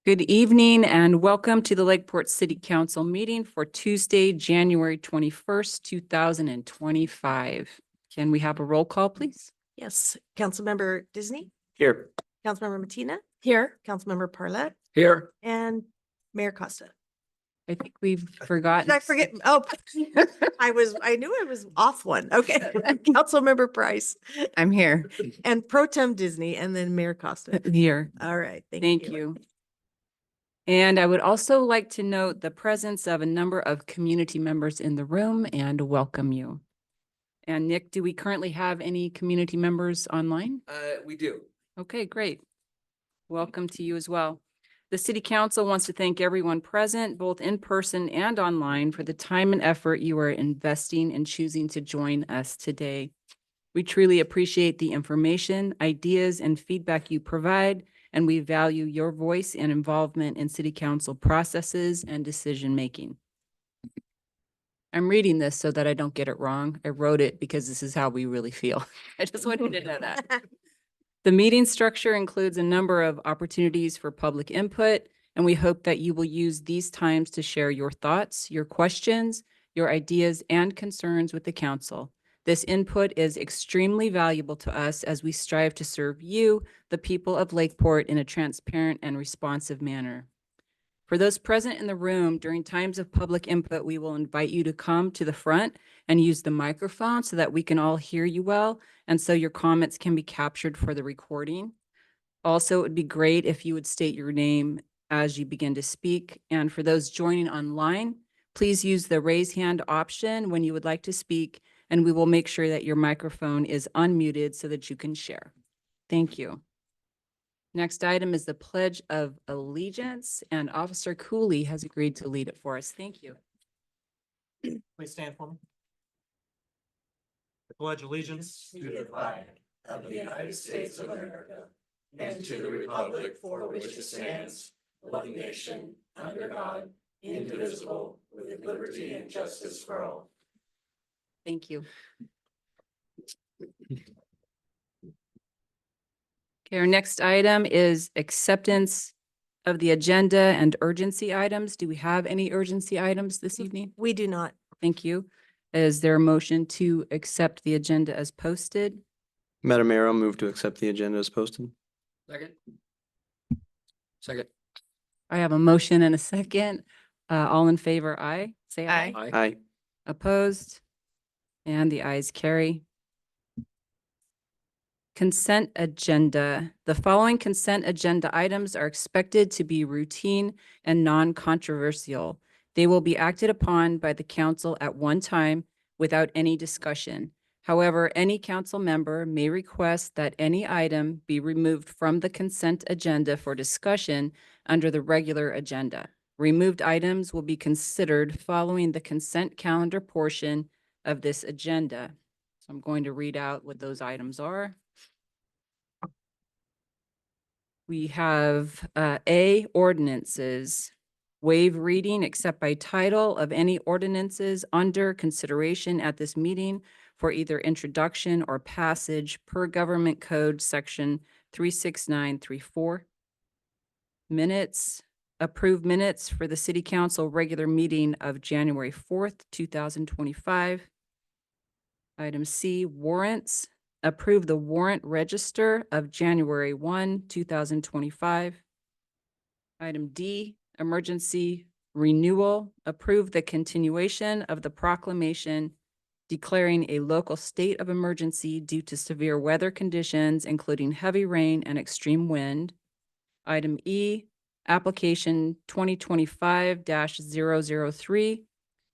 Good evening and welcome to the Lakeport City Council meeting for Tuesday, January 21st, 2025. Can we have a roll call, please? Yes, Councilmember Disney, Here. Councilmember Matina, Here. Councilmember Parlett, Here. and Mayor Costa. I think we've forgotten. Did I forget? Oh, I knew I was off one. Okay. Councilmember Price I'm here. and Pro Tem Disney and then Mayor Costa. Here. All right. Thank you. And I would also like to note the presence of a number of community members in the room and welcome you. And Nick, do we currently have any community members online? We do. Okay, great. Welcome to you as well. The City Council wants to thank everyone present, both in person and online, for the time and effort you are investing in choosing to join us today. We truly appreciate the information, ideas, and feedback you provide, and we value your voice and involvement in City Council processes and decision-making. I'm reading this so that I don't get it wrong. I wrote it because this is how we really feel. I just want you to know that. The meeting structure includes a number of opportunities for public input, and we hope that you will use these times to share your thoughts, your questions, your ideas, and concerns with the council. This input is extremely valuable to us as we strive to serve you, the people of Lakeport, in a transparent and responsive manner. For those present in the room, during times of public input, we will invite you to come to the front and use the microphone so that we can all hear you well, and so your comments can be captured for the recording. Also, it would be great if you would state your name as you begin to speak. And for those joining online, please use the raise hand option when you would like to speak, and we will make sure that your microphone is unmuted so that you can share. Thank you. Next item is the Pledge of Allegiance, and Officer Cooley has agreed to lead it for us. Thank you. Please stand for me. I pledge allegiance to the flag of the United States of America and to the republic for which it stands, one nation, under God, indivisible, with liberty and justice for all. Thank you. Okay, our next item is acceptance of the agenda and urgency items. Do we have any urgency items this evening? We do not. Thank you. Is there a motion to accept the agenda as posted? Madam Mayor, I'll move to accept the agenda as posted. Second. I have a motion and a second. All in favor, aye. Say aye. Aye. Aye. Opposed? And the ayes carry. Consent agenda. The following consent agenda items are expected to be routine and non-controversial. They will be acted upon by the council at one time without any discussion. However, any council member may request that any item be removed from the consent agenda for discussion under the regular agenda. Removed items will be considered following the consent calendar portion of this agenda. So I'm going to read out what those items are. We have A, ordinances. Waive reading except by title of any ordinances under consideration at this meeting for either introduction or passage per Government Code Section 36934. Minutes. Approve minutes for the City Council regular meeting of January 4th, 2025. Item C, warrants. Approve the warrant register of January 1, 2025. Item D, emergency renewal. Approve the continuation of the proclamation declaring a local state of emergency due to severe weather conditions, including heavy rain and extreme wind. Item E, application 2025-003.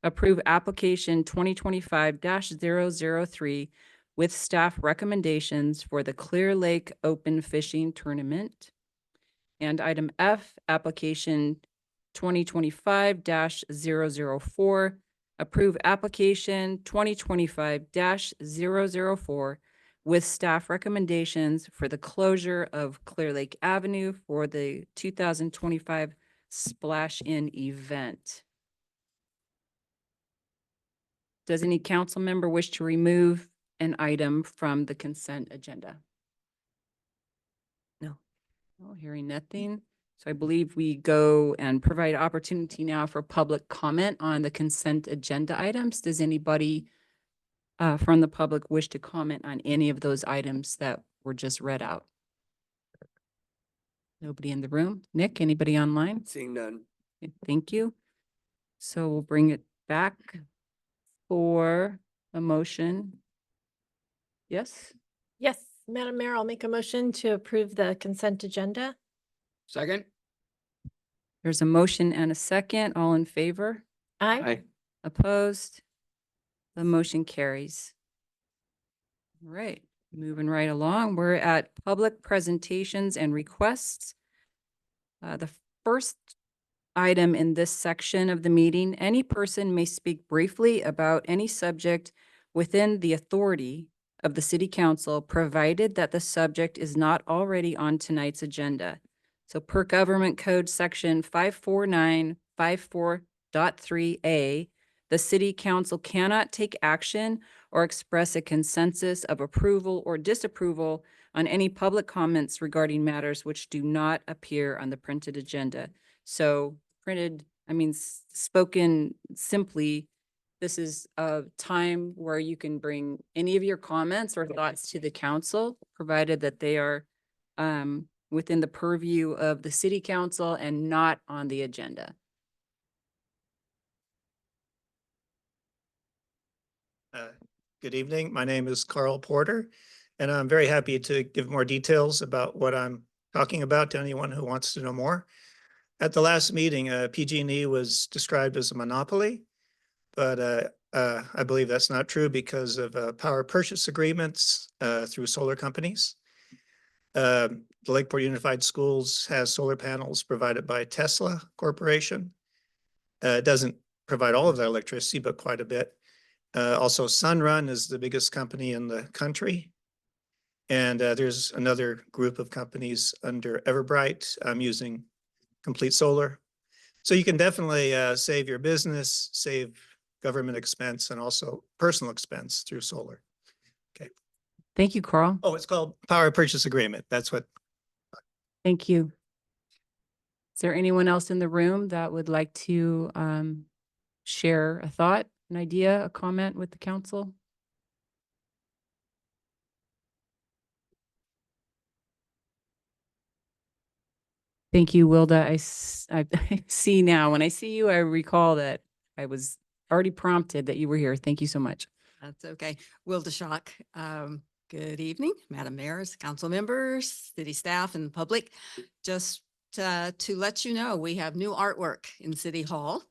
Approve application 2025-003 with staff recommendations for the Clear Lake Open Fishing Tournament. And item F, application 2025-004. Approve application 2025-004 with staff recommendations for the closure of Clear Lake Avenue for the 2025 Splash-In event. Does any council member wish to remove an item from the consent agenda? No. Oh, hearing nothing. So I believe we go and provide opportunity now for public comment on the consent agenda items. Does anybody from the public wish to comment on any of those items that were just read out? Nobody in the room? Nick, anybody online? Seeing none. Okay, thank you. So we'll bring it back for a motion. Yes? Yes, Madam Mayor, I'll make a motion to approve the consent agenda. Second. There's a motion and a second. All in favor? Aye. Aye. Opposed? The motion carries. All right, moving right along. We're at public presentations and requests. The first item in this section of the meeting, any person may speak briefly about any subject within the authority of the city council, provided that the subject is not already on tonight's agenda. So per Government Code Section 54954.3A, the city council cannot take action or express a consensus of approval or disapproval on any public comments regarding matters which do not appear on the printed agenda. So spoken simply, this is a time where you can bring any of your comments or thoughts to the council, provided that they are within the purview of the city council and not on the agenda. Good evening. My name is Carl Porter, and I'm very happy to give more details about what I'm talking about to anyone who wants to know more. At the last meeting, PG&E was described as a monopoly, but I believe that's not true because of power purchase agreements through solar companies. The Lakeport Unified Schools has solar panels provided by Tesla Corporation. It doesn't provide all of their electricity, but quite a bit. Also, Sunrun is the biggest company in the country. And there's another group of companies under Everbright. I'm using Complete Solar. So you can definitely save your business, save government expense, and also personal expense through solar. Okay. Thank you, Carl. Oh, it's called Power Purchase Agreement. That's what. Thank you. Is there anyone else in the room that would like to share a thought, an idea, a comment with the council? Thank you, Wilda. I see now. When I see you, I recall that I was already prompted that you were here. Thank you so much. That's okay. Wilda Shock. Good evening, Madam Mayor, council members, city staff, and the public. Just to let you know, we have new artwork in City Hall,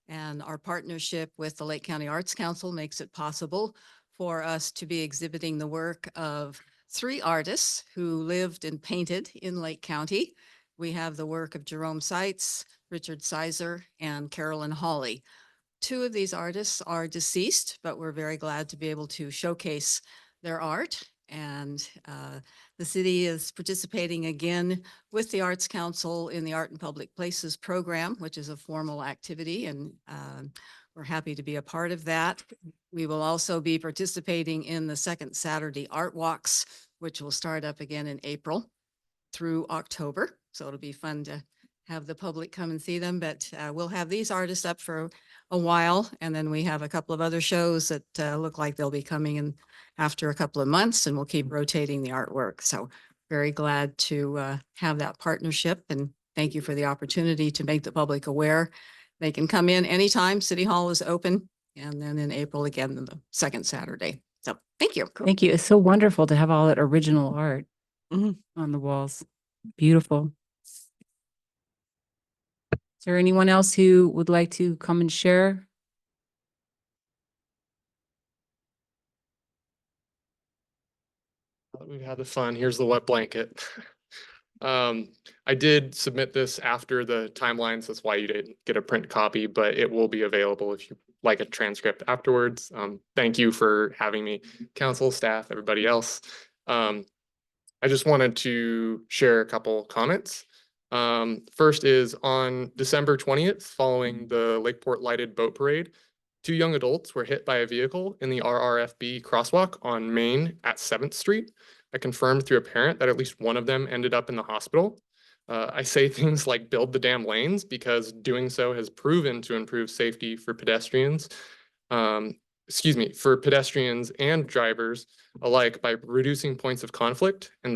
and our partnership with the Lake County Arts Council makes it possible for us to be exhibiting the work of 3 artists who lived and painted in Lake County. We have the work of Jerome Seitz, Richard Sizer, and Carolyn Hawley. 2 of these artists are deceased, but we're very glad to be able to showcase their art. And the city is participating again with the Arts Council in the Art in Public Places program, which is a formal activity, and we're happy to be a part of that. We will also be participating in the second Saturday Art Walks, which will start up again in April through October. So it'll be fun to have the public come and see them, but we'll have these artists up for a while. And then we have a couple of other shows that look like they'll be coming in after a couple of months, and we'll keep rotating the artwork. So very glad to have that partnership, and thank you for the opportunity to make the public aware. They can come in anytime. City Hall is open, and then in April again, the second Saturday. So thank you. Thank you. It's so wonderful to have all that original art on the walls. Beautiful. Is there anyone else who would like to come and share? We've had the fun. Here's the wet blanket. I did submit this after the timelines. That's why you didn't get a print copy, but it will be available if you like a transcript afterwards. Thank you for having me, council, staff, everybody else. I just wanted to share a couple comments. First is on December 20th, following the Lakeport Lighted Boat Parade, 2 young adults were hit by a vehicle in the RRFB crosswalk on Main at 7th Street. I confirmed through a parent that at least one of them ended up in the hospital. I say things like build the damn lanes because doing so has proven to improve safety for pedestrians. For pedestrians and drivers alike by reducing points of conflict and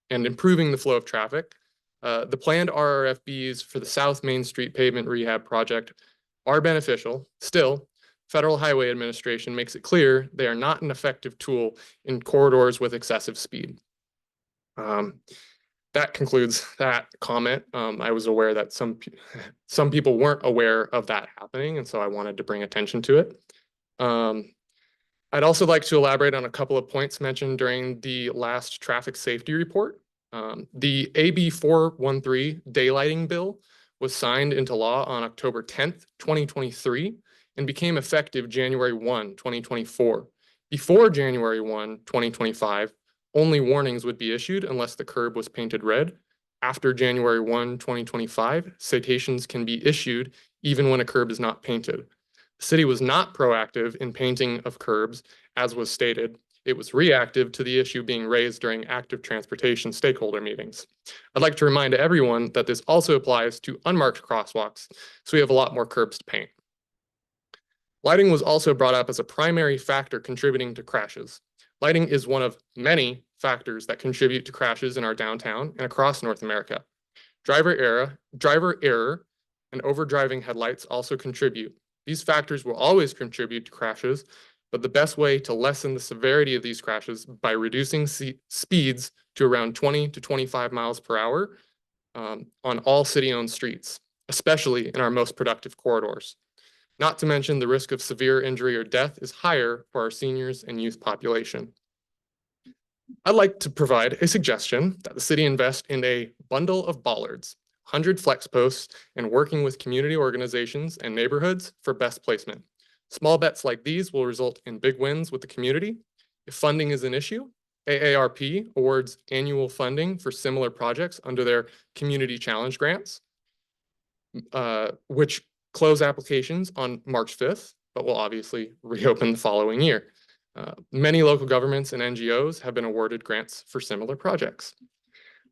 improving the flow of traffic. The planned RRFBs for the South Main Street Pavement Rehab Project are beneficial. Still, Federal Highway Administration makes it clear they are not an effective tool in corridors with excessive speed. That concludes that comment. I was aware that some people weren't aware of that happening, and so I wanted to bring attention to it. I'd also like to elaborate on a couple of points mentioned during the last traffic safety report. The AB 413 daylighting bill was signed into law on October 10th, 2023, and became effective January 1, 2024. Before January 1, 2025, only warnings would be issued unless the curb was painted red. After January 1, 2025, citations can be issued even when a curb is not painted. The city was not proactive in painting of curbs, as was stated. It was reactive to the issue being raised during active transportation stakeholder meetings. I'd like to remind everyone that this also applies to unmarked crosswalks, so we have a lot more curbs to paint. Lighting was also brought up as a primary factor contributing to crashes. Lighting is one of many factors that contribute to crashes in our downtown and across North America. Driver error, and overdriving headlights also contribute. These factors will always contribute to crashes, but the best way to lessen the severity of these crashes by reducing speeds to around 20 to 25 miles per hour on all city-owned streets, especially in our most productive corridors. Not to mention the risk of severe injury or death is higher for our seniors and youth population. I'd like to provide a suggestion that the city invest in a bundle of bollards, 100 flex posts, and working with community organizations and neighborhoods for best placement. Small bets like these will result in big wins with the community. If funding is an issue, AARP awards annual funding for similar projects under their community challenge grants, which close applications on March 5th, but will obviously reopen the following year. Many local governments and NGOs have been awarded grants for similar projects.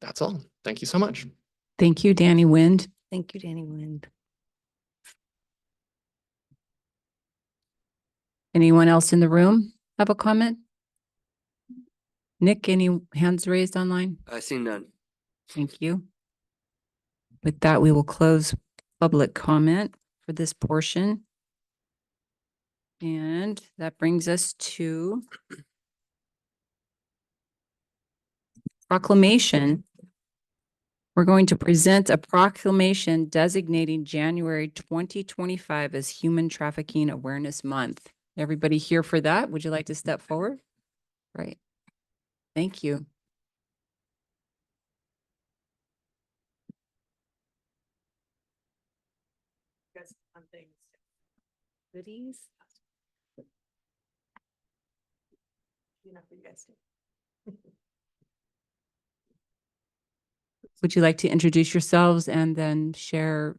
That's all. Thank you so much. Thank you, Danny Wind. Thank you, Danny Wind. Anyone else in the room have a comment? Nick, any hands raised online? I see none. Thank you. With that, we will close public comment for this portion. And that brings us to proclamation. We're going to present a proclamation designating January 2025 as Human Trafficking Awareness Month. Everybody here for that? Would you like to step forward? Right. Thank you. Goodies. Enough for you guys to. Would you like to introduce yourselves and then share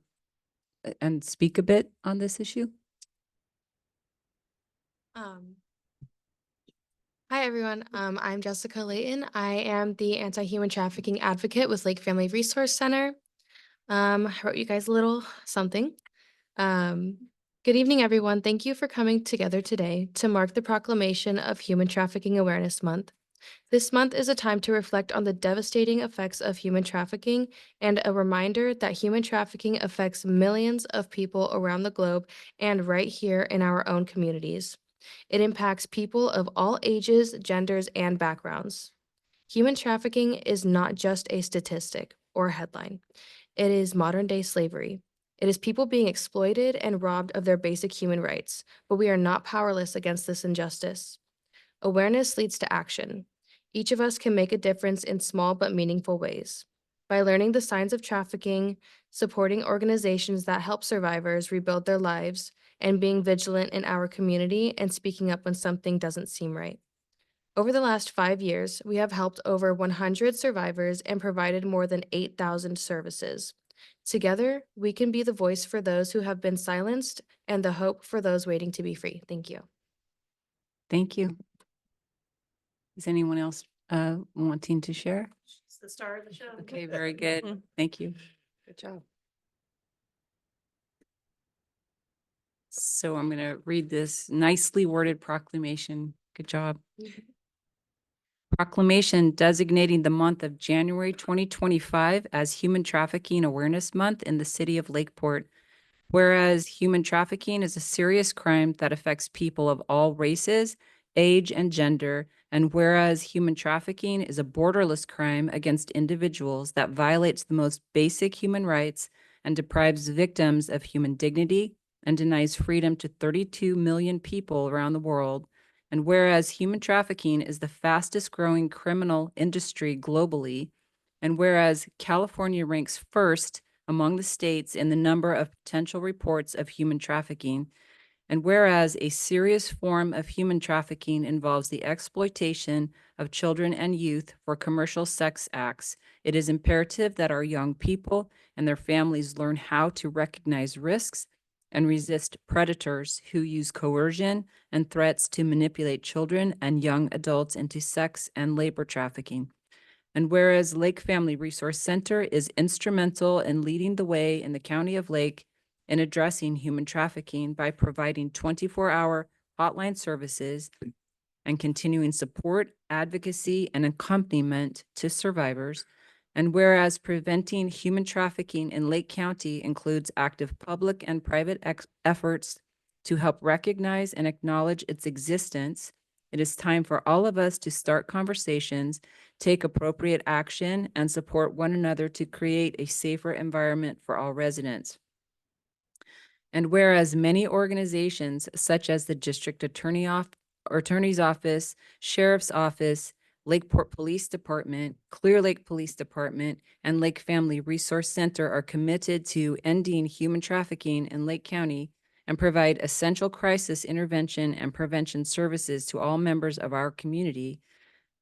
and speak a bit on this issue? Hi, everyone. I'm Jessica Layton. I am the anti-human trafficking advocate with Lake Family Resource Center. I wrote you guys a little something. Good evening, everyone. Thank you for coming together today to mark the proclamation of Human Trafficking Awareness Month. This month is a time to reflect on the devastating effects of human trafficking and a reminder that human trafficking affects millions of people around the globe and right here in our own communities. It impacts people of all ages, genders, and backgrounds. Human trafficking is not just a statistic or a headline. It is modern-day slavery. It is people being exploited and robbed of their basic human rights, but we are not powerless against this injustice. Awareness leads to action. Each of us can make a difference in small but meaningful ways. By learning the signs of trafficking, supporting organizations that help survivors rebuild their lives, and being vigilant in our community and speaking up when something doesn't seem right. Over the last 5 years, we have helped over 100 survivors and provided more than 8,000 services. Together, we can be the voice for those who have been silenced and the hope for those waiting to be free. Thank you. Thank you. Is anyone else wanting to share? the star of the show. Okay, very good. Thank you. Good job. So I'm going to read this nicely worded proclamation. Good job. Proclamation designating the month of January 2025 as Human Trafficking Awareness Month in the city of Lakeport. Whereas human trafficking is a serious crime that affects people of all races, age, and gender, and whereas human trafficking is a borderless crime against individuals that violates the most basic human rights and deprives victims of human dignity and denies freedom to 32 million people around the world, and whereas human trafficking is the fastest growing criminal industry globally, and whereas California ranks first among the states in the number of potential reports of human trafficking, and whereas a serious form of human trafficking involves the exploitation of children and youth for commercial sex acts, it is imperative that our young people and their families learn how to recognize risks and resist predators who use coercion and threats to manipulate children and young adults into sex and labor trafficking. And whereas Lake Family Resource Center is instrumental in leading the way in the county of Lake in addressing human trafficking by providing 24-hour hotline services and continuing support, advocacy, and accompaniment to survivors. And whereas preventing human trafficking in Lake County includes active public and private efforts to help recognize and acknowledge its existence, it is time for all of us to start conversations, take appropriate action, and support one another to create a safer environment for all residents. And whereas many organizations such as the District Attorney's Office, Sheriff's Office, Lakeport Police Department, Clear Lake Police Department, and Lake Family Resource Center are committed to ending human trafficking in Lake County and provide essential crisis intervention and prevention services to all members of our community.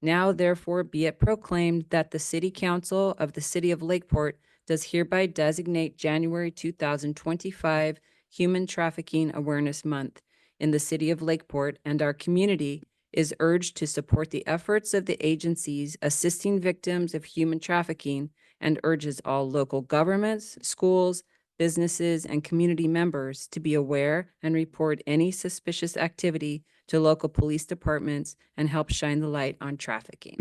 Now therefore be it proclaimed that the City Council of the City of Lakeport does hereby designate January 2025 Human Trafficking Awareness Month in the City of Lakeport, and our community is urged to support the efforts of the agencies assisting victims of human trafficking and urges all local governments, schools, businesses, and community members to be aware and report any suspicious activity to local police departments and help shine the light on trafficking.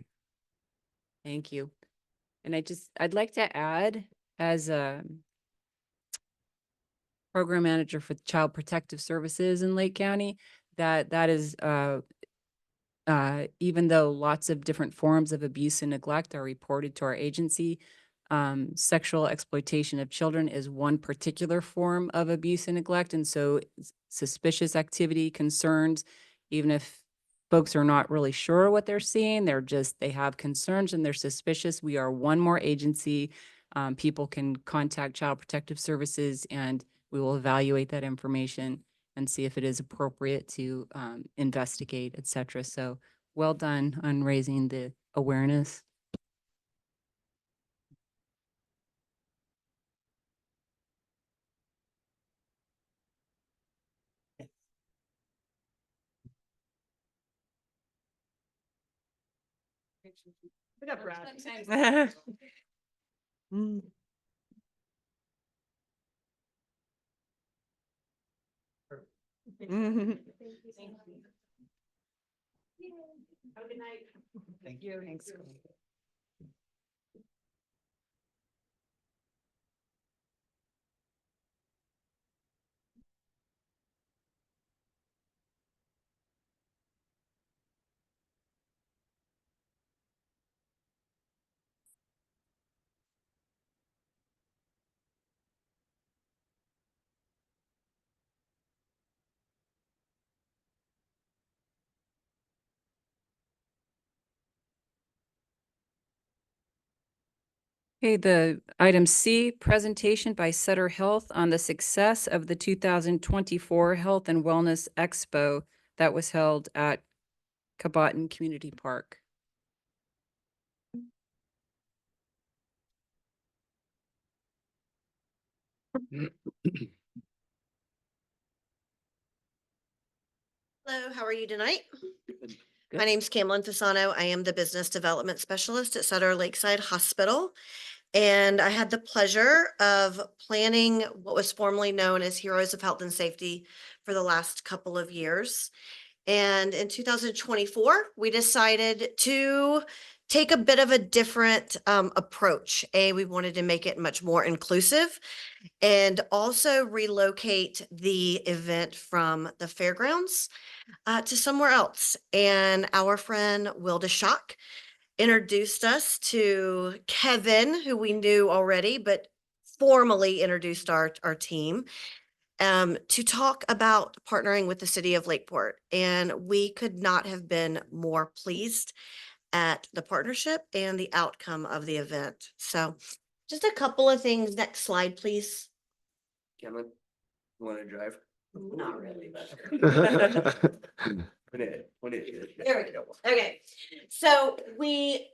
Thank you. And I'd like to add, as a program manager for Child Protective Services in Lake County, that is, even though lots of different forms of abuse and neglect are reported to our agency, sexual exploitation of children is one particular form of abuse and neglect. And so suspicious activity, concerns, even if folks are not really sure what they're seeing, they have concerns and they're suspicious, we are one more agency. People can contact Child Protective Services and we will evaluate that information and see if it is appropriate to investigate, et cetera. So well done on raising the awareness. Good job, Brad. Mm. Mhm. Have a good night. Thank you. Thanks. Okay, the item C, presentation by Sutter Health on the success of the 2024 Health and Wellness Expo that was held at Cabotin Community Park. Hello, how are you tonight? My name's Camlyn Fasano. I am the Business Development Specialist at Sutter Lakeside Hospital. And I had the pleasure of planning what was formerly known as Heroes of Health and Safety for the last couple of years. And in 2024, we decided to take a bit of a different approach. We wanted to make it much more inclusive and also relocate the event from the fairgrounds to somewhere else. And our friend Will DeShock introduced us to Kevin, who we knew already, but formally introduced our team to talk about partnering with the city of Lakeport. And we could not have been more pleased at the partnership and the outcome of the event. So just a couple of things. Next slide, please. Cameron, you want to drive? Not really, but. There we go. Okay, so we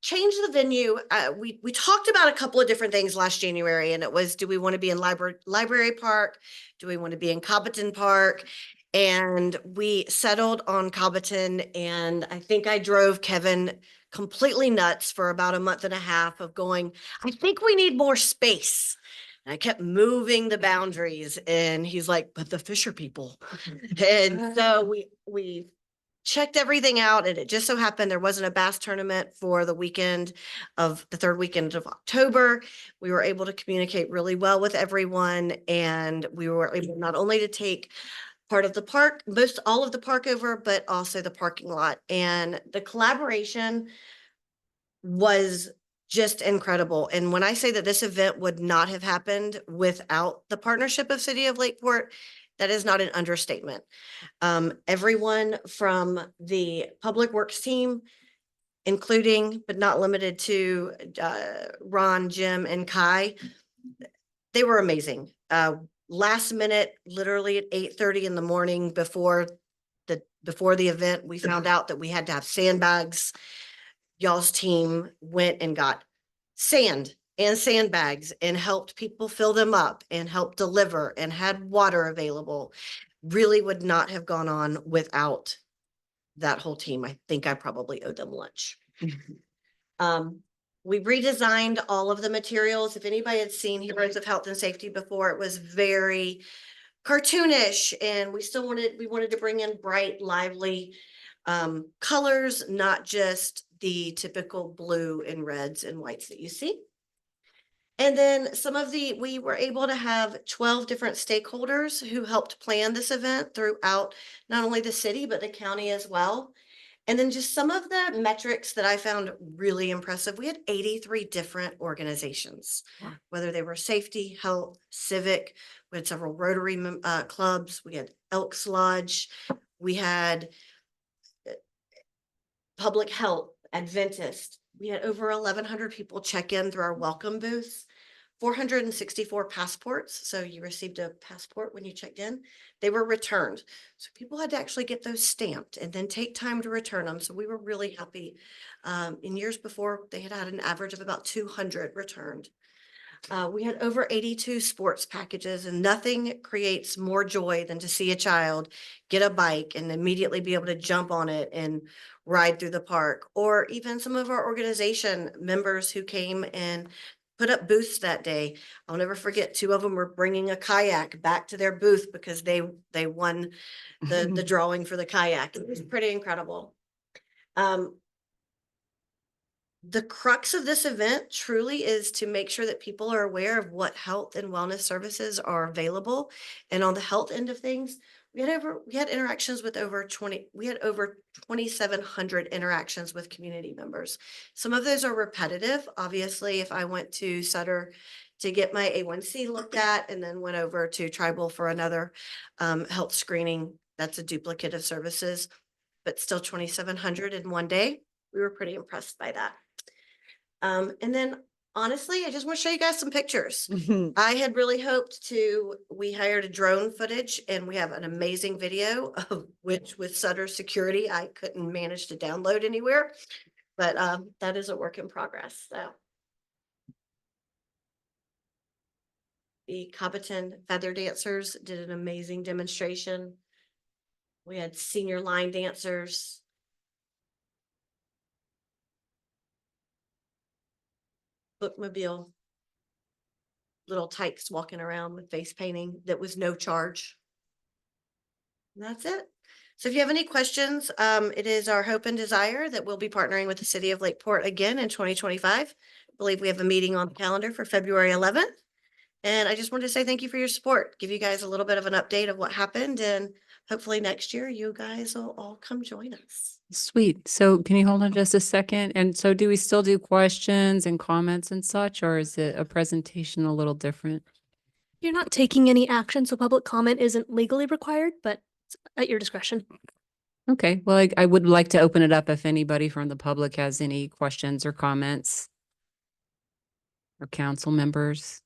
changed the venue. We talked about a couple of different things last January, and it was, do we want to be in Library Park? Do we want to be in Cobbiton Park? And we settled on Cobbiton, and I think I drove Kevin completely nuts for about a month and a half of going, I think we need more space. And I kept moving the boundaries, and he's like, but the Fisher people. And so we checked everything out, and it just so happened there wasn't a bass tournament for the third weekend of October. We were able to communicate really well with everyone, and we were able not only to take part of the park, all of the park over, but also the parking lot. And the collaboration was just incredible. And when I say that this event would not have happened without the partnership of City of Lakeport, that is not an understatement. Everyone from the Public Works team, including but not limited to Ron, Jim, and Kai, they were amazing. Last minute, literally at 8:30 in the morning before the event, we found out that we had to have sandbags. Y'all's team went and got sand and sandbags and helped people fill them up and helped deliver and had water available. Really would not have gone on without that whole team. I think I probably owed them lunch. We redesigned all of the materials. If anybody had seen Heroes of Health and Safety before, it was very cartoonish, and we wanted to bring in bright, lively colors, not just the typical blue and reds and whites that you see. And then we were able to have 12 different stakeholders who helped plan this event throughout not only the city, but the county as well. And then just some of the metrics that I found really impressive. We had 83 different organizations, whether they were safety, health, civic. We had several Rotary clubs. We had Elks Lodge. We had public health, Adventist. We had over 1,100 people check in through our welcome booths, 464 passports. So you received a passport when you checked in. They were returned. So people had to actually get those stamped and then take time to return them. So we were really happy. In years before, they had an average of about 200 returned. We had over 82 sports packages, and nothing creates more joy than to see a child get a bike and immediately be able to jump on it and ride through the park. Or even some of our organization members who came and put up booths that day. I'll never forget, 2 of them were bringing a kayak back to their booth because they won the drawing for the kayak. It was pretty incredible. The crux of this event truly is to make sure that people are aware of what health and wellness services are available. And on the health end of things, we had interactions with over 2,700 interactions with community members. Some of those are repetitive. Obviously, if I went to Sutter to get my A1C looked at and then went over to Tribal for another health screening, that's a duplicate of services, but still 2,700 in one day. We were pretty impressed by that. And then honestly, I just want to show you guys some pictures. I had really hoped we hired a drone footage, and we have an amazing video of which with Sutter security, I couldn't manage to download anywhere, but that is a work in progress. So the Cobbiton Feather Dancers did an amazing demonstration. We had senior line dancers. bookmobile. Little tykes walking around with face painting that was no charge. And that's it. So if you have any questions, it is our hope and desire that we'll be partnering with the city of Lakeport again in 2025. I believe we have a meeting on the calendar for February 11th. And I just wanted to say thank you for your support, give you guys a little bit of an update of what happened, and hopefully next year you guys will all come join us. Sweet. So can you hold on just a second? And so do we still do questions and comments and such, or is it a presentation a little different? You're not taking any action, so public comment isn't legally required, but it's at your discretion. Okay, well, I would like to open it up if anybody from the public has any questions or comments. Or council members.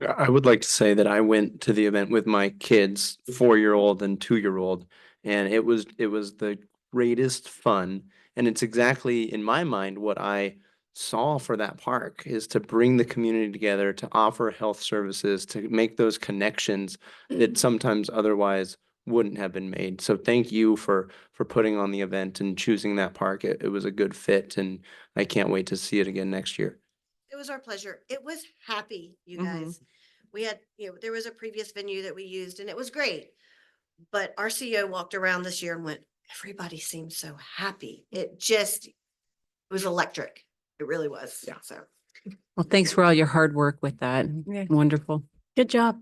I would like to say that I went to the event with my kids, 4-year-old and 2-year-old, and it was the greatest fun. And it's exactly in my mind what I saw for that park is to bring the community together, to offer health services, to make those connections that sometimes otherwise wouldn't have been made. So thank you for putting on the event and choosing that park. It was a good fit, and I can't wait to see it again next year. It was our pleasure. It was happy, you Mhm. guys. We had, there was a previous venue that we used and it was great. But our CEO walked around this year and went, everybody seems so happy. It was electric. It really was. Yeah. So. Well, thanks for all your hard work with that. Wonderful. Good job.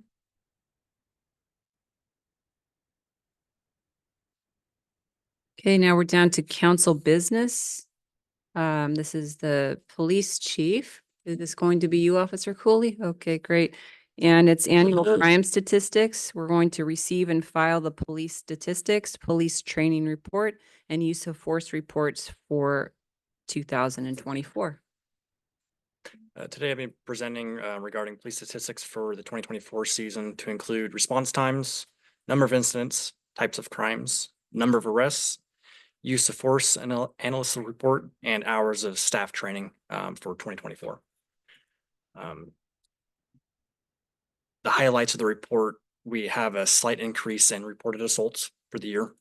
Okay, now we're down to council business. This is the police chief. Is this going to be you, Officer Cooley? Okay, great. And it's annual crime statistics. We're going to receive and file the police statistics, police training report, and use of force reports for 2024. Today I'll be presenting regarding police statistics for the 2024 season to include response times, number of incidents, types of crimes, number of arrests, use of force analysis report, and hours of staff training for 2024. The highlights of the report, we have a slight increase in reported assaults for the year.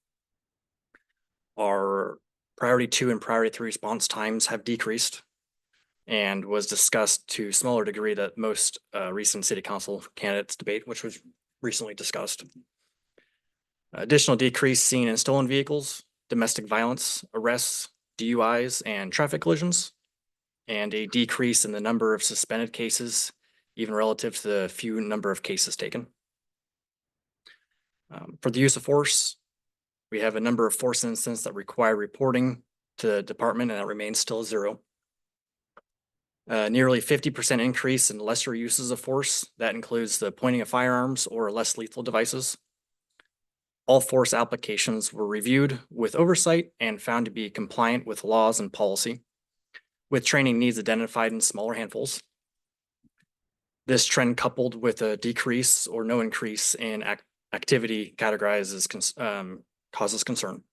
Our priority 2 and priority 3 response times have decreased and was discussed to a smaller degree that most recent city council candidates debate, which was recently discussed. Additional decrease seen in stolen vehicles, domestic violence, arrests, DUIs, and traffic collisions, and a decrease in the number of suspended cases, even relative to the few number of cases taken. For the use of force, we have a number of force incidents that require reporting to the department, and that remains still 0. Nearly 50% increase in lesser uses of force. That includes the pointing of firearms or less lethal devices. All force applications were reviewed with oversight and found to be compliant with laws and policy, with training needs identified in smaller handfuls. This trend, coupled with a decrease or no increase in activity categorized as causes concern.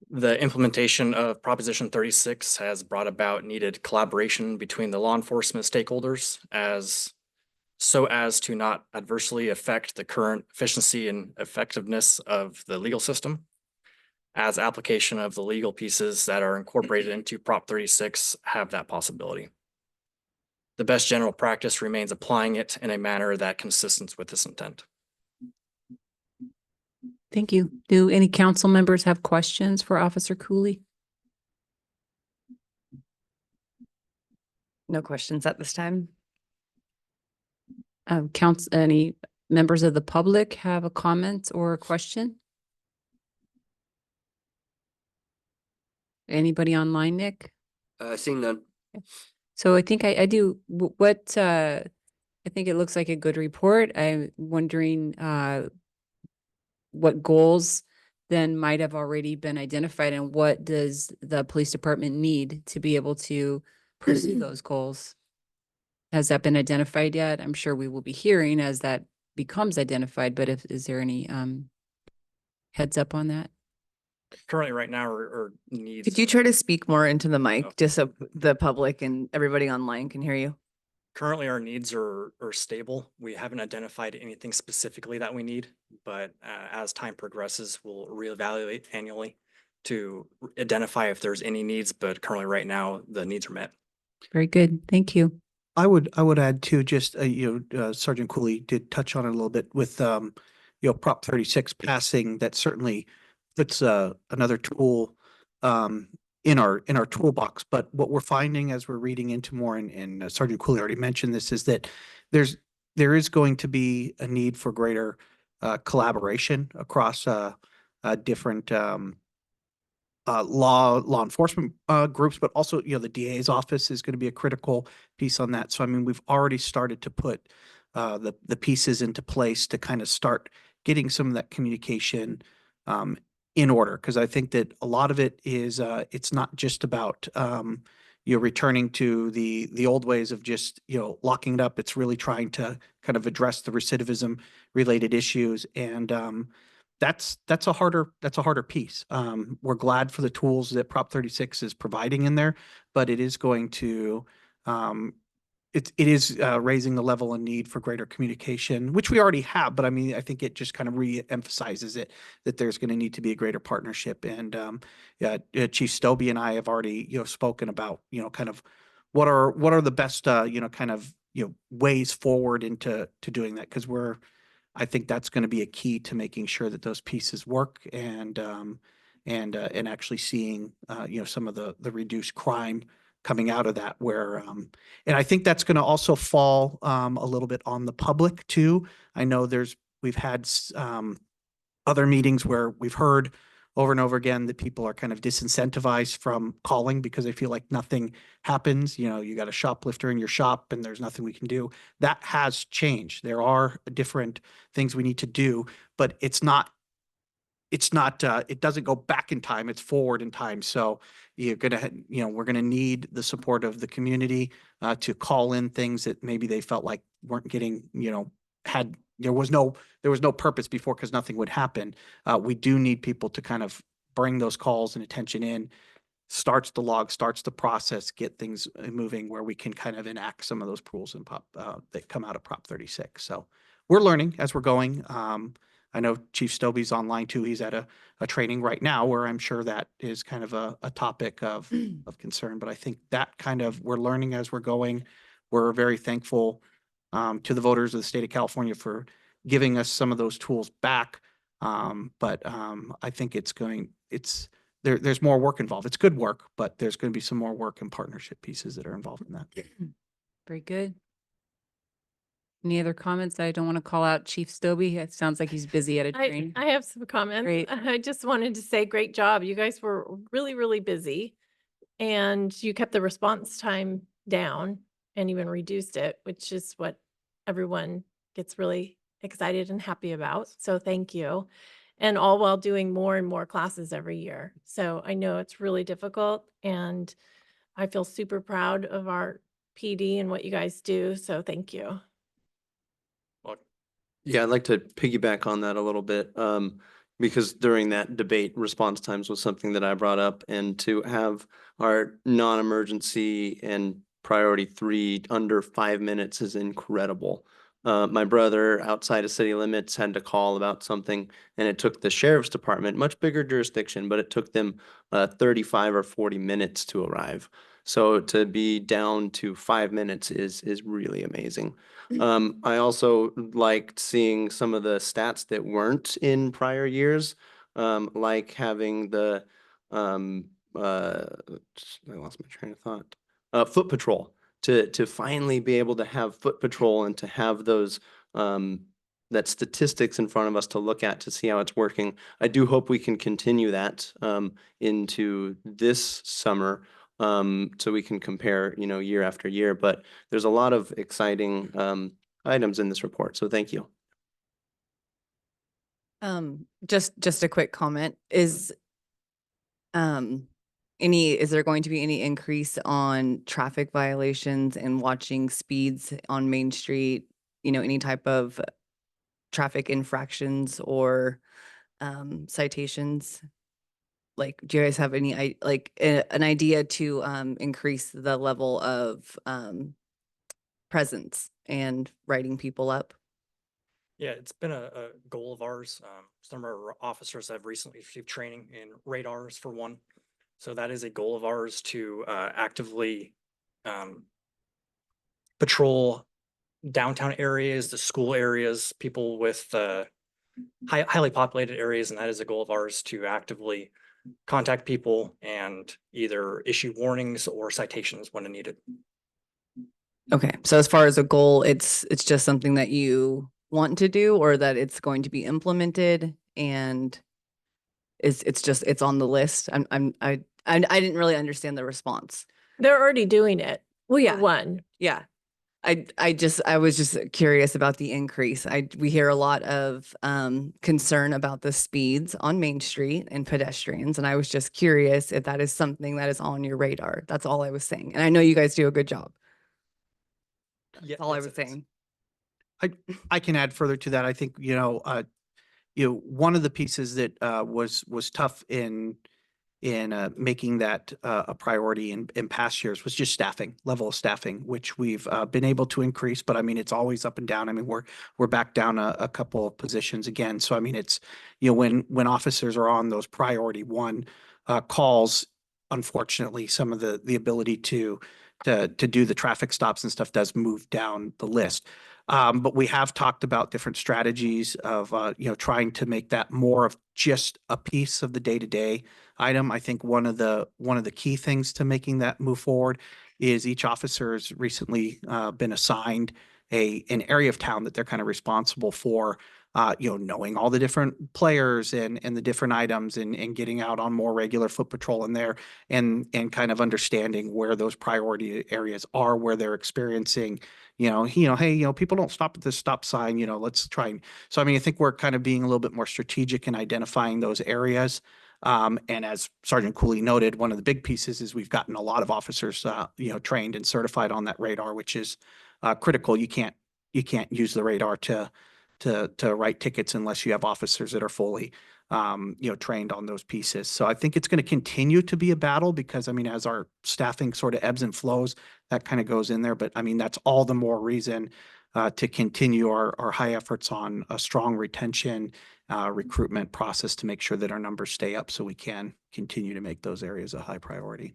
The implementation of Proposition 36 has brought about needed collaboration between the law enforcement stakeholders so as to not adversely affect the current efficiency and effectiveness of the legal system, as application of the legal pieces that are incorporated into Prop 36 have that possibility. The best general practice remains applying it in a manner that consistent with this intent. Thank you. Do any council members have questions for Officer Cooley? No questions at this time. Any members of the public have a comment or a question? Anybody online, Nick? Seeing none. So I think I do, I think it looks like a good report. I'm wondering what goals then might have already been identified, and what does the police department need to be able to pursue those goals? Has that been identified yet? I'm sure we will be hearing as that becomes identified, but is there any heads up on that? Currently, right now, or needs. Could you try to speak more into the mic, just so the public and everybody online can hear you? Currently, our needs are stable. We haven't identified anything specifically that we need, but as time progresses, we'll reevaluate annually to identify if there's any needs, but currently right now, the needs are met. Very good. Thank you. I would add too, just, Sergeant Cooley did touch on it a little bit with, Prop 36 passing, that certainly puts, another tool, in our toolbox. But what we're finding as we're reading into more, and Sergeant Cooley already mentioned this, is that there is going to be a need for greater, collaboration across, different, law enforcement groups, but also, the DA's office is going to be a critical piece on that. So, I mean, we've already started to put the pieces into place to kind of start getting some of that communication in order. Because I think that a lot of it is, it's not just about, returning to the old ways of just, locking it up. It's really trying to kind of address the recidivism related issues. And that's a harder piece. We're glad for the tools that Prop 36 is providing in there, but it is going to, it is raising the level of need for greater communication, which we already have. But I mean, I think it just kind of re-emphasizes it, that there's going to need to be a greater partnership. And Chief Stobie and I have already, spoken about, kind of what are the best, kind of, ways forward into doing that. Because I think that's going to be a key to making sure that those pieces work, and actually seeing, some of the reduced crime coming out of that, where, and I think that's going to also fall, a little bit on the public too. I know we've had, other meetings where we've heard over and over again that people are kind of disincentivized from calling because they feel like nothing happens. You got a shoplifter in your shop and there's nothing we can do. That has changed. There are different things we need to do, but it doesn't go back in time, it's forward in time. So we're gonna need the support of the community to call in things that maybe they felt like weren't getting, there was no purpose before because nothing would happen. We do need people to kind of bring those calls and attention in, starts the log, starts the process, get things moving where we can kind of enact some of those rules and that come out of Prop 36. So we're learning as we're going. I know Chief Stobie's online too. He's at a training right now where I'm sure that is kind of a topic of concern. But I think that kind of, we're learning as we're going. We're very thankful to the voters of the state of California for giving us some of those tools back. But I think there's more work involved. It's good work, but there's going to be some more work and partnership pieces that are involved in that. Very good. Any other comments? I don't want to call out Chief Stobie. It sounds like he's busy at a training. I have some comments. Great. I just wanted to say, great job. You guys were really, really busy, and you kept the response time down and even reduced it, which is what everyone gets really excited and happy about. So thank you. And all while doing more and more classes every year. So I know it's really difficult, and I feel super proud of our PD and what you guys do. So thank you. Yeah, I'd like to piggyback on that a little bit, because during that debate, response times was something that I brought up, and to have our non-emergency and priority 3 under 5 minutes is incredible. My brother outside of city limits had to call about something, and it took the sheriff's department, much bigger jurisdiction, but it took them 35 or 40 minutes to arrive. So to be down to 5 minutes is really amazing. I also liked seeing some of the stats that weren't in prior years, like having the I lost my train of thought. Foot patrol, to finally be able to have foot patrol and to have those that statistics in front of us to look at to see how it's working. I do hope we can continue that into this summer, so we can compare, year after year. But there's a lot of exciting items in this report, so thank you. Just a quick comment. Is there going to be any increase on traffic violations and watching speeds on Main Street? Any type of traffic infractions or citations? Like, do you guys have any an idea to increase the level of presence and writing people up? Yeah, it's been a goal of ours. Some of our officers have recently received training in radars for one. So that is a goal of ours to actively patrol downtown areas, the school areas, people with highly populated areas, and that is a goal of ours to actively contact people and either issue warnings or citations when needed. Okay, so as far as a goal, it's just something that you want to do, or that it's going to be implemented, and it's on the list. I didn't really understand the response. They're already doing it. Well, For one, yeah. I was just curious about the increase. We hear a lot of concern about the speeds on Main Street and pedestrians, and I was just curious if that is something that is on your radar. That's all I was saying. And I know you guys do a good job. That's all I was saying. I can add further to that. I think, one of the pieces that was tough in making that a priority in past years was just level of staffing, which we've been able to increase. But I mean, it's always up and down. I mean, we're back down a couple of positions again. So I mean, it's, when officers are on those priority one calls, unfortunately, some of the ability to do the traffic stops and stuff does move down the list. But we have talked about different strategies of, trying to make that more of just a piece of the day-to-day item. I think one of the key things to making that move forward is each officer's recently been assigned an area of town that they're kind of responsible for, knowing all the different players and the different items and getting out on more regular foot patrol in there and kind of understanding where those priority areas are, where they're experiencing, hey, people don't stop at this stop sign, let's try. So, I mean, I think we're kind of being a little bit more strategic in identifying those areas. And as Sergeant Cooley noted, one of the big pieces is we've gotten a lot of officers, trained and certified on that radar, which is critical. You can't use the radar to write tickets unless you have officers that are fully, trained on those pieces. So I think it's going to continue to be a battle because, I mean, as our staffing sort of ebbs and flows, that kind of goes in there. But I mean, that's all the more reason to continue our high efforts on a strong retention recruitment process to make sure that our numbers stay up so we can continue to make those areas a high priority.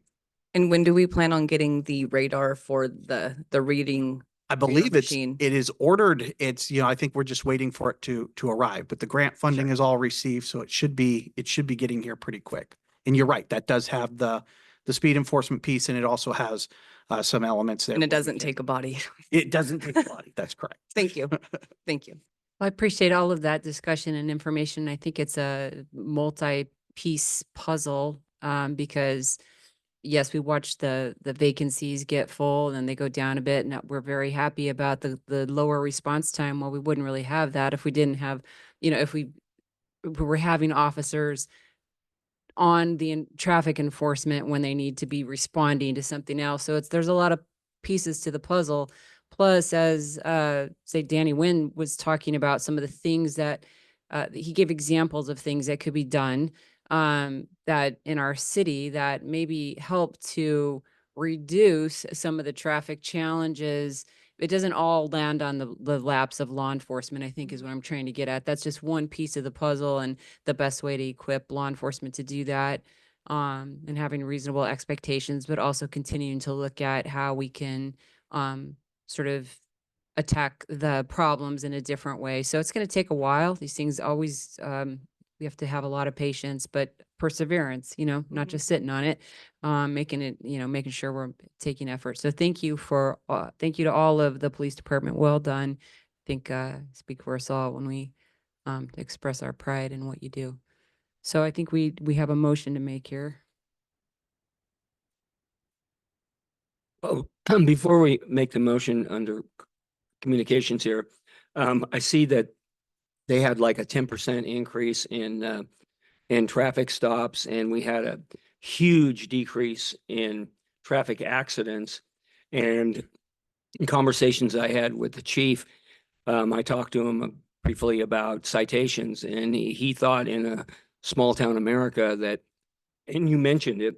And when do we plan on getting the radar for the reading? I believe machine? it is ordered. It's, I think we're just waiting for it to arrive, but the grant funding is all received. So it should be getting here pretty quick. And you're right, that does have the speed enforcement piece, and it also has some elements there. And it doesn't take a body. It doesn't take a body. That's correct. Thank you. Thank you. I appreciate all of that discussion and information. I think it's a multi-piece puzzle because yes, we watched the vacancies get full and then they go down a bit. And we're very happy about the lower response time. Well, we wouldn't really have that if we didn't have, if we were having officers on the traffic enforcement when they need to be responding to something else. So there's a lot of pieces to the puzzle. Plus, as say Danny Wynn was talking about some of the things that he gave examples of things that could be done that in our city that maybe help to reduce some of the traffic challenges. It doesn't all land on the laps of law enforcement, I think is what I'm trying to get at. That's just one piece of the puzzle and the best way to equip law enforcement to do that and having reasonable expectations, but also continuing to look at how we can sort of attack the problems in a different way. So it's going to take a while. These things always, we have to have a lot of patience, but perseverance, not just sitting on it, making sure we're taking effort. So thank you to all of the police department. Well done. I think speak for us all when we express our pride in what you do. So I think we have a motion to make here. Oh, before we make the motion under communications here, I see that they had like a 10% increase in traffic stops, and we had a huge decrease in traffic accidents. And in conversations I had with the chief, I talked to him briefly about citations, and he thought in a small town America that, and you mentioned it,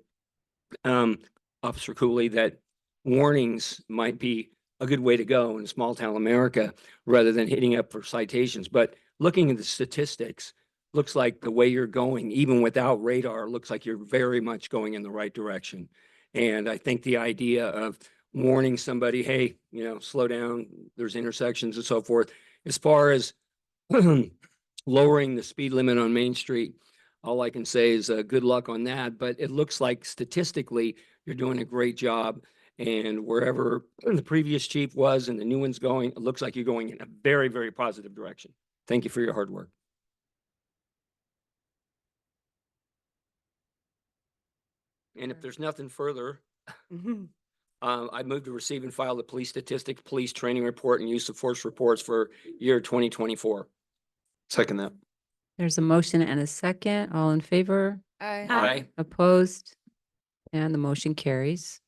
Officer Cooley, that warnings might be a good way to go in small town America rather than hitting up for citations. But looking at the statistics, looks like the way you're going, even without radar, looks like you're very much going in the right direction. And I think the idea of warning somebody, hey, slow down, there's intersections and so forth. As far as lowering the speed limit on Main Street, all I can say is good luck on that. But it looks like statistically, you're doing a great job. And wherever the previous chief was and the new one's going, it looks like you're going in a very, very positive direction. Thank you for your hard work. And if there's nothing further, I move to receive and file the police statistics, police training report, and use of force reports for year 2024. Second that. There's a motion and a second. All in favor? Aye. Opposed? And the motion carries.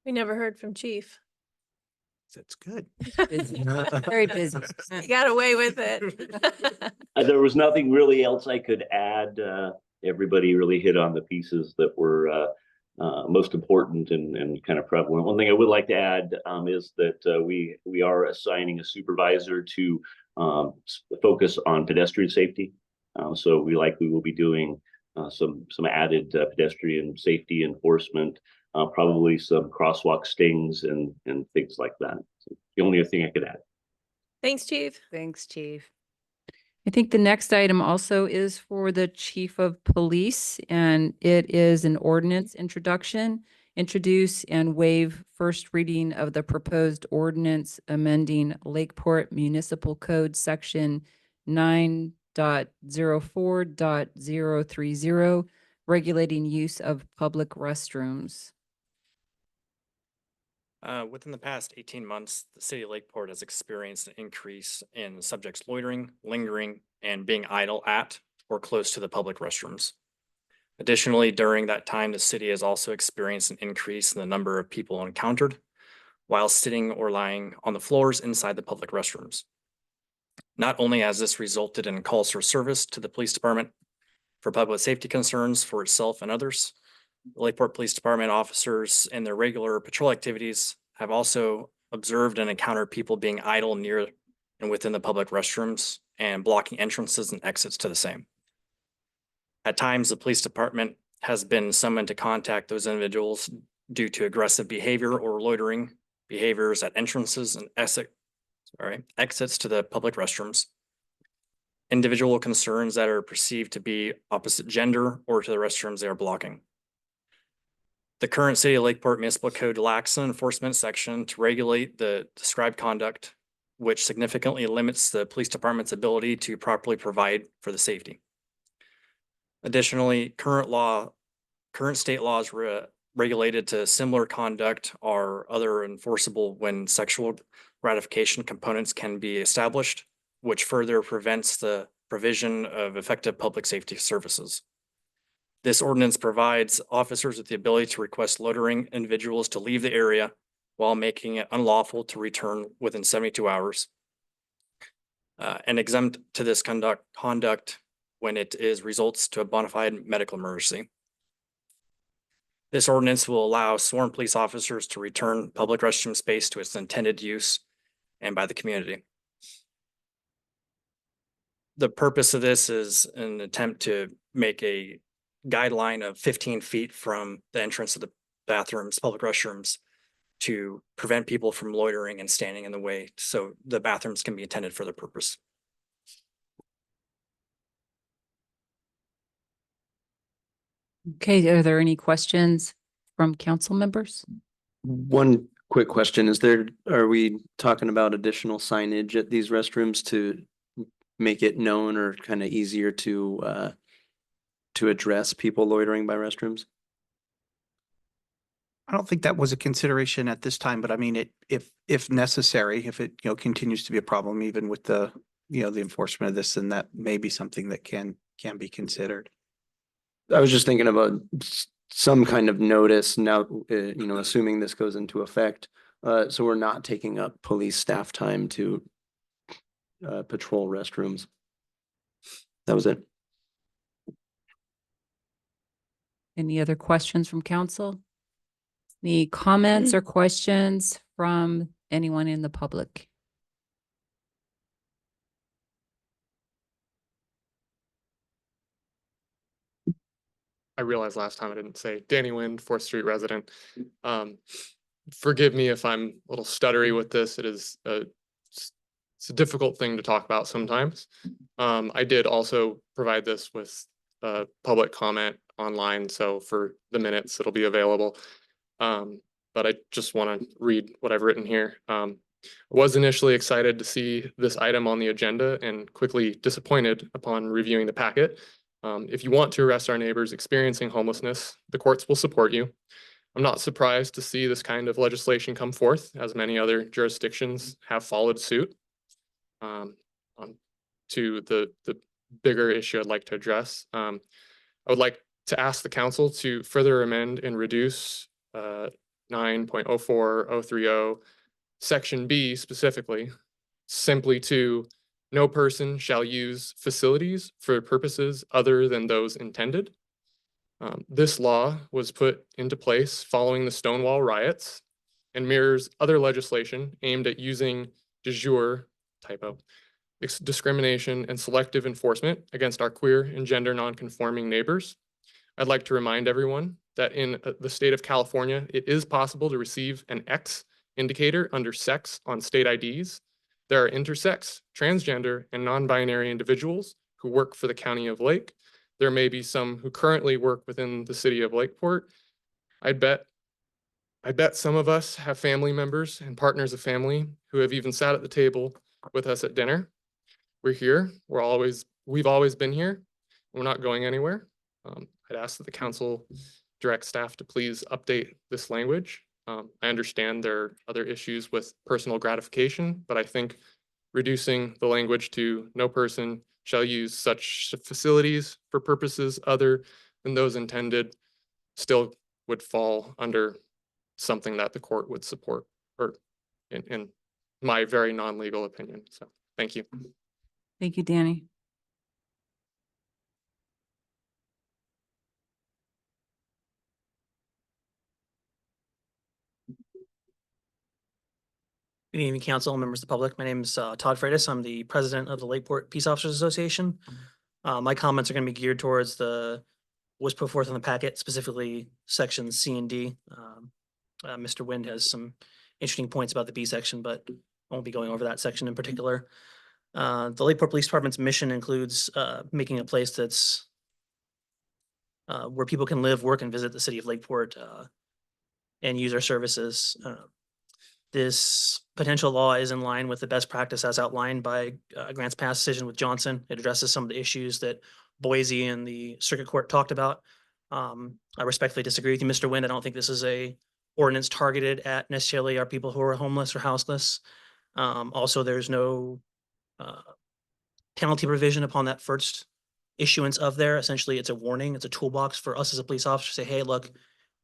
We never heard from Chief. That's good. Busy. Very busy. He got away with it. There was nothing really else I could add. Everybody really hit on the pieces that were most important and kind of prevalent. One thing I would like to add is that we are assigning a supervisor to focus on pedestrian safety. So we likely will be doing some added pedestrian safety enforcement, probably some crosswalk stings and things like that. So the only other thing I could add. Thanks, Chief. Thanks, Chief. I think the next item also is for the chief of police, and it is an ordinance introduction. Introduce and waive first reading of the proposed ordinance amending Lakeport Municipal Code Section 9.04.030, regulating use of public restrooms. Within the past 18 months, the city of Lakeport has experienced an increase in subjects loitering, lingering, and being idle at or close to the public restrooms. Additionally, during that time, the city has also experienced an increase in the number of people encountered while sitting or lying on the floors inside the public restrooms. Not only has this resulted in calls for service to the police department for public safety concerns for itself and others, the Lakeport Police Department officers in their regular patrol activities have also observed and encountered people being idle near and within the public restrooms and blocking entrances and exits to the same. At times, the police department has been summoned to contact those individuals due to aggressive behavior or loitering behaviors at entrances and exits to the public restrooms. Individual concerns that are perceived to be opposite gender or to the restrooms they are blocking. The current City of Lakeport Municipal Code lacks an enforcement section to regulate the described conduct, which significantly limits the police department's ability to properly provide for the safety. Additionally, current state laws related to similar conduct are other enforceable when sexual gratification components can be established, which further prevents the provision of effective public safety services. This ordinance provides officers with the ability to request loitering individuals to leave the area while making it unlawful to return within 72 hours. And exempt to this conduct when it results to a bona fide medical emergency. This ordinance will allow sworn police officers to return public restroom space to its intended use and by the community. The purpose of this is an attempt to make a guideline of 15 feet from the entrance of the bathrooms, public restrooms, to prevent people from loitering and standing in the way so the bathrooms can be intended for the purpose. Okay, are there any questions from council members? One quick question, are we talking about additional signage at these restrooms to make it known or kind of easier to address people loitering by restrooms? I don't think that was a consideration at this time, but I mean, if necessary, if it, continues to be a problem, even with the enforcement of this, then that may be something that can be considered. I was just thinking about some kind of notice now, assuming this goes into effect. So we're not taking up police staff time to patrol restrooms. That was it. Any other questions from council? Any comments or questions from anyone in the public? I realized last time I didn't say Danny Wind, 4th Street resident. forgive me if I'm a little stuttery with this. It's a difficult thing to talk about sometimes. I did also provide this with public comment online, so for the minutes, it'll be available. But I just want to read what I've written here. I was initially excited to see this item on the agenda and quickly disappointed upon reviewing the packet. If you want to arrest our neighbors experiencing homelessness, the courts will support you. I'm not surprised to see this kind of legislation come forth, as many other jurisdictions have followed suit. On to the bigger issue I'd like to address. I would like to ask the council to further amend and reduce 9.04030 Section B specifically, simply to no person shall use facilities for purposes other than those intended. This law was put into place following the Stonewall riots and mirrors other legislation aimed at using de jure, typo, discrimination and selective enforcement against our queer and gender nonconforming neighbors. I'd like to remind everyone that in the state of California, it is possible to receive an X indicator under sex on state IDs. There are intersex, transgender, and non-binary individuals who work for the County of Lake. There may be some who currently work within the city of Lakeport. I bet some of us have family members and partners of family who have even sat at the table with us at dinner. We're here. We've always been here. We're not going anywhere. I'd ask that the council direct staff to please update this language. I understand there are other issues with personal gratification, but I think reducing the language to no person shall use such facilities for purposes other than those intended still would fall under something that the court would support, or in my very non-legal opinion. So thank you. Thank you, Danny. Good evening, council, members of the public. My name is Todd Freitas. I'm the president of the Lakeport Peace Officers Association. My comments are going to be geared towards what's put forth in the packet, specifically sections C and D. Mr. Wind has some interesting points about the B section, but I won't be going over that section in particular. The Lakeport Police Department's mission includes making a place that's where people can live, work, and visit the city of Lakeport and use our services. This potential law is in line with the best practice as outlined by Grant's past decision with Johnson. It addresses some of the issues that Boise and the circuit court talked about. I respectfully disagree with you, Mr. Wind. I don't think this is a ordinance targeted at necessarily our people who are homeless or houseless. Also, there's no penalty provision upon that first issuance of there. Essentially, it's a warning. It's a toolbox for us as a police officer to say, hey, look,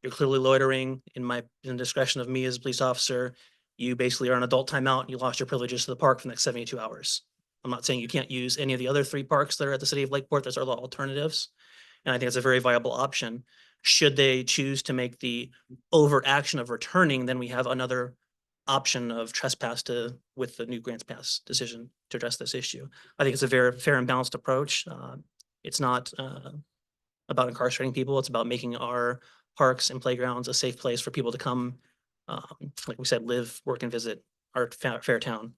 you're clearly loitering in the discretion of me as a police officer. You basically are on adult timeout and you lost your privileges to the park for the next 72 hours. I'm not saying you can't use any of the other 3 parks that are at the city of Lakeport. There's other alternatives. And I think it's a very viable option. Should they choose to make the overt action of returning, then we have another option of trespass with the new Grants Pass decision to address this issue. I think it's a very fair and balanced approach. It's not about incarcerating people. It's about making our parks and playgrounds a safe place for people to come, like we said, live, work, and visit our fair town.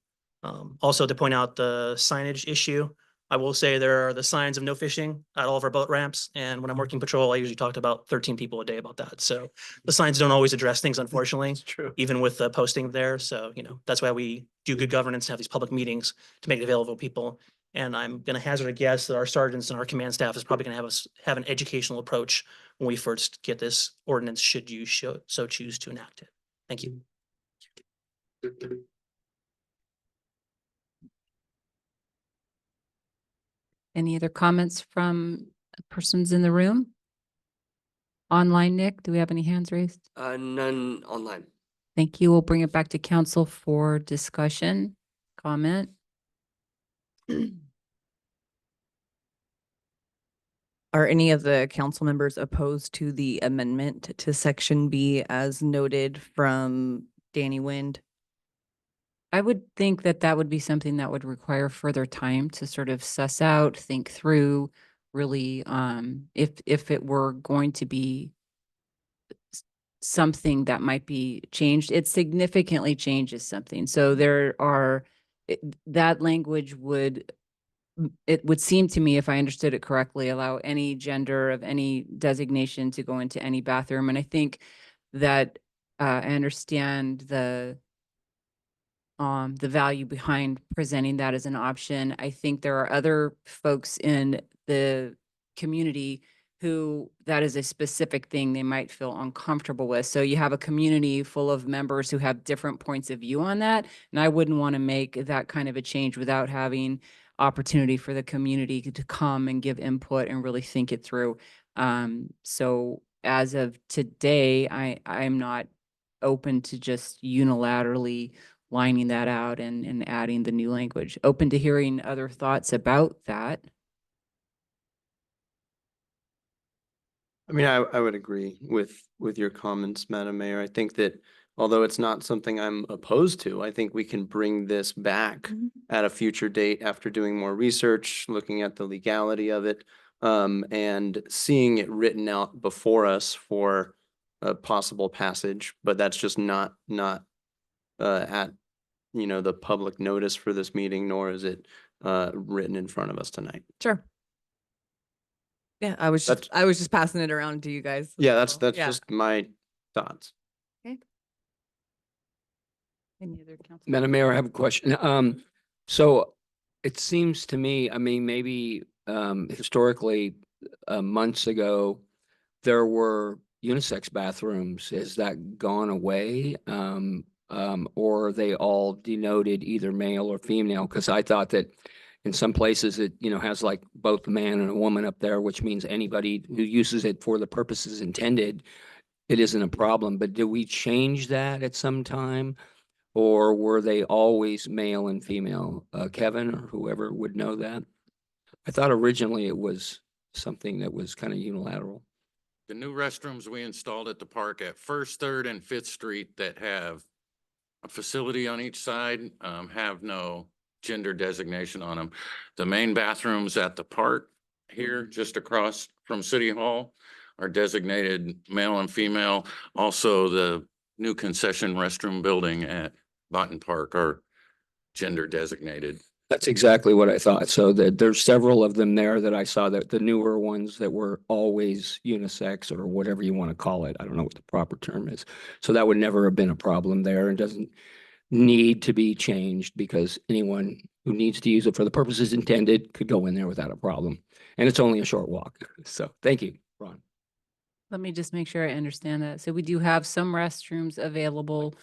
Also to point out the signage issue, I will say there are the signs of no fishing at all of our boat ramps. And when I'm working patrol, I usually talk to about 13 people a day about that. So the signs don't always address things, unfortunately. It's true. Even with the posting there. So, that's why we do good governance and have these public meetings to make it available to people. And I'm going to hazard a guess that our sergeants and our command staff is probably going to have an educational approach when we first get this ordinance, should you so choose to enact it. Thank you. Any other comments from persons in the room? Online, Nick, do we have any hands raised? None online. Thank you. We'll bring it back to council for discussion, comment. Are any of the council members opposed to the amendment to section B as noted from Danny Wind? I would think that would be something that would require further time to sort of suss out, think through, really, if it were going to be something that might be changed. It significantly changes something. So there are, that language would, it would seem to me, if I understood it correctly, allow any gender of any designation to go into any bathroom. And I think that I understand the value behind presenting that as an option. I think there are other folks in the community who that is a specific thing they might feel uncomfortable with. So you have a community full of members who have different points of view on that. And I wouldn't want to make that kind of a change without having opportunity for the community to come and give input and really think it through. So as of today, I'm not open to just unilaterally lining that out and adding the new language. Open to hearing other thoughts about that. I mean, I would agree with your comments, Madam Mayor. I think that although it's not something I'm opposed to, I think we can bring this back at a future date after doing more research, looking at the legality of it, and seeing it written out before us for a possible passage. But that's just not at, you know, the public notice for this meeting, nor is it written in front of us tonight. Sure. Yeah, I was just passing it around to you guys. Yeah, that's So, yeah. just my thoughts. Okay. Any other council? Madam Mayor, I have a question. So it seems to me, I mean, maybe historically, months ago, there were unisex bathrooms. Has that gone away? Or are they all denoted either male or female? Because I thought that in some places it, you know, has like both a man and a woman up there, which means anybody who uses it for the purposes intended, it isn't a problem. But did we change that at some time? Or were they always male and female? Kevin or whoever would know that. I thought originally it was something that was kind of unilateral. The new restrooms we installed at the park at First, Third, and Fifth Street that have a facility on each side, have no gender designation on them. The main bathrooms at the park here, just across from City Hall, are designated male and female. Also, the new concession restroom building at Botten Park are gender designated. That's exactly what I thought. So there's several of them there that I saw, that the newer ones that were always unisex or whatever you want to call it. I don't know what the proper term is. So that would never have been a problem there and doesn't need to be changed because anyone who needs to use it for the purposes intended could go in there without a problem. And it's only a short walk. So thank you, Ron. Let me just make sure I understand that. So we do have some restrooms available.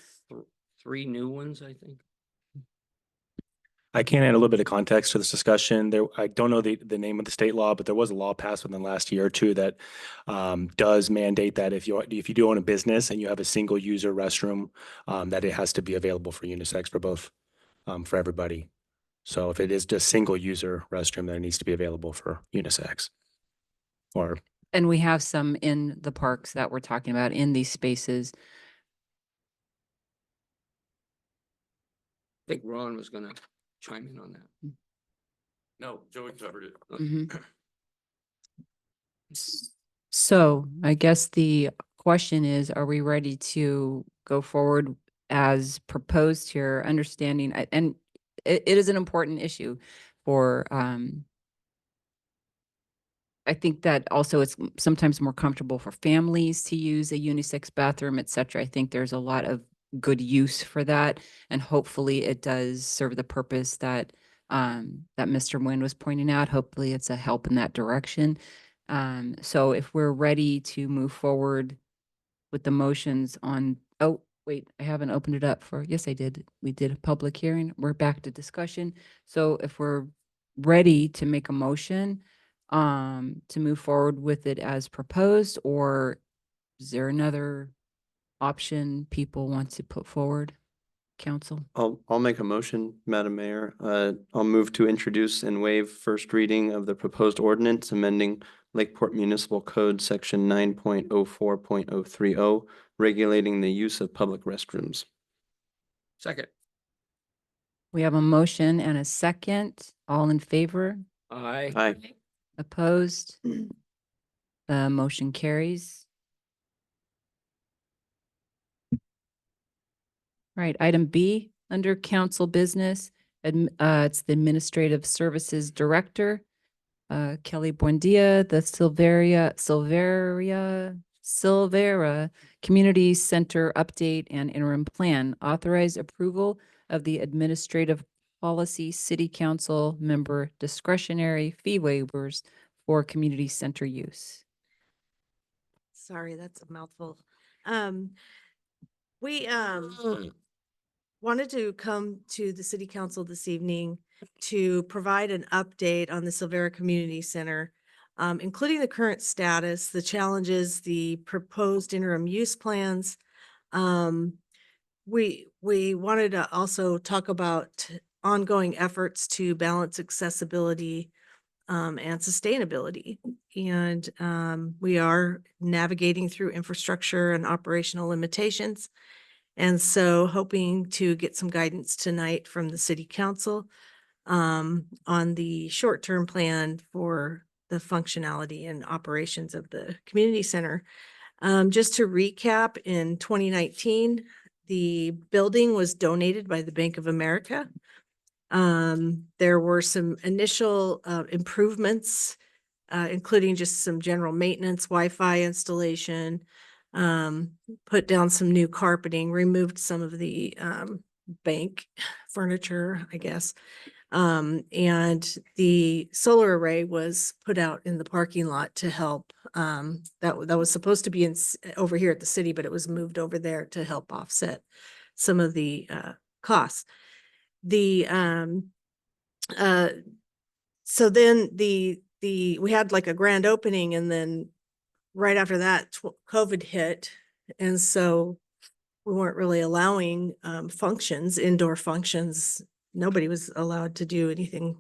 Three new ones, I think. I can add a little bit of context to this discussion. I don't know the name of the state law, but there was a law passed within the last year or two that does mandate that if you do own a business and you have a single user restroom, that it has to be available for unisex for both, for everybody. So if it is just single user restroom, then it needs to be available for unisex. And we have some in the parks that we're talking about in these spaces. I think Ron was going to chime in on that. No, Joey covered it. Mhm. So I guess the question is, are we ready to go forward as proposed here, understanding, and it is an important issue for, I think that also it's sometimes more comfortable for families to use a unisex bathroom, et cetera. I think there's a lot of good use for that. And hopefully it does serve the purpose that that Mr. Nguyen was pointing out. Hopefully it's a help in that direction. So if we're ready to move forward with the motions on, oh, wait, I haven't opened it up for, yes, I did. We did a public hearing. We're back to discussion. So if we're ready to make a motion to move forward with it as proposed, or is there another option people want to put forward, council? I'll make a motion, Madam Mayor. I'll move to introduce and waive first reading of the proposed ordinance amending Lakeport Municipal Code Section 9.04.030, regulating the use of public restrooms. Second. We have a motion and a second. All in favor? Aye. Aye. Opposed? The motion carries. Right, item B, under council business, it's the Administrative Services Director, Kelly Buendia, the Silvera Community Center Update and Interim Plan. Authorize approval of the Administrative Policy City Council Member Discretionary Fee Waivers for community center use. Sorry, that's a mouthful. We wanted to come to the city council this evening to provide an update on the Silvera Community Center, including the current status, the challenges, the proposed interim use plans. We wanted to also talk about ongoing efforts to balance accessibility and sustainability. And we are navigating through infrastructure and operational limitations. And so hoping to get some guidance tonight from the city council on the short-term plan for the functionality and operations of the community center. Just to recap, in 2019, the building was donated by the Bank of America. There were some initial improvements, including just some general maintenance, Wi-Fi installation, put down some new carpeting, removed some of the bank furniture, I guess. And the solar array was put out in the parking lot to help. That was supposed to be over here at the city, but it was moved over there to help offset some of the costs. So then we had like a grand opening, and then right after that, COVID hit. And so we weren't really allowing functions, indoor functions. Nobody was allowed to do anything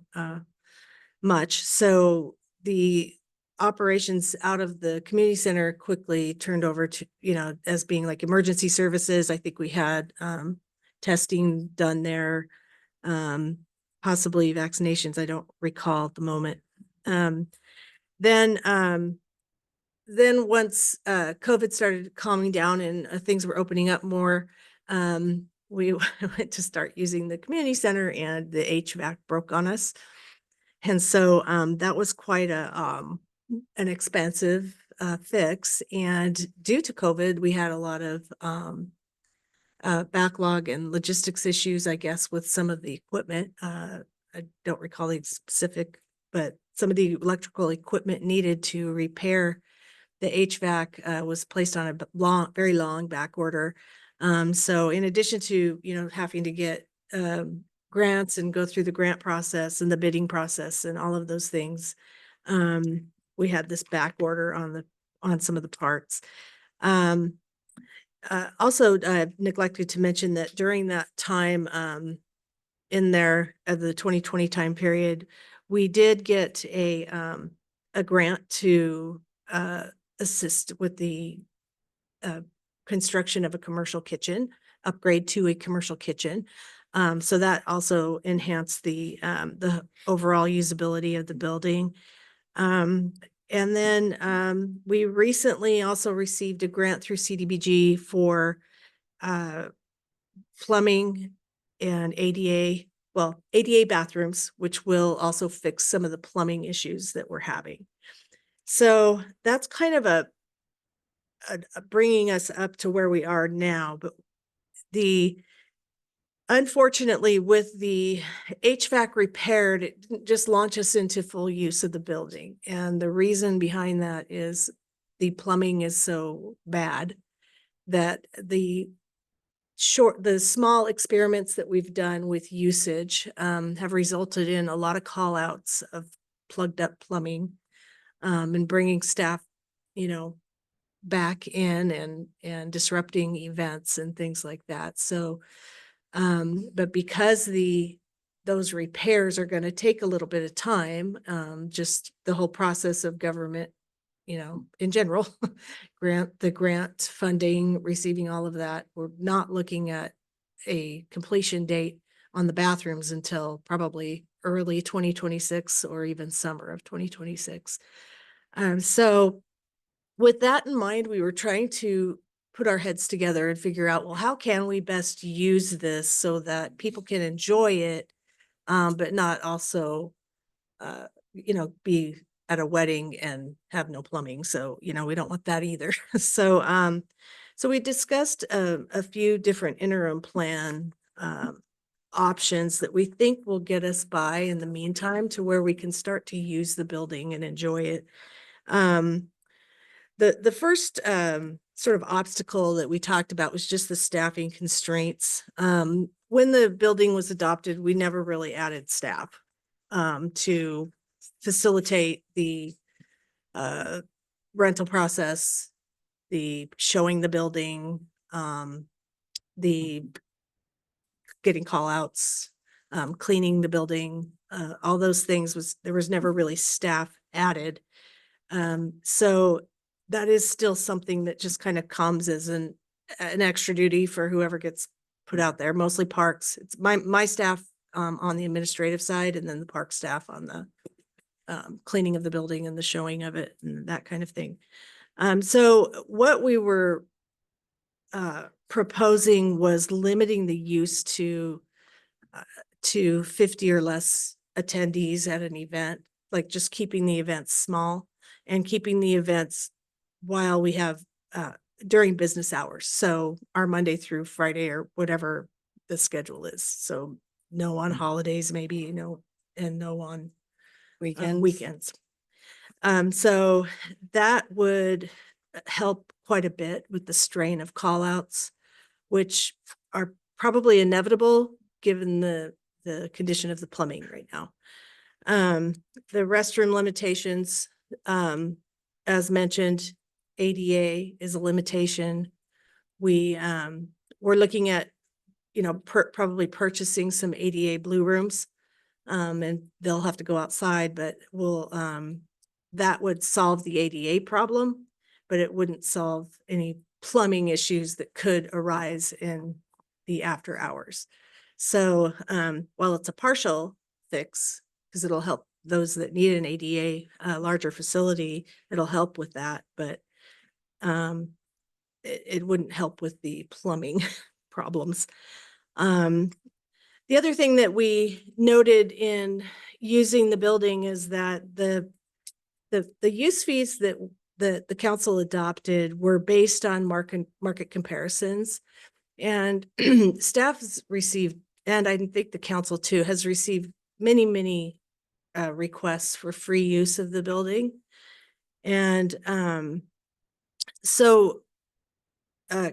much. So the operations out of the community center quickly turned over to, as being like emergency services. I think we had testing done there, possibly vaccinations. I don't recall at the moment. Then once COVID started calming down and things were opening up more, we went to start using the community center, and the HVAC broke on us. And so that was quite an expensive fix. And due to COVID, we had a lot of backlog and logistics issues, I guess, with some of the equipment. I don't recall the specific, but some of the electrical equipment needed to repair the HVAC was placed on a very long back order. So in addition to, having to get grants and go through the grant process and the bidding process and all of those things, we had this back order on some of the parts. Also, neglected to mention that during that time, in there of the 2020 time period, we did get a grant to assist with the construction of a commercial kitchen, upgrade to a commercial kitchen. So that also enhanced the overall usability of the building. And then we recently also received a grant through CDBG for plumbing and ADA bathrooms, which will also fix some of the plumbing issues that we're having. So that's kind of a bringing us up to where we are now. But unfortunately, with the HVAC repaired, it didn't just launch us into full use of the building. And the reason behind that is the plumbing is so bad that the small experiments that we've done with usage have resulted in a lot of call outs of plugged up plumbing, and bringing staff, back in and disrupting events and things like that. So, but because those repairs are going to take a little bit of time, just the whole process of government, in general, the grant funding, receiving all of that, we're not looking at a completion date on the bathrooms until probably early 2026 or even summer of 2026. So with that in mind, we were trying to put our heads together and figure out, well, how can we best use this so that people can enjoy it, but not also, be at a wedding and have no plumbing. So, we don't want that either. So we discussed a few different interim plan options that we think will get us by in the meantime to where we can start to use the building and enjoy it. The first sort of obstacle that we talked about was just the staffing constraints. When the building was adopted, we never really added staff to facilitate the rental process, the showing the building, the getting call outs, cleaning the building, all those things there was never really staff added. So that is still something that just kind of comes as an extra duty for whoever gets put out there, mostly parks. It's my staff on the administrative side, and then the park staff on the cleaning of the building and the showing of it and that kind of thing. So what we were proposing was limiting the use to 50 or less attendees at an event, like just keeping the events small and keeping the events while we have during business hours. So our Monday through Friday or whatever the schedule is. So no on holidays, maybe, and no on weekends. So that would help quite a bit with the strain of call outs, which are probably inevitable given the condition of the plumbing right now. The restroom limitations, as mentioned, ADA is a limitation. We're looking at, probably purchasing some ADA blue rooms, and they'll have to go outside, but that would solve the ADA problem, but it wouldn't solve any plumbing issues that could arise in the after hours. So while it's a partial fix, because it'll help those that need an ADA larger facility, it'll help with that, but it wouldn't help with the plumbing problems. The other thing that we noted in using the building is that the use fees that the council adopted were based on market comparisons, and staff's received, and I think the council too has received many requests for free use of the building. And so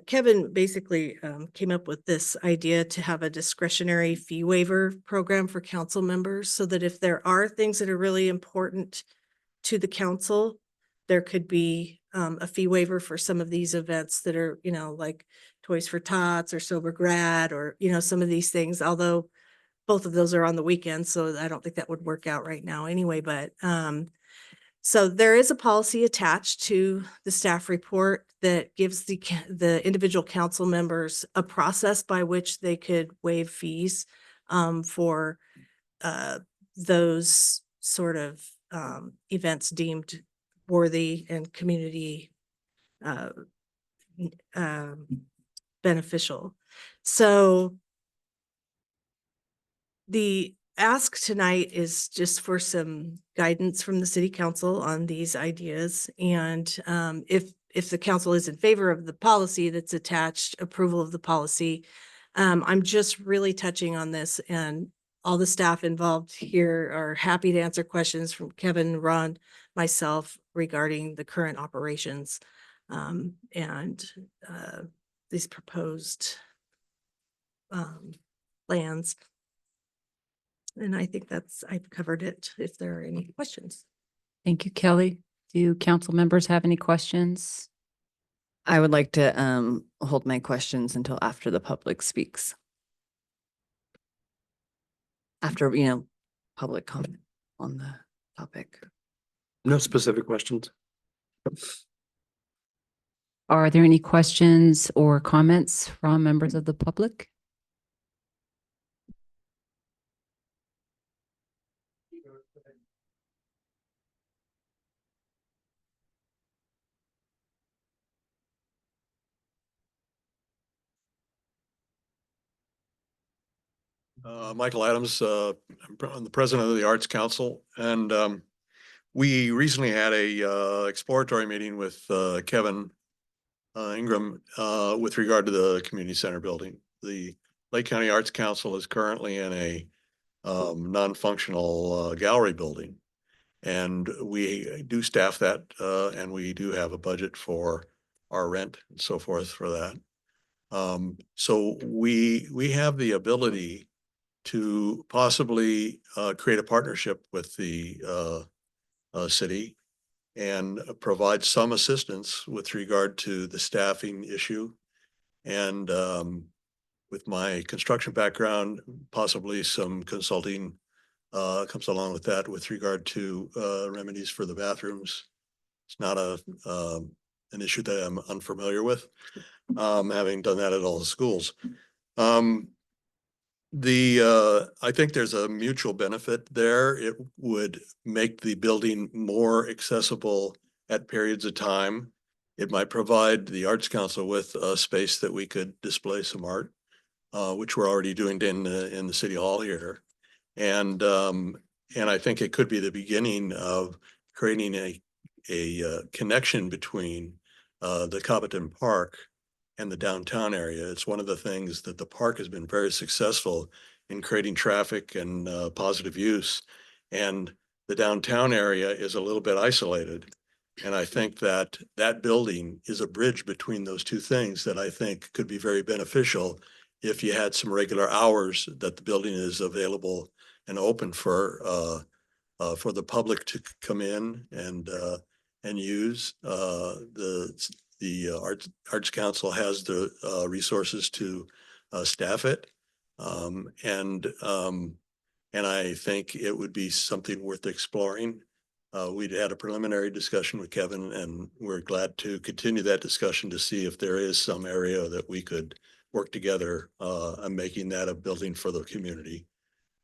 Kevin basically came up with this idea to have a discretionary fee waiver program for council members, so that if there are things that are really important to the council, there could be a fee waiver for some of these events that are, like Toys for Tots or Sober Grad, or, some of these things, although both of those are on the weekend. So I don't think that would work out right now anyway, but so there is a policy attached to the staff report that gives the individual council members a process by which they could waive fees for those sort of events deemed worthy and community beneficial. So the ask tonight is just for some guidance from the city council on these ideas. And if the council is in favor of the policy that's attached, approval of the policy, I'm just really touching on this, and all the staff involved here are happy to answer questions from Kevin, Ron, myself regarding the current operations and these proposed plans. And I think I've covered it if there are any questions. Thank you, Kelly. Do council members have any questions? I would like to hold my questions until after the public speaks. After, public comment on the topic. No specific questions. Are there any questions or comments from members of the public? Michael Adams, I'm the president of the Arts Council, and we recently had a exploratory meeting with Kevin Ingram with regard to the community center building. The Lake County Arts Council is currently in a non-functional gallery building, and we do staff that, and we do have a budget for our rent and so forth for that. So we have the ability to possibly create a partnership with the city and provide some assistance with regard to the staffing issue. And with my construction background, possibly some consulting comes along with that with regard to remedies for the bathrooms. It's not an issue that I'm unfamiliar with, having done that at all the schools. I think there's a mutual benefit there. It would make the building more accessible at periods of time. It might provide the Arts Council with a space that we could display some art, which we're already doing in the City Hall here. And I think it could be the beginning of creating a connection between the Cobbeton Park and the downtown area. It's one of the things that the park has been very successful in creating traffic and positive use. And the downtown area is a little bit isolated. And I think that that building is a bridge between those two things that I think could be very beneficial if you had some regular hours that the building is available and open for the public to come in and use. The Arts Council has the resources to staff it. And I think it would be something worth exploring. We'd had a preliminary discussion with Kevin, and we're glad to continue that discussion to see if there is some area that we could work together on making that a building for the community,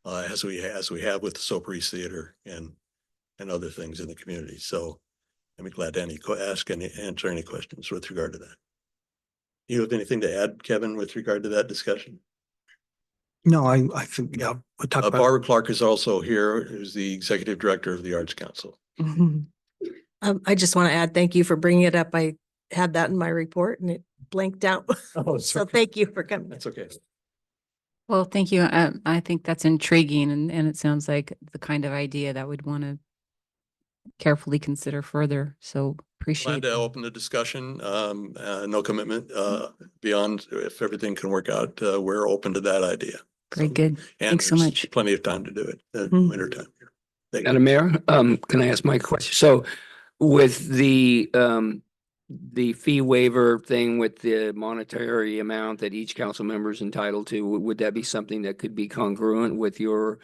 as we have with the Soper East Theater and other things in the community. So I'd be glad to answer any questions with regard to that. You have anything to add, Kevin, with regard to that discussion? No, I think, yeah, we'll talk about. Barbara Clark is also here, who's the executive director of the Arts Council. I just want to add, thank you for bringing it up. I had that in my report and it blanked out. So thank you for coming. That's okay. Well, thank you. I think that's intriguing, and it sounds like the kind of idea that we'd want to carefully consider further. So appreciate Glad to open the discussion. No commitment beyond if everything can work out. We're open to that idea. Very good. And Thanks so there's much. plenty of time to do it in winter time here. Thank you. Madam Mayor, can I ask my question? So with the fee waiver thing with the monetary amount that each council member is entitled to, would that be something that could be congruent with your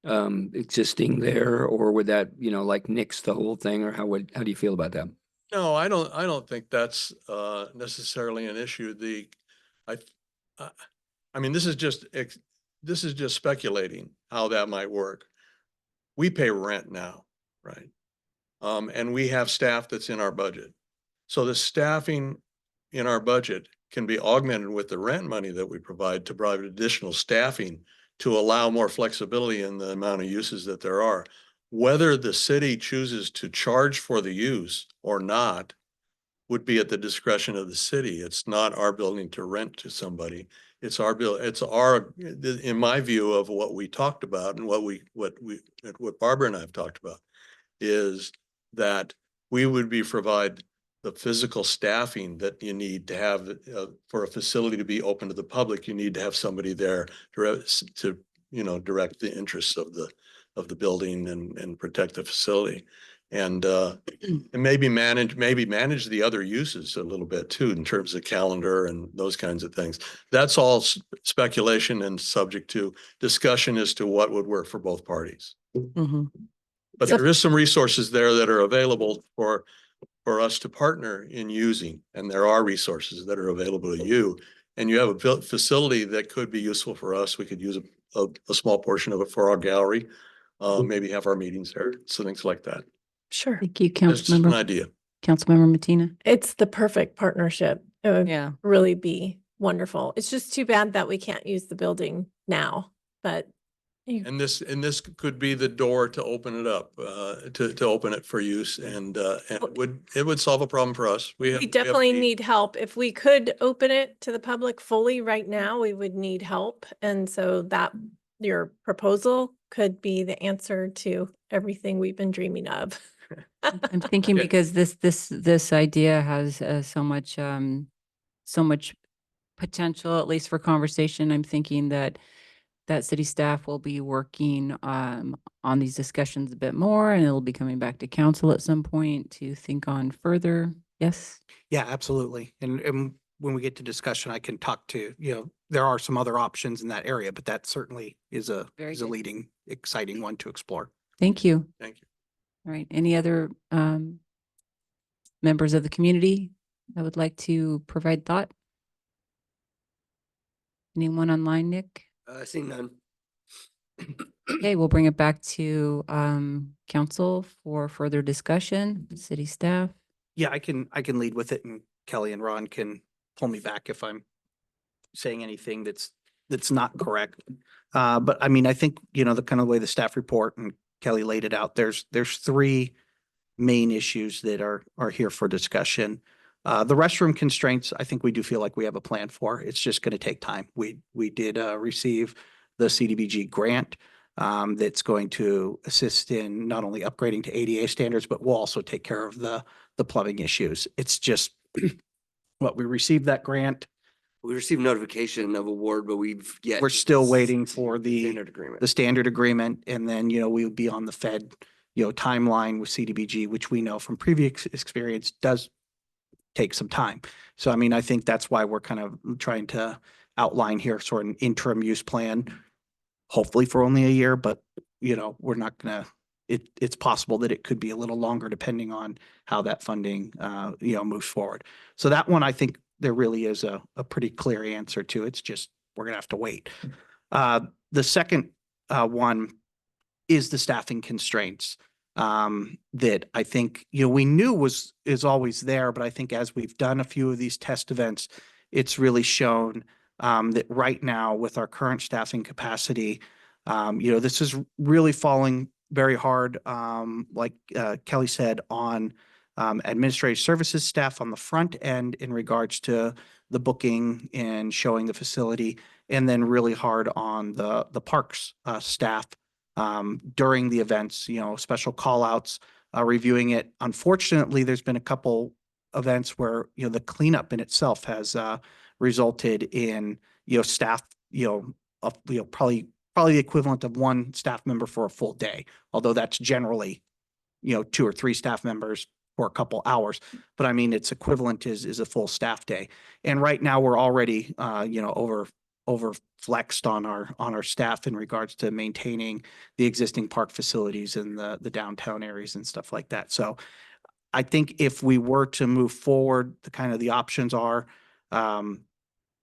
existing there, or would that, like nix the whole thing, or how do you feel about that? No, I don't think that's necessarily an issue. I mean, this is just speculating how that might work. We pay rent now, right? And we have staff that's in our budget. So the staffing in our budget can be augmented with the rent money that we provide to provide additional staffing to allow more flexibility in the amount of uses that there are. Whether the city chooses to charge for the use or not would be at the discretion of the city. It's not our building to rent to somebody. It's our bill. It's in my view of what we talked about and what Barbara and I have talked about is that we would provide the physical staffing that you need to have for a facility to be open to the public. You need to have somebody there to direct the interests of the building and protect the facility, and maybe manage the other uses a little bit too in terms of calendar and those kinds of things. That's all speculation and subject to discussion as to what would work for both parties. But there is some resources there that are available for us to partner in using, and there are resources that are available to you, and you have a facility that could be useful for us. We could use a small portion of it for our gallery, maybe have our meetings there, so things like that. Sure. Thank you, That's just an Councilmember. idea. Councilmember Martina. It's the perfect partnership. It would really be wonderful. It's just too bad that we can't use the building now. but you, And this could be the door to open it up, to open it for use and it would solve a problem for us. we have definitely a need help. If we could open it to the public fully right now, we would need help. And so that your proposal could be the answer to everything we've been dreaming of. I'm thinking Yeah. because this idea has so much potential, at least for conversation. I'm thinking that city staff will be working on these discussions a bit more, and it'll be coming back to council at some point to think on further. Yes. Yeah, absolutely. And when we get to discussion, I can talk to, there are some other options in that area, but that certainly is a Very is a good. leading, exciting one to explore. Thank you. Thank you. All right. Any other members of the community that would like to provide thought? Anyone online, Nick? I see none. Okay, we'll bring it back to council for further discussion, city staff. Yeah, I can lead with it, and Kelly and Ron can pull me back if I'm saying anything that's not correct. But I mean, I think, the kind of way the staff report and Kelly laid it out, there's three main issues that are here for discussion. The restroom constraints, I think we do feel like we have a plan for. It's just going to take time. We did receive the CDBG grant that's going to assist in not only upgrading to ADA standards, but we'll also take care of the plumbing issues. It's just what we received that grant. We received notification of award, but We're still waiting for the standard agreement. the standard agreement, and then, we would be on the Fed, timeline with CDBG, which we know from previous experience does take some time. So, I mean, I think that's why we're kind of trying to outline here sort of an interim use plan, hopefully for only a year, but, we're not gonna, it's possible that it could be a little longer depending on how that funding, moves forward. So that one, I think there really is a pretty clear answer to. It's just, we're gonna have to wait. The second one is the staffing constraints that I think, we knew is always there, but I think as we've done a few of these test events, it's really shown that right now with our current staffing capacity, this is really falling very hard, like Kelly said, on administrative services staff on the front end in regards to the booking and showing the facility, and then really hard on the parks staff during the events, special call outs, reviewing it. Unfortunately, there's been a couple events where, the cleanup in itself has resulted in, staff, probably the equivalent of one staff member for a full day, although that's generally, 2 or 3 staff members for a couple hours. But I mean, it's equivalent is a full staff day. And right now we're already, over flexed on our staff in regards to maintaining the existing park facilities and the downtown areas and stuff like that. So I think if we were to move forward, the options are,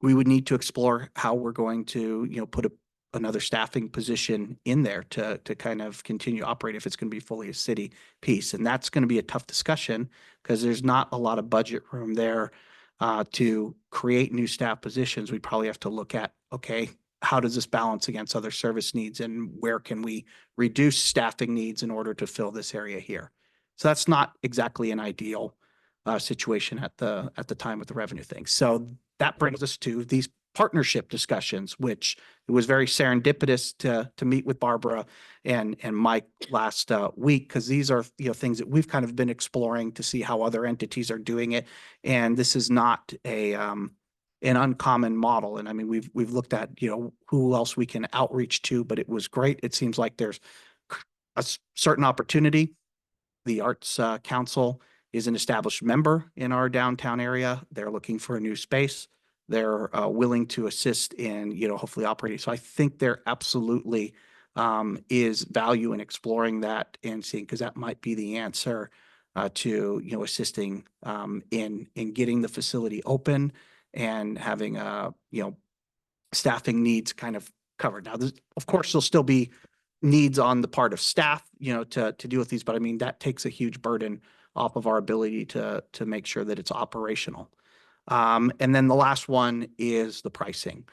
we would need to explore how we're going to, put another staffing position in there to kind of continue operate if it's going to be fully a city piece. And that's going to be a tough discussion because there's not a lot of budget room there to create new staff positions. We probably have to look at, okay, how does this balance against other service needs and where can we reduce staffing needs in order to fill this area here? So that's not exactly an ideal situation at the time with the revenue thing. So that brings us to these partnership discussions, which it was very serendipitous to meet with Barbara and Mike last week, because these are things that we've kind of been exploring to see how other entities are doing it, and this is not an uncommon model. And I mean, we've looked at who else we can outreach to, but it was great. It seems like there's a certain opportunity. The Arts Council is an established member in our downtown area. They're looking for a new space. They're willing to assist in, hopefully operating. So I think there absolutely is value in exploring that and seeing, because that might be the answer to, assisting in getting the facility open and having, staffing needs kind of covered. Now, of course, there'll still be needs on the part of staff, to deal with these, but I mean, that takes a huge burden off of our ability to make sure that it's operational. And then the last one is the pricing.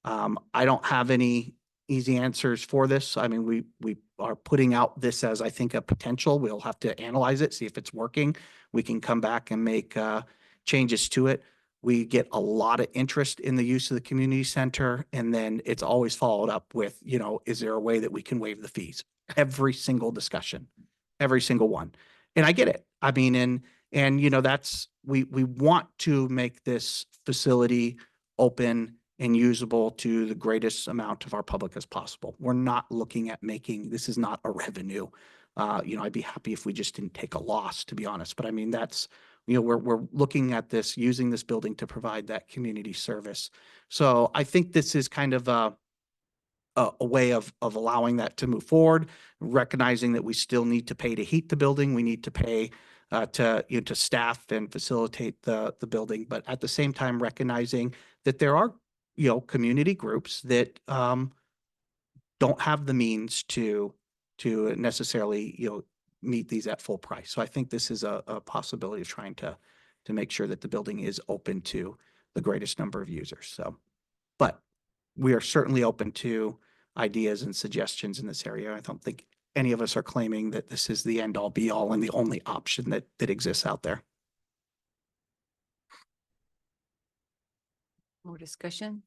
I don't have any easy answers for this. I mean, we are putting out this as, I think, a potential. We'll have to analyze it, see if it's working. We can come back and make changes to it. We get a lot of interest in the use of the community center, and then it's always followed up with, you know, is there a way that we can waive the fees? Every single discussion, every single one. And I get it. I mean, and you know, that's, we want to make this facility open and usable to the greatest amount of our public as possible. We're not looking at making, this is not a revenue. You know, I'd be happy if we just didn't take a loss, to be honest. But I mean, that's, you know, we're looking at this, using this building to provide that community service. So I think this is kind of a way of allowing that to move forward, recognizing that we still need to pay to heat the building. We need to pay to, you know, to staff and facilitate the building, but at the same time, recognizing that there are, you know, community groups that don't have the means to necessarily, you know, meet these at full price. So I think this is a possibility of trying to make sure that the building is open to the greatest number of users. So, but we are certainly open to ideas and suggestions in this area. I don't think any of us are claiming that this is the end all be all and the only option that exists out there. More discussion,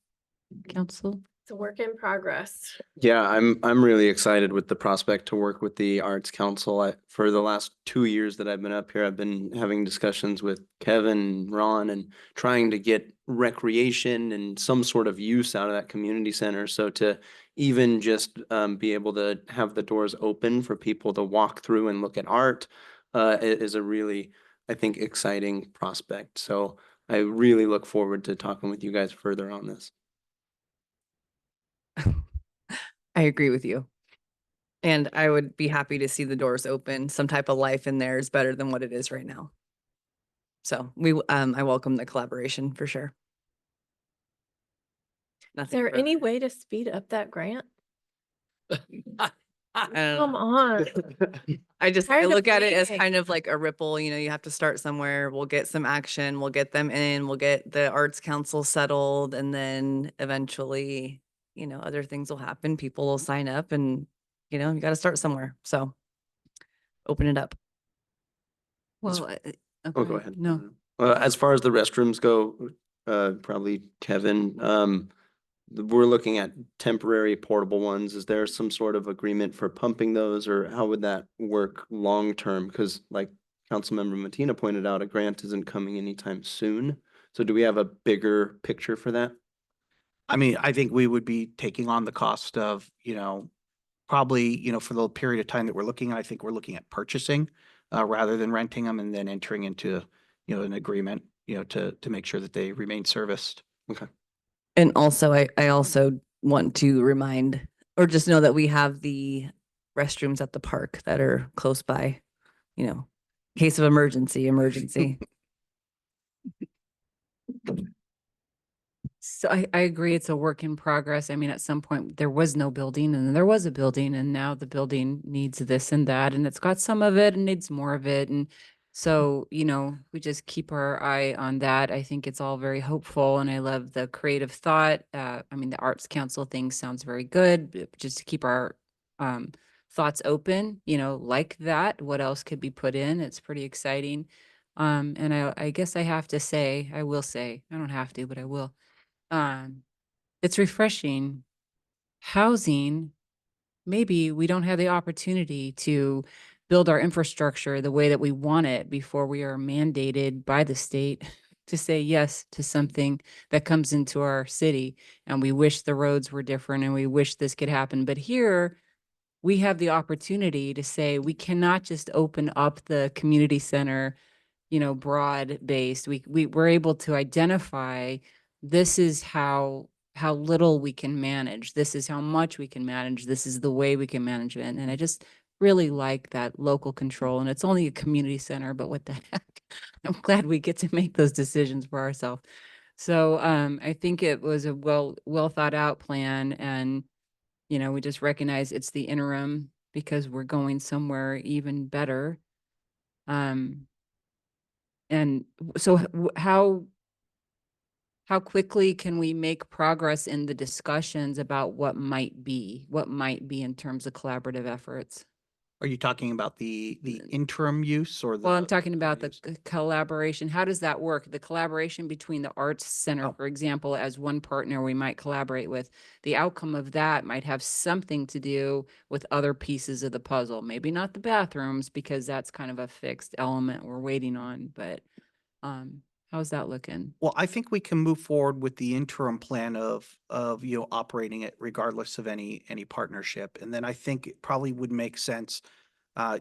council? It's a work in progress. Yeah, I'm really excited with the prospect to work with the Arts Council. For the last 2 years that I've been up here, I've been having discussions with Kevin, Ron, and trying to get recreation and some sort of use out of that community center. So to even just be able to have the doors open for people to walk through and look at art is a really, I think, exciting prospect. So I really look forward to talking with you guys further on this. I agree with you. And I would be happy to see the doors open. Some type of life in there is better than what it is right now. So I welcome the collaboration for sure. Is there Nothing any way to speed up that grant? further. Come on. I Tired of look at it as waiting. kind of like a ripple, you know, you have to start somewhere. We'll get some action, we'll get them in, we'll get the Arts Council settled, and then eventually, you know, other things will happen. People will sign up and, you know, you got to start somewhere. So open it up. Well, Oh, go ahead. No. As far as the restrooms go, probably Kevin, we're looking at temporary portable ones. Is there some sort of agreement for pumping those, or how would that work long term? Because like Councilmember Matina pointed out, a grant isn't coming anytime soon. So do we have a bigger picture for that? I mean, I think we would be taking on the cost of, you know, probably, you know, for the period of time that we're looking at, I think we're looking at purchasing rather than renting them and then entering into, you know, an agreement, you know, to make sure that they remain serviced. Okay. And also, I also want to remind, or just know that we have the restrooms at the park that are close by, you know, case of emergency. So I agree, it's a work in progress. I mean, at some point, there was no building and then there was a building and now the building needs this and that, and it's got some of it and needs more of it. And so, you know, we just keep our eye on that. I think it's all very hopeful and I love the creative thought. I mean, the Arts Council thing sounds very good, just to keep our thoughts open, you know, like that. What else could be put in? It's pretty exciting. And I guess I have to say, I will say, I don't have to, but I will. It's refreshing. Housing, maybe we don't have the opportunity to build our infrastructure the way that we want it before we are mandated by the state to say yes to something that comes into our city. And we wish the roads were different and we wish this could happen. But here we have the opportunity to say we cannot just open up the community center, you know, broad based. We're able to identify this is how little we can manage. This is how much we can manage. This is the way we can manage it. And I just really like that local control. And it's only a community center, but what the heck? I'm glad we get to make those decisions for ourselves. So I think it was a well thought out plan. And, you know, we just recognize it's the interim because we're going somewhere even better. And so how how quickly can we make progress in the discussions about what might be in terms of collaborative efforts? Are you talking about the interim use or the? Well, I'm talking about the collaboration. How does that work? The collaboration between the Arts Center, Oh. for example, as one partner we might collaborate with. The outcome of that might have something to do with other pieces of the puzzle. Maybe not the bathrooms, because that's kind of a fixed element we're waiting on, but how's that looking? Well, I think we can move forward with the interim plan of, you know, operating it regardless of any partnership. And then I think it probably would make sense,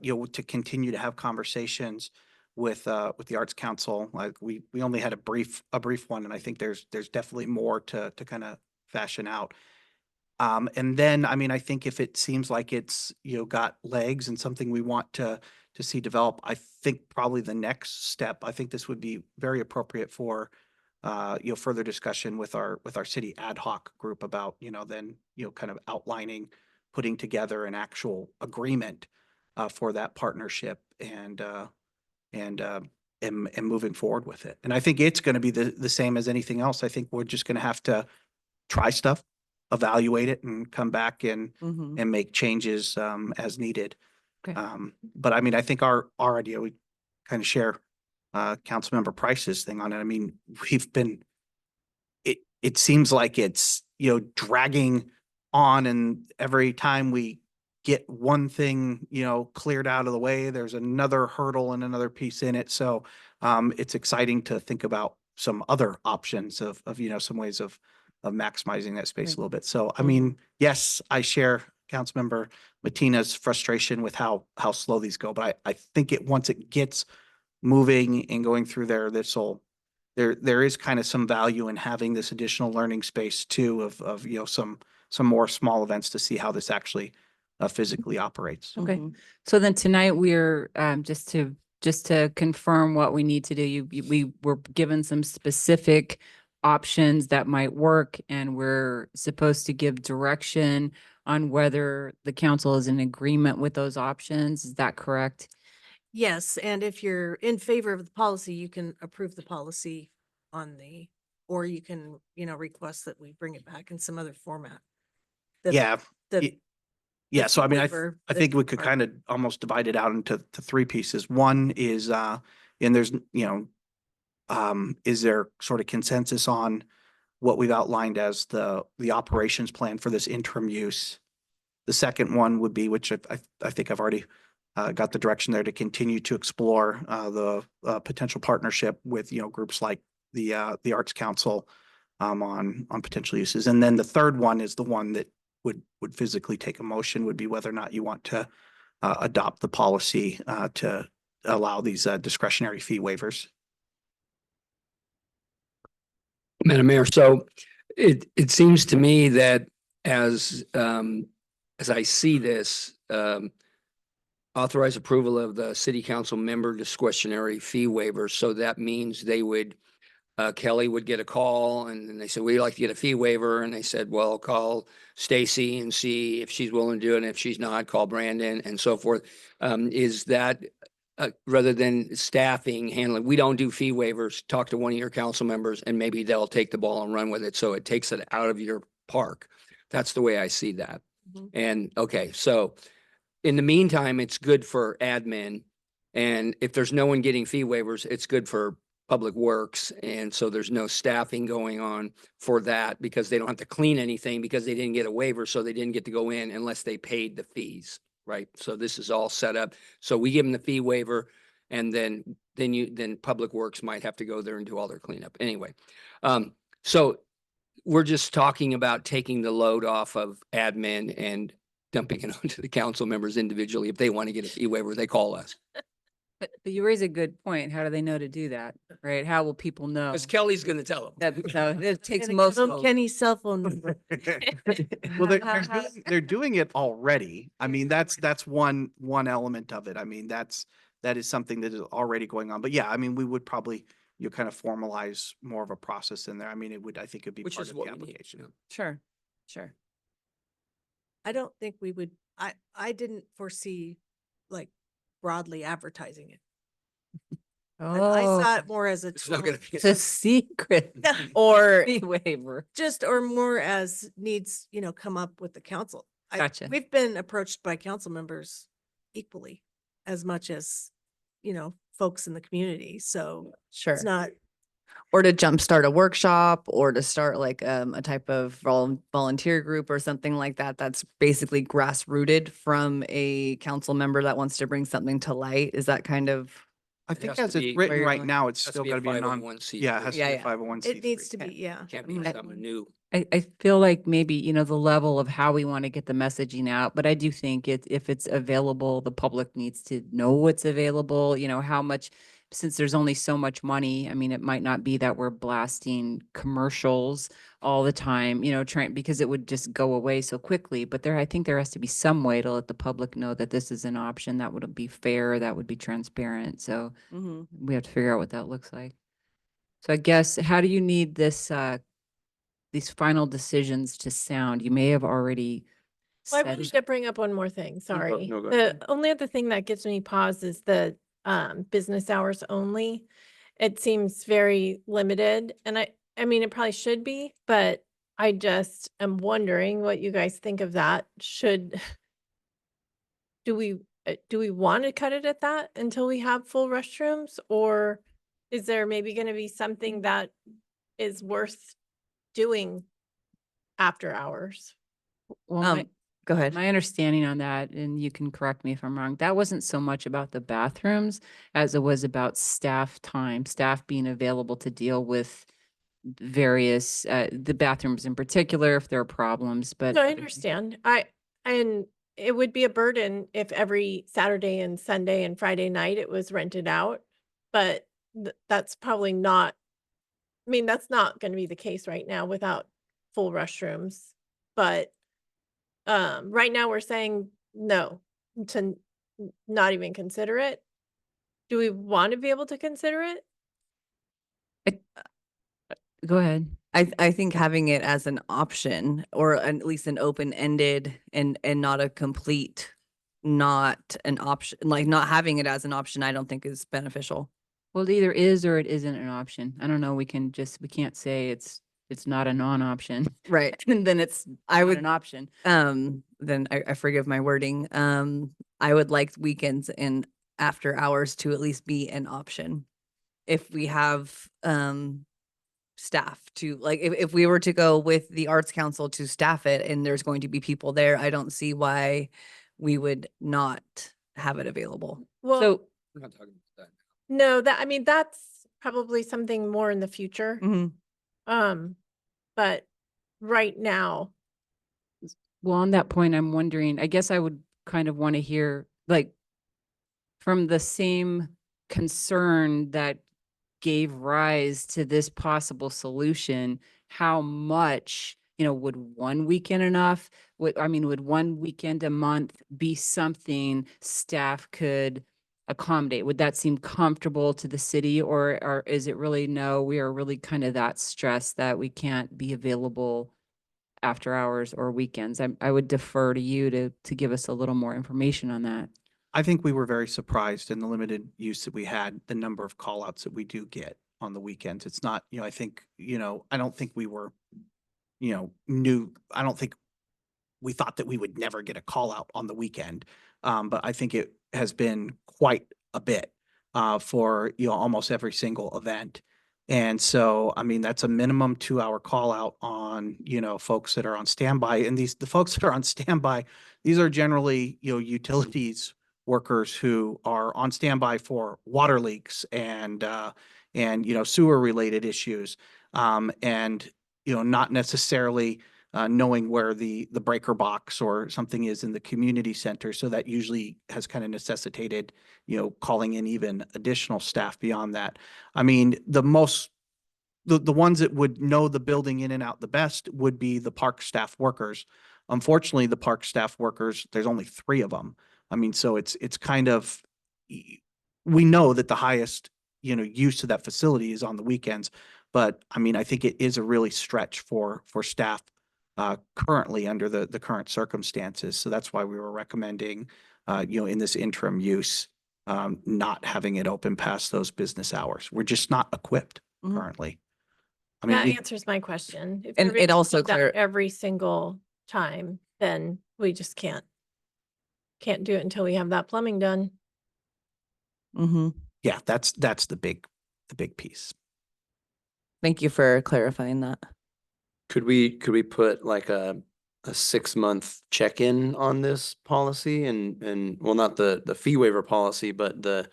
you know, to continue to have conversations with the Arts Council. Like we only had a brief one, and I think there's definitely more to kind of fashion out. And then, I mean, I think if it seems like it's, you know, got legs and something we want to see develop, I think probably the next step, I think this would be very appropriate for, you know, further discussion with our city ad hoc group about, you know, then, you know, kind of outlining, putting together an actual agreement for that partnership and moving forward with it. And I think it's going to be the same as anything else. I think we're just going to have to try stuff, evaluate it, and come back and make changes as needed. Okay. But I mean, I think our idea, we kind of share Councilmember Price's thing on it. I mean, it seems like it's, you know, dragging on, and every time we get one thing, you know, cleared out of the way, there's another hurdle and another piece in it. So it's exciting to think about some other options of, you know, some ways of maximizing that space a little bit. So, I mean, yes, I share Councilmember Matina's frustration with how slow these go, but I think once it gets moving and going through there, there is kind of some value in having this additional learning space too of, you know, some more small events to see how this actually physically operates. Okay. So then tonight we're, just to confirm what we need to do, we were given some specific options that might work, and we're supposed to give direction on whether the council is in agreement with those options. Is that correct? Yes, and if you're in favor of the policy, you can approve the policy or you can, you know, request that we bring it back in some other format. Yeah. The Yeah, so I mean, I waiver, think we the could part- kind of almost divide it out into three pieces. One is, and there's, you know, is there sort of consensus on what we've outlined as the operations plan for this interim use? The second one would be, which I think I've already got the direction there, to continue to explore the potential partnership with, you know, groups like the Arts Council on potential uses. And then the third one is the one that would physically take a motion, would be whether or not you want to adopt the policy to allow these discretionary fee waivers. Madam Mayor, so it seems to me that as I see this, authorize approval of the city council member discretionary fee waiver. So that means they would, Kelly would get a call and then they said, we'd like to get a fee waiver. And they said, well, call Stacy and see if she's willing to do it. And if she's not, call Brandon and so forth. Is that rather than staffing handling, we don't do fee waivers, talk to one of your council members and maybe they'll take the ball and run with it. So it takes it out of your park. That's the way I see that. And okay, so in the meantime, it's good for admin. And if there's no one getting fee waivers, it's good for public works. And so there's no staffing going on for that because they don't have to clean anything because they didn't get a waiver. So they didn't get to go in unless they paid the fees, right? So this is all set up. So we give them the fee waiver and then public works might have to go there and do all their cleanup anyway. So we're just talking about taking the load off of admin and dumping it onto the council members individually. If they want to get a fee waiver, they call us. But you raise a good point. How do they know to do that, right? How will people know? Because Kelly's going to tell them. So it takes And most give 'em of Kenny's cell phone number. Well, they're doing it already. I mean, that's one element of it. I mean, that is something that is already going on. But yeah, I mean, we would probably, you kind of formalize more of a process in there. I mean, I think it'd be Which part is of what the we need, application. you know. Sure. I don't think we would, I didn't foresee like broadly advertising it. I Oh, saw it more as a It's not tool. gonna be. it's a secret. Or Fee waiver. just, or more as needs, come up with the council. Gotcha. We've been approached by council members equally as much as, folks in the community. So Sure. it's not, Or to jumpstart a workshop or to start like a type of volunteer group or something like that. That's basically grass rooted from a council member that wants to bring something to light. Is that kind of? I It think has to as it's be- written where you're right going. now, it's Has to still be a gotta be a non, 501c3. yeah, it has to Yeah, be a yeah. 501c3. it needs to be, yeah. Can't be something new. I feel like maybe, the level of how we want to get the messaging out, but I do think if it's available, the public needs to know what's available, how much, since there's only so much money, I mean, it might not be that we're blasting commercials all the time, trying, because it would just go away so quickly. But I think there has to be some way to let the public know that this is an option that would be fair, that would be transparent. So Mhm. we have to figure out what that looks like. So I guess, how do you need these final decisions to sound? You may have already Well, I said wanted it. to bring up one more thing, sorry. no, go The only other thing that gives me pause is the business hours only. It seems very limited and I mean, it probably should be, but I just am wondering what you guys think of that. Do we want to cut it at that until we have full restrooms? Or is there maybe going to be something that is worth doing after hours? Well, Go ahead. my understanding on that, and you can correct me if I'm wrong, that wasn't so much about the bathrooms as it was about staff time, staff being available to deal with various, the bathrooms in particular, if there are problems, but. No, I understand. And it would be a burden if every Saturday and Sunday and Friday night it was rented out, but that's probably not, I mean, that's not going to be the case right now without full restrooms. But right now we're saying no to not even consider it. Do we want to be able to consider it? Go ahead. I think having it as an option or at least an open-ended and not a complete, not an option, like not having it as an option, I don't think is beneficial. Well, it either is or it isn't an option. I don't know. We can't say it's not a non-option. Right. And then it's I not would, an option. then I forgive my wording. I would like weekends and after hours to at least be an option. If we have, staff to like, if we were to go with the Arts Council to staff it and there's going to be people there, I don't see why we would not have it available. Well, So We're not talking about that. no, I mean, that's probably something more in the future. But right now, well, on that point, I'm wondering, I guess I would kind of want to hear, like, from the same concern that gave rise to this possible solution, how much, would one weekend enough? Would 1 weekend a month be something staff could accommodate? Would that seem comfortable to the city, or is it really, no, we are really kind of that stressed that we can't be available after hours or weekends? I would defer to you to give us a little more information on that. I think we were very surprised in the limited use that we had, the number of call outs that we do get on the weekends. It's not, I think, I don't think we were, I don't think we thought that we would never get a call out on the weekend. But I think it has been quite a bit for, almost every single event. And so, I mean, that's a minimum 2-hour call out on, folks that are on standby. And the folks that are on standby, these are generally, utilities workers who are on standby for water leaks and sewer related issues. And, not necessarily knowing where the breaker box or something is in the community center. So that usually has kind of necessitated, calling in even additional staff beyond that. I mean, the ones that would know the building in and out the best would be the park staff workers. Unfortunately, the park staff workers, there's only 3 of them. I mean, so it's kind of, we know that the highest, use of that facility is on the weekends. But I mean, I think it is a really stretch for staff currently under the current circumstances. So that's why we were recommending, in this interim use. not having it open past those business hours. We're just not equipped Mhm. currently. I mean, That we, answers my question. If And everybody it also does that clar- every single time, then we just can't do it until we have that plumbing done. Mm-hmm. yeah, that's the big piece. Thank you for clarifying that. Could we put like a 6-month check-in on this policy and well, not the fee waiver policy, but the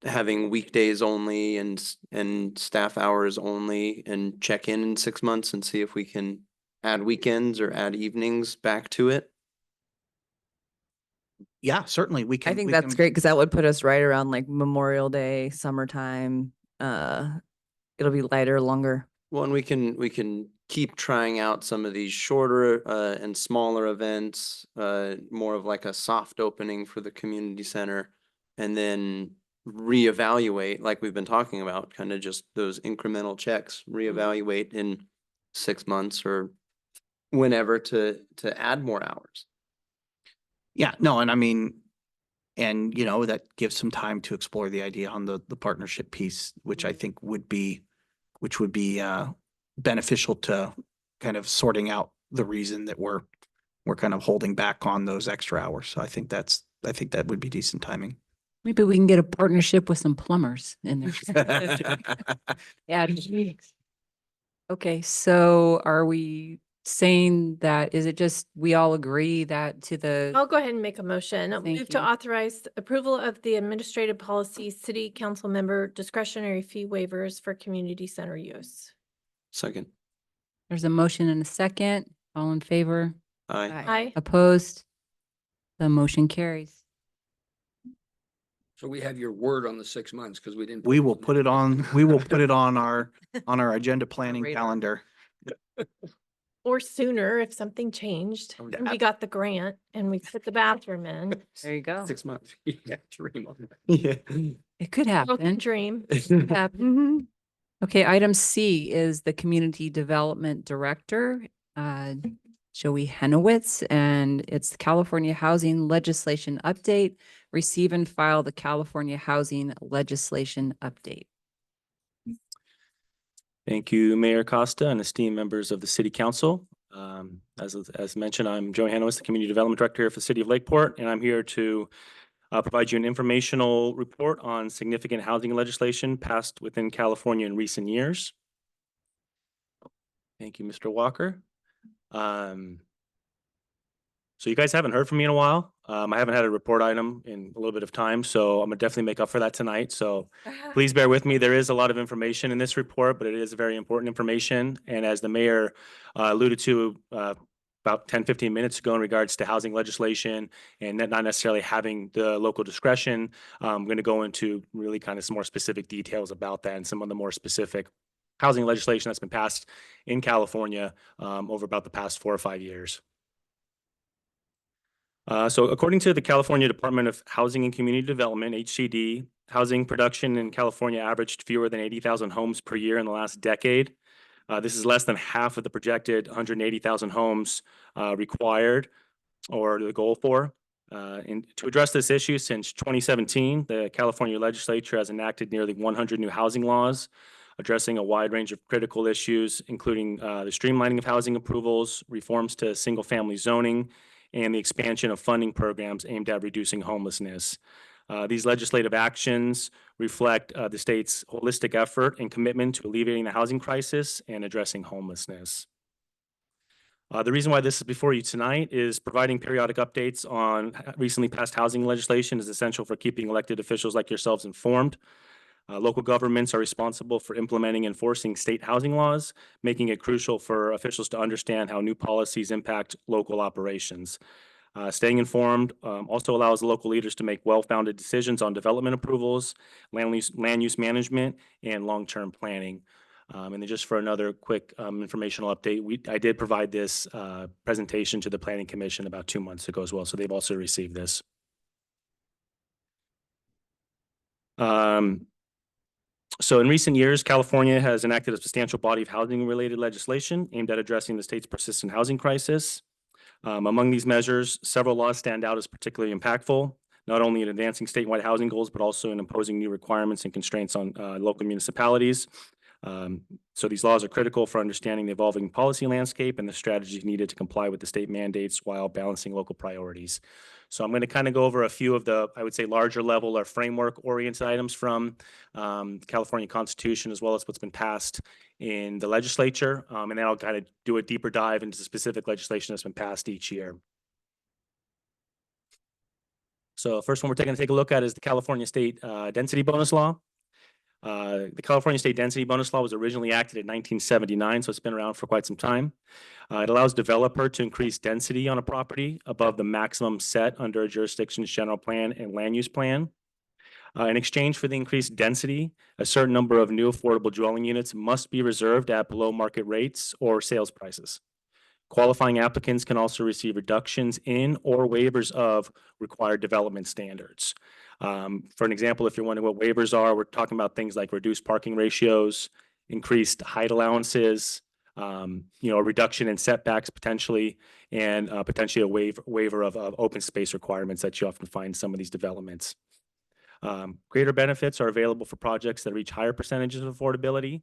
having weekdays only and staff hours only and check in 6 months and see if we can add weekends or add evenings back to it? Yeah, certainly we can. I think we that's can- great because that would put us right around like Memorial Day, summertime. It'll be lighter, longer. Well, and we can keep trying out some of these shorter and smaller events, more of like a soft opening for the community center, and then reevaluate, like we've been talking about, kind of just those incremental checks, reevaluate in 6 months or whenever to add more hours. Yeah, no, and I mean, and that gives some time to explore the idea on the partnership piece, which I think would be beneficial to kind of sorting out the reason that we're kind of holding back on those extra hours. So I think that would be decent timing. Maybe we can get a partnership with some plumbers in there. Yeah. Okay, so are we saying that, is it just, we all agree that to the, I'll go ahead and make a motion. Thank Move to you. authorize the approval of the administrative policy, city council member discretionary fee waivers for community center use. Second. there's a motion and a second, all in favor? Aye. Aye. Opposed? The motion carries. So we have your word on the 6 months because we didn't. We will put it on, our agenda planning radar. calendar. Or sooner if something changed. Oh, And we got the grant and we put the bathroom in. There you go. 6 months. Yeah, dream on that. Yeah. It could Broken happen. dream. Could happen. Okay, item C is the Community Development Director, Joey Henowitz, and it's the California Housing Legislation Update. Receive and file the California Housing Legislation Update. Thank you, Mayor Costa and esteemed members of the City Council. As mentioned, I'm Joey Hanowitz, the Community Development Director here for the City of Lakeport, and I'm here to provide you an informational report on significant housing legislation passed within California in recent years. Thank you, Mr. Walker. So you guys haven't heard from me in a while. I haven't had a report item in a little bit of time, so I'm gonna definitely make up for that tonight. So please bear with me. There is a lot of information in this report, but it is very important information. And as the mayor alluded to about 10, 15 minutes ago in regards to housing legislation and not necessarily having the local discretion, I'm going to go into really kind of some more specific details about that and some of the more specific housing legislation that's been passed in California over about the past 4 or 5 years. So according to the California Department of Housing and Community Development, HCD, housing production in California averaged fewer than 80,000 homes per year in the last decade. This is less than half of the projected 180,000 homes required or the goal for. And to address this issue, since 2017, the California legislature has enacted nearly 100 new housing laws, addressing a wide range of critical issues, including the streamlining of housing approvals, reforms to single-family zoning, and the expansion of funding programs aimed at reducing homelessness. These legislative actions reflect the state's holistic effort and commitment to alleviating the housing crisis and addressing homelessness. The reason why this is before you tonight is providing periodic updates on recently passed housing legislation is essential for keeping elected officials like yourselves informed. Local governments are responsible for implementing and enforcing state housing laws, making it crucial for officials to understand how new policies impact local operations. Staying informed also allows local leaders to make well-founded decisions on development approvals, land use management, and long-term planning. And then just for another quick informational update, I did provide this presentation to the Planning Commission about 2 months ago as well, so they've also received this. So in recent years, California has enacted a substantial body of housing-related legislation aimed at addressing the state's persistent housing crisis. Among these measures, several laws stand out as particularly impactful. not only in advancing statewide housing goals, but also in imposing new requirements and constraints on local municipalities. So these laws are critical for understanding the evolving policy landscape and the strategies needed to comply with the state mandates while balancing local priorities. So I'm going to kind of go over a few of the, I would say, larger level or framework oriented items from the California Constitution, as well as what's been passed in the legislature. And then I'll kind of do a deeper dive into specific legislation that's been passed each year. So first one we're going to take a look at is the California State Density Bonus Law. The California State Density Bonus Law was originally acted in 1979, so it's been around for quite some time. It allows developer to increase density on a property above the maximum set under a jurisdiction's general plan and land use plan. In exchange for the increased density, a certain number of new affordable dwelling units must be reserved at below market rates or sales prices. Qualifying applicants can also receive reductions in or waivers of required development standards. For an example, if you're wondering what waivers are, we're talking about things like reduced parking ratios, increased height allowances, a reduction in setbacks potentially, and potentially a waiver of open space requirements that you often find in some of these developments. Greater benefits are available for projects that reach higher percentages of affordability,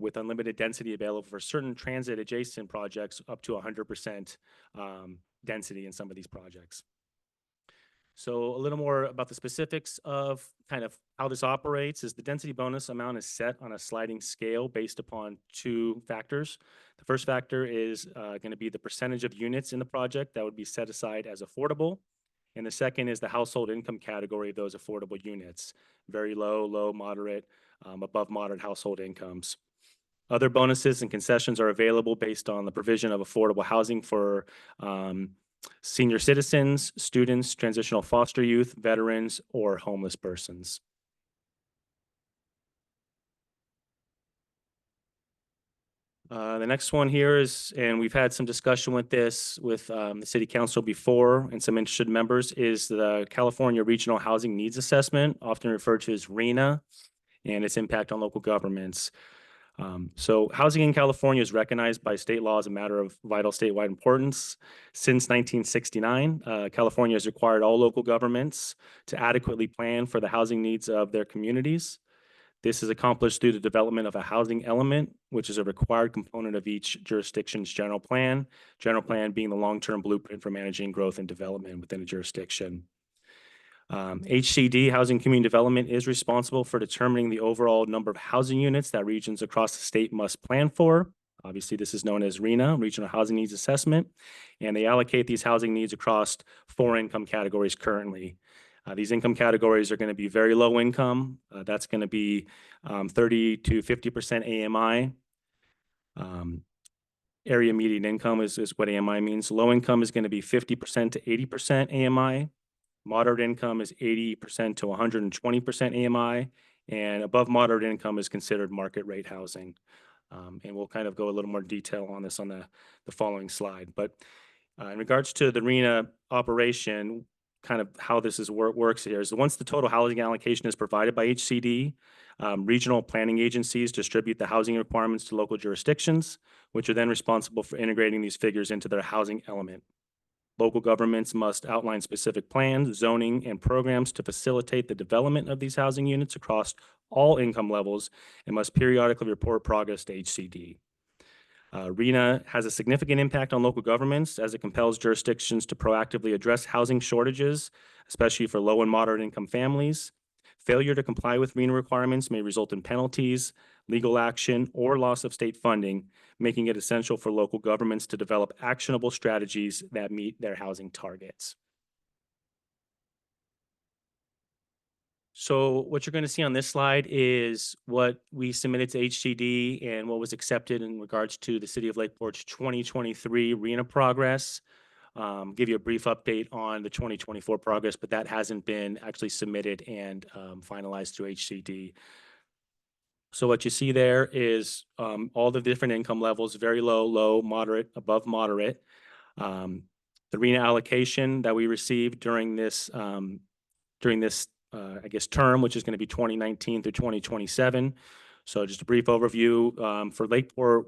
with unlimited density available for certain transit adjacent projects up to 100% density in some of these projects. So a little more about the specifics of kind of how this operates is the density bonus amount is set on a sliding scale based upon two factors. The first factor is going to be the percentage of units in the project that would be set aside as affordable. And the second is the household income category of those affordable units, very low, low, moderate, above moderate household incomes. Other bonuses and concessions are available based on the provision of affordable housing for senior citizens, students, transitional foster youth, veterans, or homeless persons. The next one here is, and we've had some discussion with this with the City Council before and some interested members, is the California Regional Housing Needs Assessment, often referred to as RHNA, and its impact on local governments. So housing in California is recognized by state law as a matter of vital statewide importance. Since 1969, California has required all local governments to adequately plan for the housing needs of their communities. This is accomplished through the development of a housing element, which is a required component of each jurisdiction's general plan being the long-term blueprint for managing growth and development within a jurisdiction. HCD, Housing Community Development, is responsible for determining the overall number of housing units that regions across the state must plan for. Obviously, this is known as RHNA, Regional Housing Needs Assessment, and they allocate these housing needs across 4 income categories currently. These income categories are going to be very low income. That's going to be 30 to 50% AMI. Area median income is what AMI means. Low income is going to be 50% to 80% AMI. Moderate income is 80% to 120% AMI, and above moderate income is considered market rate housing. And we'll kind of go a little more detail on this on the following slide. But in regards to the RHNA operation, kind of how this works here is once the total housing allocation is provided by HCD, regional planning agencies distribute the housing requirements to local jurisdictions, which are then responsible for integrating these figures into their housing element. Local governments must outline specific plans, zoning, and programs to facilitate the development of these housing units across all income levels and must periodically report progress to HCD. RHNA has a significant impact on local governments as it compels jurisdictions to proactively address housing shortages, especially for low and moderate income families. Failure to comply with RHNA requirements may result in penalties, legal action, or loss of state funding, making it essential for local governments to develop actionable strategies that meet their housing targets. So what you're going to see on this slide is what we submitted to HCD and what was accepted in regards to the City of Lakeport's 2023 RHNA progress. Give you a brief update on the 2024 progress, but that hasn't been actually submitted and finalized through HCD. So what you see there is all the different income levels, very low, low, moderate, above moderate. The RHNA allocation that we received during this term, which is going to be 2019 through 2027. So just a brief overview. For Lakeport,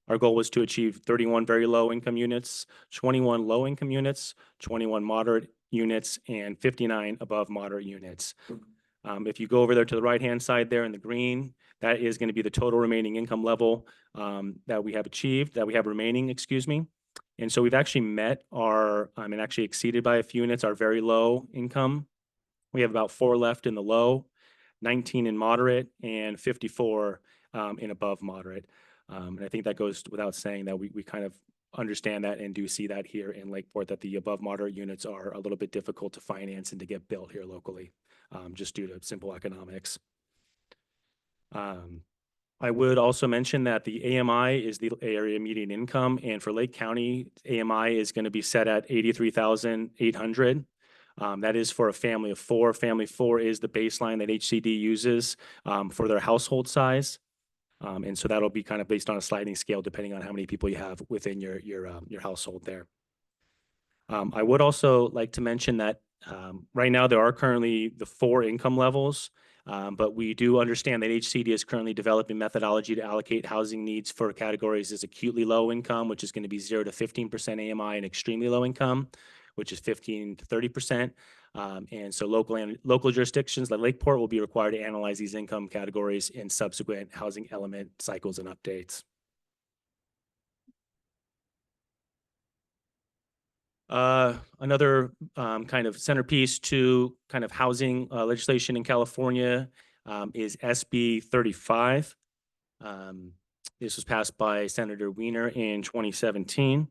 our goal was to achieve 31 very low income units, 21 low income units, 21 moderate units and 59 above moderate units. If you go over there to the right-hand side there in the green, that is going to be the total remaining income level that we have achieved, that we have remaining, excuse me. And so we've actually met our, and actually exceeded by a few units, our very low income. We have about 4 left in the low, 19 in moderate, and 54 in above moderate. And I think that goes without saying that we kind of understand that and do see that here in Lakeport, that the above moderate units are a little bit difficult to finance and to get built here locally, just due to simple economics. I would also mention that the AMI is the area median income, and for Lake County, AMI is going to be set at 83,800. That is for a family of 4. Family 4 is the baseline that HCD uses for their household size. And so that'll be kind of based on a sliding scale depending on how many people you have within your household there. I would also like to mention that right now there are currently the 4 income levels, but we do understand that HCD is currently developing methodology to allocate housing needs for categories as acutely low income, which is going to be 0 to 15% AMI, and extremely low income, which is 15 to 30%. And so local jurisdictions like Lakeport will be required to analyze these income categories in subsequent housing element cycles and updates. Another kind of centerpiece to kind of housing legislation in California is SB 35. This was passed by Senator Wiener in 2017,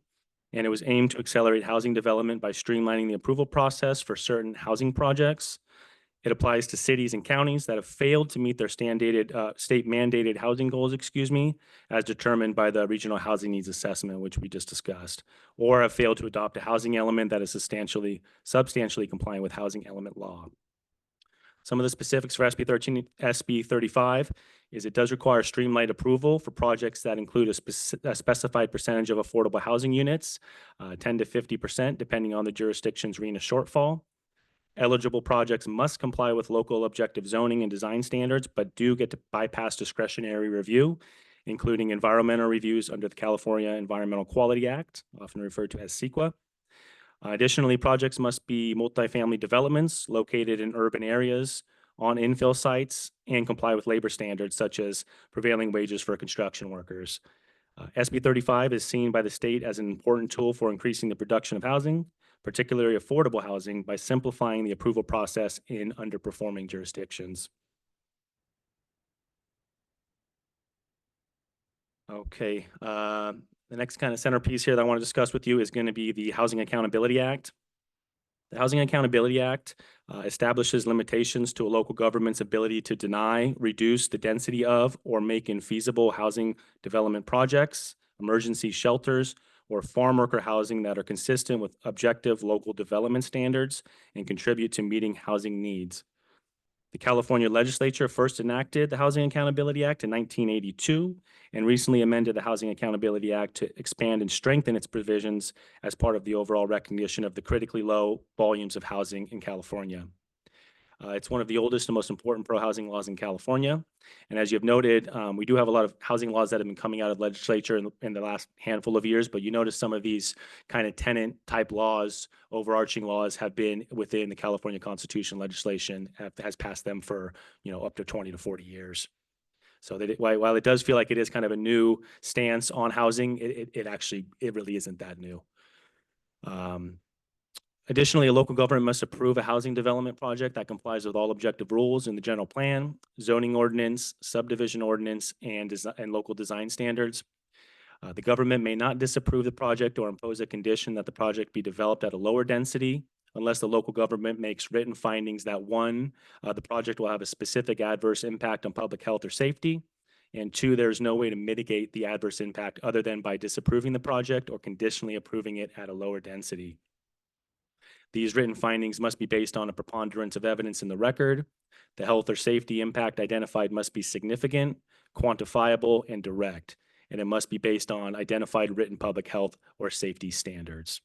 and it was aimed to accelerate housing development by streamlining the approval process for certain housing projects. It applies to cities and counties that have failed to meet their state mandated housing goals, as determined by the Regional Housing Needs Assessment, which we just discussed, or have failed to adopt a housing element that is substantially compliant with housing element law. Some of the specifics for SB 35 is it does require streamlined approval for projects that include a specified percentage of affordable housing units, 10 to 50%, depending on the jurisdiction's RHNA shortfall. Eligible projects must comply with local objective zoning and design standards, but do get to bypass discretionary review, including environmental reviews under the California Environmental Quality Act, often referred to as CEQA. Additionally, projects must be multifamily developments located in urban areas, on infill sites, and comply with labor standards such as prevailing wages for construction workers. SB 35 is seen by the state as an important tool for increasing the production of housing, particularly affordable housing, by simplifying the approval process in underperforming jurisdictions. Okay, the next kind of centerpiece here that I want to discuss with you is going to be the Housing Accountability Act. The Housing Accountability Act establishes limitations to a local government's ability to deny, reduce the density of, or make infeasible housing development projects, emergency shelters, or farm worker housing that are consistent with objective local development standards and contribute to meeting housing needs. The California legislature first enacted the Housing Accountability Act in 1982 and recently amended the Housing Accountability Act to expand and strengthen its provisions as part of the overall recognition of the critically low volumes of housing in California. It's one of the oldest and most important pro-housing laws in California. And as you've noted, we do have a lot of housing laws that have been coming out of the legislature in the last handful of years, but you notice some of these kind of tenant type laws, overarching laws, have been within the California Constitution legislation, has passed them for, up to 20 to 40 years. So that while it does feel like it is kind of a new stance on housing, it really isn't that new. Additionally, a local government must approve a housing development project that complies with all objective rules in the general plan, zoning ordinance, subdivision ordinance, and local design standards. The government may not disapprove the project or impose a condition that the project be developed at a lower density unless the local government makes written findings that 1, the project will have a specific adverse impact on public health or safety, and 2, there's no way to mitigate the adverse impact other than by disapproving the project or conditionally approving it at a lower density. These written findings must be based on a preponderance of evidence in the record. The health or safety impact identified must be significant, quantifiable, and direct, and it must be based on identified written public health or safety standards.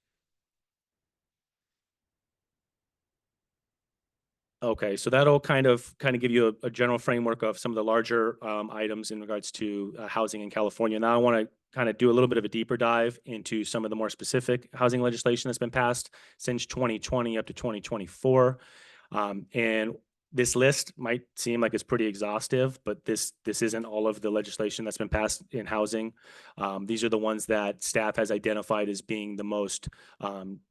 Okay, so that'll kind of give you a general framework of some of the larger items in regards to housing in California. Now I want to kind of do a little bit of a deeper dive into some of the more specific housing legislation that's been passed since 2020 up to 2024. And this list might seem like it's pretty exhaustive, but this isn't all of the legislation that's been passed in housing. These are the ones that staff has identified as being the most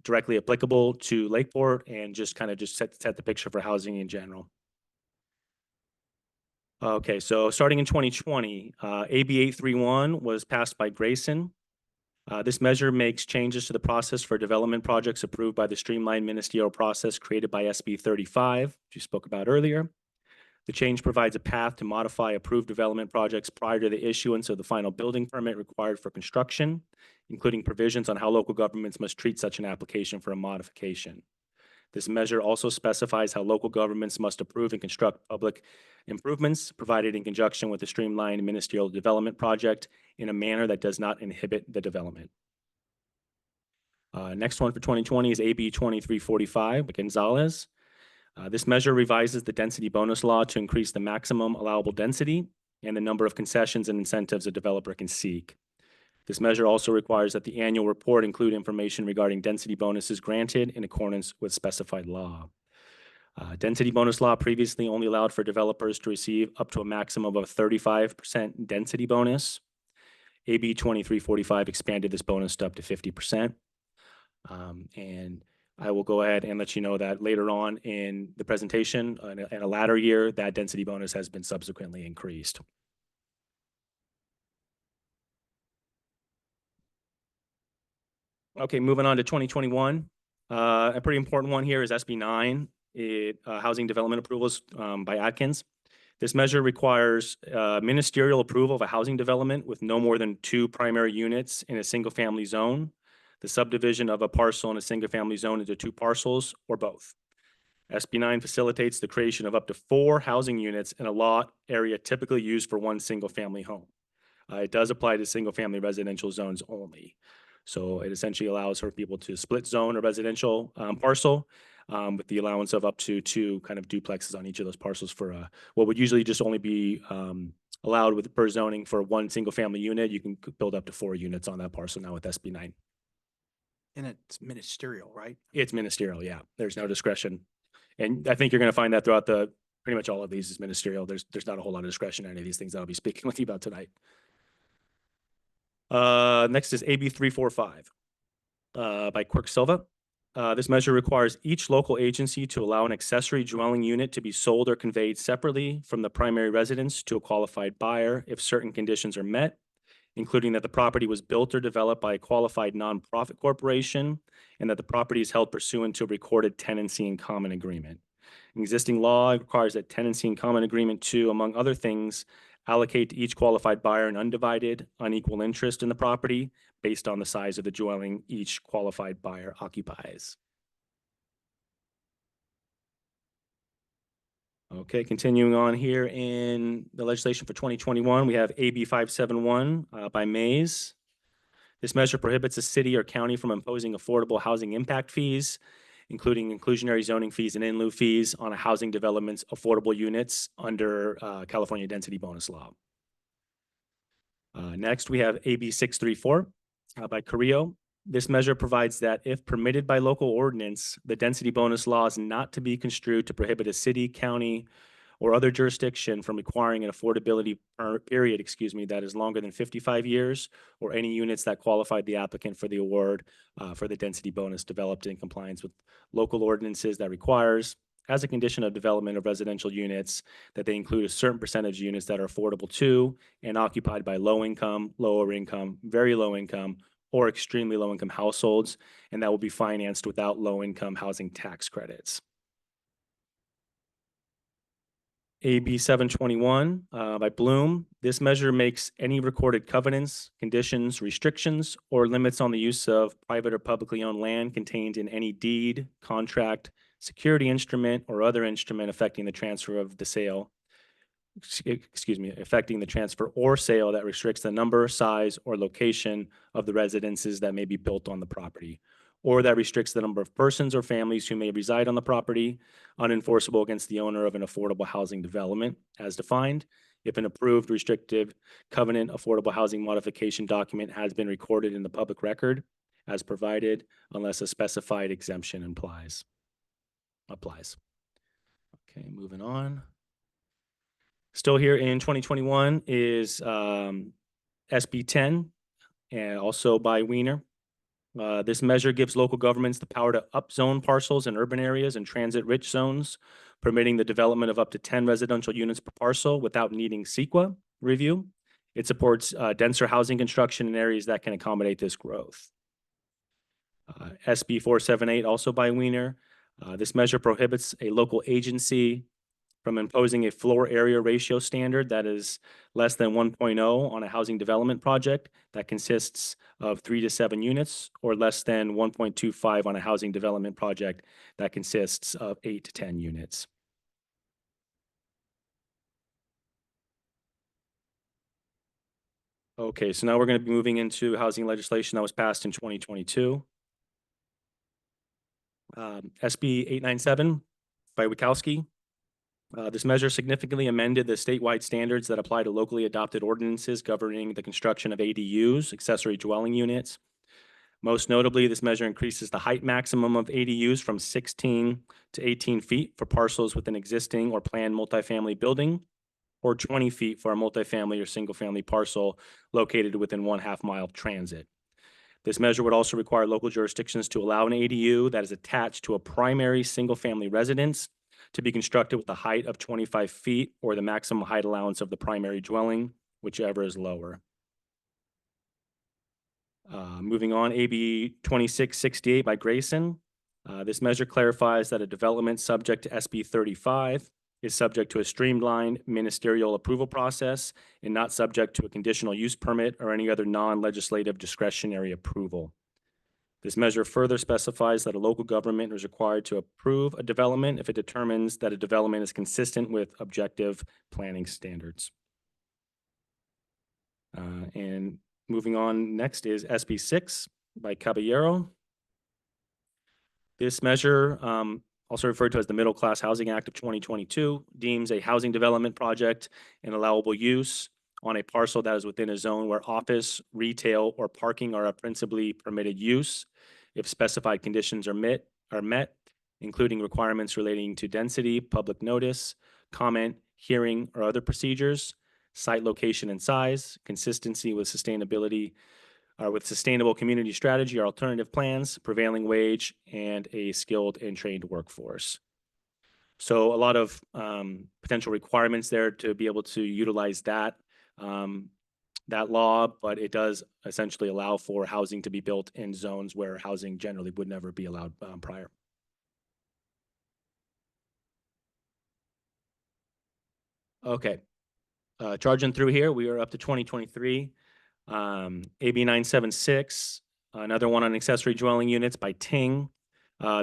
directly applicable to Lakeport and just set the picture for housing in general. Okay, so starting in 2020, AB 831 was passed by Grayson. This measure makes changes to the process for development projects approved by the streamlined ministerial process created by SB 35, which you spoke about earlier. The change provides a path to modify approved development projects prior to the issuance of the final building permit required for construction, including provisions on how local governments must treat such an application for a modification. This measure also specifies how local governments must approve and construct public improvements provided in conjunction with the streamlined ministerial development project in a manner that does not inhibit the development. Next one for 2020 is AB 2345 by Gonzalez. This measure revises the density bonus law to increase the maximum allowable density and the number of concessions and incentives a developer can seek. This measure also requires that the annual report include information regarding density bonuses granted in accordance with specified law. Density bonus law previously only allowed for developers to receive up to a maximum of a 35% density bonus. AB 2345 expanded this bonus to up to 50%. And I will go ahead and let you know that later on in the presentation, in a latter year, that density bonus has been subsequently increased. Okay, moving on to 2021. A pretty important one here is SB 9, housing development approvals by Atkins. This measure requires ministerial approval of a housing development with no more than 2 primary units in a single-family zone, the subdivision of a parcel in a single-family zone into 2 parcels, or both. SB 9 facilitates the creation of up to 4 housing units in a lot area typically used for one single-family home. It does apply to single-family residential zones only. So it essentially allows for people to split zone a residential parcel with the allowance of up to 2 kind of duplexes on each of those parcels for what would usually just only be allowed with per zoning for one single-family unit. You can build up to 4 units on that parcel now with SB 9. And it's ministerial, right? It's ministerial, yeah. There's no discretion. And I think you're going to find that throughout pretty much all of these is ministerial. There's not a whole lot of discretion in any of these things that I'll be speaking with you about tonight. Next is AB 345 by Quirk Silva. This measure requires each local agency to allow an accessory dwelling unit to be sold or conveyed separately from the primary residence to a qualified buyer if certain conditions are met, including that the property was built or developed by a qualified nonprofit corporation and that the property is held pursuant to a recorded tenancy in common agreement. Existing law requires that tenancy in common agreement to, among other things, allocate to each qualified buyer an undivided, unequal interest in the property based on the size of the dwelling each qualified buyer occupies. Okay, continuing on here in the legislation for 2021, we have AB 571 by Mays. This measure prohibits a city or county from imposing affordable housing impact fees, including inclusionary zoning fees and in lieu fees on a housing development's affordable units under California density bonus law. Next, we have AB 634 by Carrillo. This measure provides that if permitted by local ordinance, the density bonus law is not to be construed to prohibit a city, county, or other jurisdiction from requiring an affordability period, that is longer than 55 years, or any units that qualified the applicant for the award for the density bonus developed in compliance with local ordinances that requires, as a condition of development of residential units, that they include a certain percentage of units that are affordable to and occupied by low income, lower income, very low income, or extremely low income households, and that will be financed without low income housing tax credits. AB 721 by Bloom. This measure makes any recorded covenants, conditions, restrictions, or limits on the use of private or publicly owned land contained in any deed, contract, security instrument, or other instrument affecting the transfer of the sale, affecting the transfer or sale that restricts the number, size, or location of the residences that may be built on the property, or that restricts the number of persons or families who may reside on the property, unenforceable against the owner of an affordable housing development as defined, if an approved restrictive covenant affordable housing modification document has been recorded in the public record as provided, unless a specified exemption applies. Okay, moving on. Still here in 2021 is SB 10, and also by Wiener. This measure gives local governments the power to upzone parcels in urban areas and transit-rich zones, permitting the development of up to 10 residential units per parcel without needing CEQA review. It supports denser housing construction in areas that can accommodate this growth. SB 478, also by Wiener. This measure prohibits a local agency from imposing a floor area ratio standard that is less than 1.0 on a housing development project that consists of 3 to 7 units, or less than 1.25 on a housing development project that consists of 8 to 10 units. Okay, so now we're going to be moving into housing legislation that was passed in 2022. SB 897 by Wikowski. This measure significantly amended the statewide standards that apply to locally adopted ordinances governing the construction of ADUs, accessory dwelling units. Most notably, this measure increases the height maximum of ADUs from 16 to 18 feet for parcels with an existing or planned multifamily building, or 20 feet for a multifamily or single-family parcel located within 1/2 mile of transit. This measure would also require local jurisdictions to allow an ADU that is attached to a primary single-family residence to be constructed with a height of 25 feet or the maximum height allowance of the primary dwelling, whichever is lower. Moving on, AB 2668 by Grayson. This measure clarifies that a development subject to SB 35 is subject to a streamlined ministerial approval process and not subject to a conditional use permit or any other non-legislative discretionary approval. This measure further specifies that a local government is required to approve a development if it determines that a development is consistent with objective planning standards. And moving on, next is SB 6 by Caballero. This measure, also referred to as the Middle Class Housing Act of 2022, deems a housing development project an allowable use on a parcel that is within a zone where office, retail, or parking are a principally permitted use if specified conditions are met, including requirements relating to density, public notice, comment, hearing, or other procedures, site location and size, consistency with sustainability, with sustainable community strategy or alternative plans, prevailing wage, and a skilled and trained workforce. So a lot of potential requirements there to be able to utilize that law, but it does essentially allow for housing to be built in zones where housing generally would never be allowed prior. Okay, charging through here, we are up to 2023. AB 976, another one on accessory dwelling units by Ting.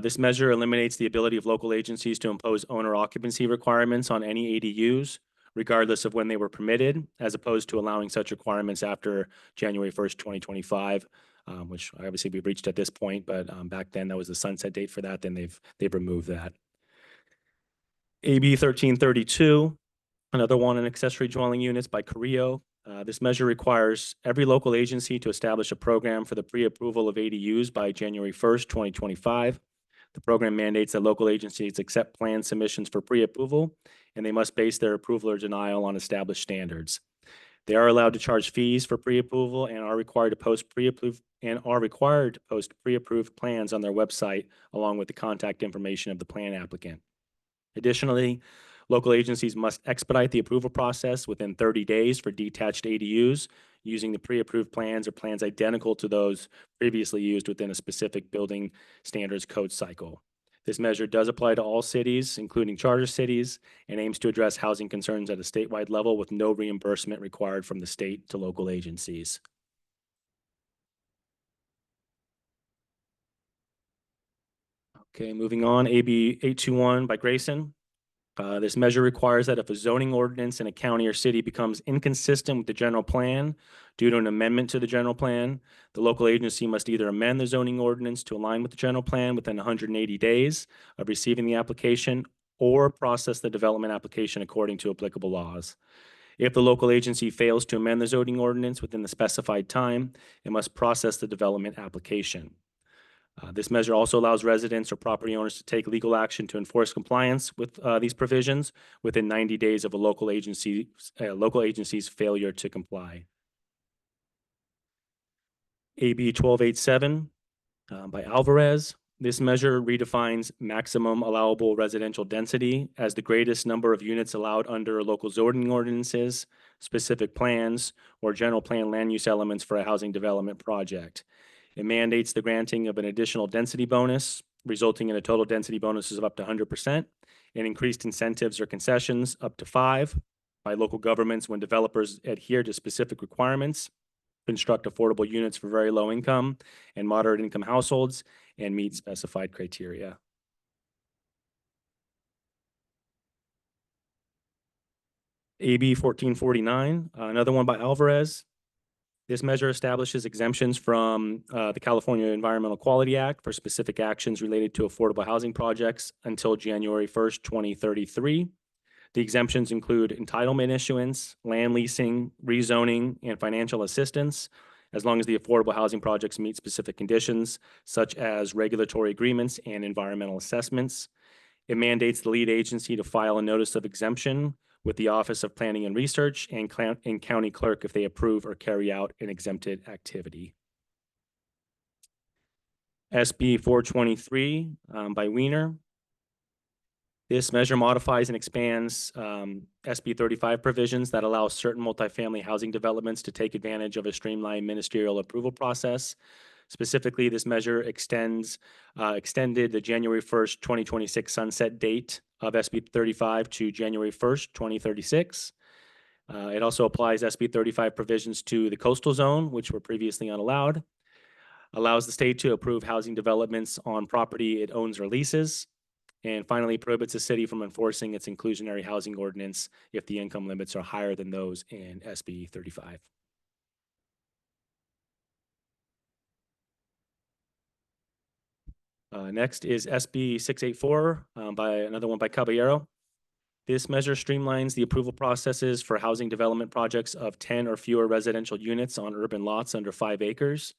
This measure eliminates the ability of local agencies to impose owner occupancy requirements on any ADUs, regardless of when they were permitted, as opposed to allowing such requirements after January 1st, 2025, which obviously we've reached at this point, but back then that was the sunset date for that. Then they've removed that. AB 1332, another one on accessory dwelling units by Carrillo. This measure requires every local agency to establish a program for the pre-approval of ADUs by January 1st, 2025. The program mandates that local agencies accept plan submissions for pre-approval, and they must base their approval or denial on established standards. They are allowed to charge fees for pre-approval and are required to post pre-approved plans on their website, along with the contact information of the plan applicant. Additionally, local agencies must expedite the approval process within 30 days for detached ADUs using the pre-approved plans or plans identical to those previously used within a specific building standards code cycle. This measure does apply to all cities, including charter cities, and aims to address housing concerns at a statewide level with no reimbursement required from the state to local agencies. Okay, moving on, AB 821 by Grayson. This measure requires that if a zoning ordinance in a county or city becomes inconsistent with the general plan due to an amendment to the general plan, the local agency must either amend the zoning ordinance to align with the general plan within 180 days of receiving the application or process the development application according to applicable laws. If the local agency fails to amend the zoning ordinance within the specified time, it must process the development application. This measure also allows residents or property owners to take legal action to enforce compliance with these provisions within 90 days of a local agency's failure to comply. AB 1287 by Alvarez. This measure redefines maximum allowable residential density as the greatest number of units allowed under local zoning ordinances, specific plans, or general plan land use elements for a housing development project. It mandates the granting of an additional density bonus, resulting in a total density bonuses of up to 100%, and increased incentives or concessions up to 5 by local governments when developers adhere to specific requirements, construct affordable units for very low income and moderate income households, and meet specified criteria. AB 1449, another one by Alvarez. This measure establishes exemptions from the California Environmental Quality Act for specific actions related to affordable housing projects until January 1st, 2033. The exemptions include entitlement issuance, land leasing, rezoning, and financial assistance, as long as the affordable housing projects meet specific conditions, such as regulatory agreements and environmental assessments. It mandates the lead agency to file a notice of exemption with the Office of Planning and Research and county clerk if they approve or carry out an exempted activity. SB 423 by Wiener. This measure modifies and expands SB 35 provisions that allow certain multifamily housing developments to take advantage of a streamlined ministerial approval process. Specifically, this measure extended the January 1st, 2026 sunset date of SB 35 to January 1st, 2036. It also applies SB 35 provisions to the coastal zone, which were previously unallowed. Allows the state to approve housing developments on property it owns or leases. And finally, prohibits the city from enforcing its inclusionary housing ordinance if the income limits are higher than those in SB 35. Next is SB 684 by another one by Caballero. This measure streamlines the approval processes for housing development projects of 10 or fewer residential units on urban lots under 5 acres.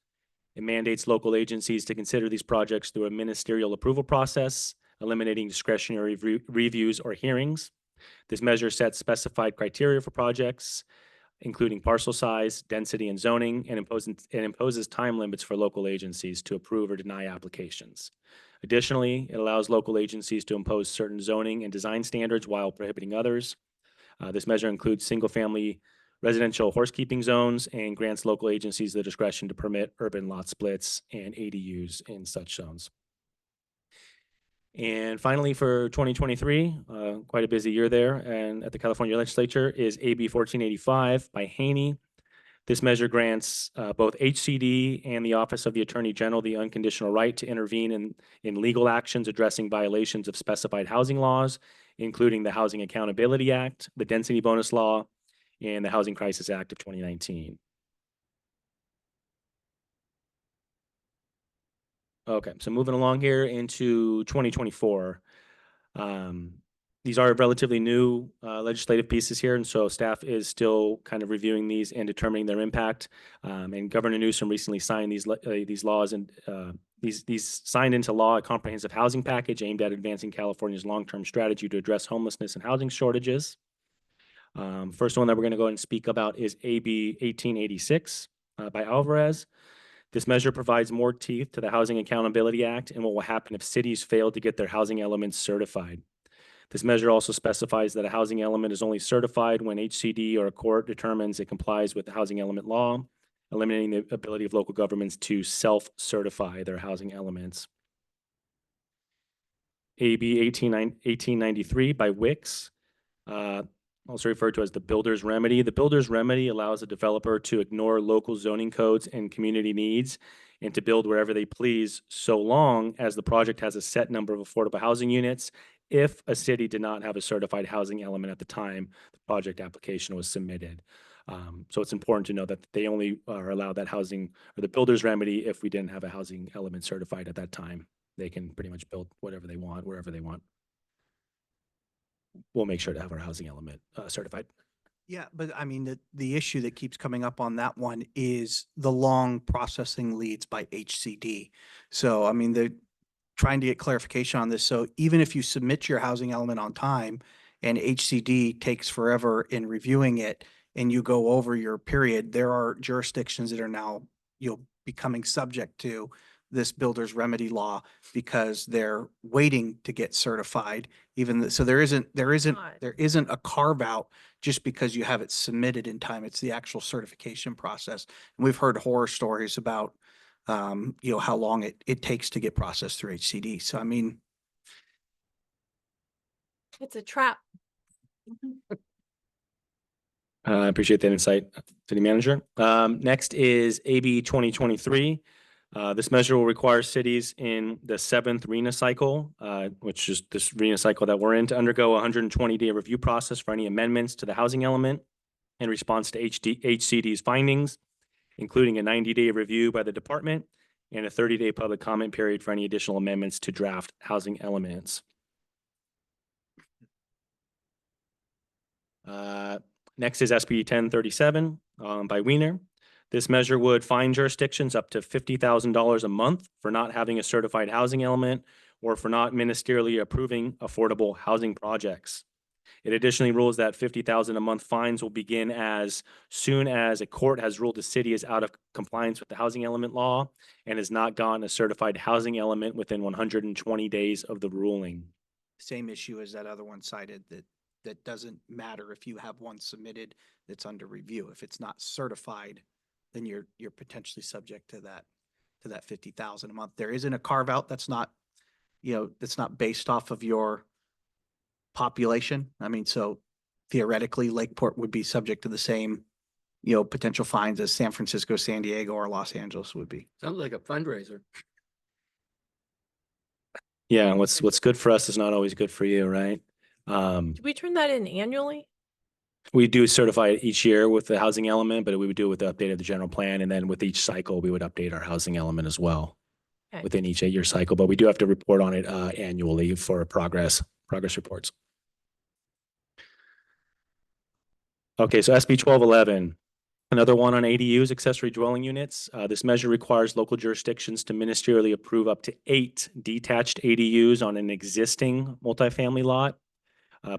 It mandates local agencies to consider these projects through a ministerial approval process, eliminating discretionary reviews or hearings. This measure sets specified criteria for projects, including parcel size, density, and zoning, and imposes time limits for local agencies to approve or deny applications. Additionally, it allows local agencies to impose certain zoning and design standards while prohibiting others. This measure includes single-family residential horsekeeping zones and grants local agencies the discretion to permit urban lot splits and ADUs in such zones. And finally, for 2023, quite a busy year there, and at the California Legislature is AB 1485 by Haney. This measure grants both HCD and the Office of the Attorney General the unconditional right to intervene in legal actions addressing violations of specified housing laws, including the Housing Accountability Act, the Density Bonus Law, and the Housing Crisis Act of 2019. Okay, so moving along here into 2024. These are relatively new legislative pieces here, and so staff is still kind of reviewing these and determining their impact. And Governor Newsom recently signed these laws, and these signed into law a comprehensive housing package aimed at advancing California's long-term strategy to address homelessness and housing shortages. First one that we're going to go ahead and speak about is AB 1886 by Alvarez. This measure provides more teeth to the Housing Accountability Act and what will happen if cities fail to get their housing elements certified. This measure also specifies that a housing element is only certified when HCD or a court determines it complies with the housing element law, eliminating the ability of local governments to self-certify their housing elements. AB 1893 by Wicks, also referred to as the builder's remedy. The builder's remedy allows a developer to ignore local zoning codes and community needs and to build wherever they please, so long as the project has a set number of affordable housing units if a city did not have a certified housing element at the time the project application was submitted. So it's important to know that they only are allowed that housing or the builder's remedy if we didn't have a housing element certified at that time. They can pretty much build whatever they want, wherever they want. We'll make sure to have our housing element certified. Yeah, but I mean, the issue that keeps coming up on that one is the long processing leads by HCD. So, I mean, they're trying to get clarification on this. So even if you submit your housing element on time and HCD takes forever in reviewing it and you go over your period, there are jurisdictions that are now, becoming subject to this builder's remedy law because they're waiting to get certified. So there isn't a carve out just because you have it submitted in time. It's the actual certification process. And we've heard horror stories about, how long it takes to get processed through HCD. So, I mean, It's a trap. I appreciate that insight, City Manager. Next is AB 2023. This measure will require cities in the 7th RENA cycle, which is this RENA cycle that we're in, to undergo a 120-day review process for any amendments to the housing element in response to HCD's findings, including a 90-day review by the department and a 30-day public comment period for any additional amendments to draft housing elements. Next is SB 1037 by Wiener. This measure would fine jurisdictions up to $50,000 a month for not having a certified housing element or for not ministerially approving affordable housing projects. It additionally rules that $50,000 a month fines will begin as soon as a court has ruled the city is out of compliance with the housing element law and has not gotten a certified housing element within 120 days of the ruling. same issue as that other one cited, that doesn't matter if you have one submitted that's under review. If it's not certified, then you're potentially subject to that 50,000 a month. There isn't a carve out that's not based off of your population. I mean, so theoretically, Lakeport would be subject to the same, potential fines as San Francisco, San Diego, or Los Angeles would be. Sounds like a fundraiser. Yeah, what's good for us is not always good for you, right? Do we turn that in annually? We do certify it each year with the housing element, but we would do it with the update of the general plan. And then with each cycle, we would update our housing element as well Okay. within each 8-year cycle. But we do have to report on it annually for progress reports. Okay, so SB 1211, another one on ADUs, accessory dwelling units. This measure requires local jurisdictions to ministerially approve up to 8 detached ADUs on an existing multifamily lot,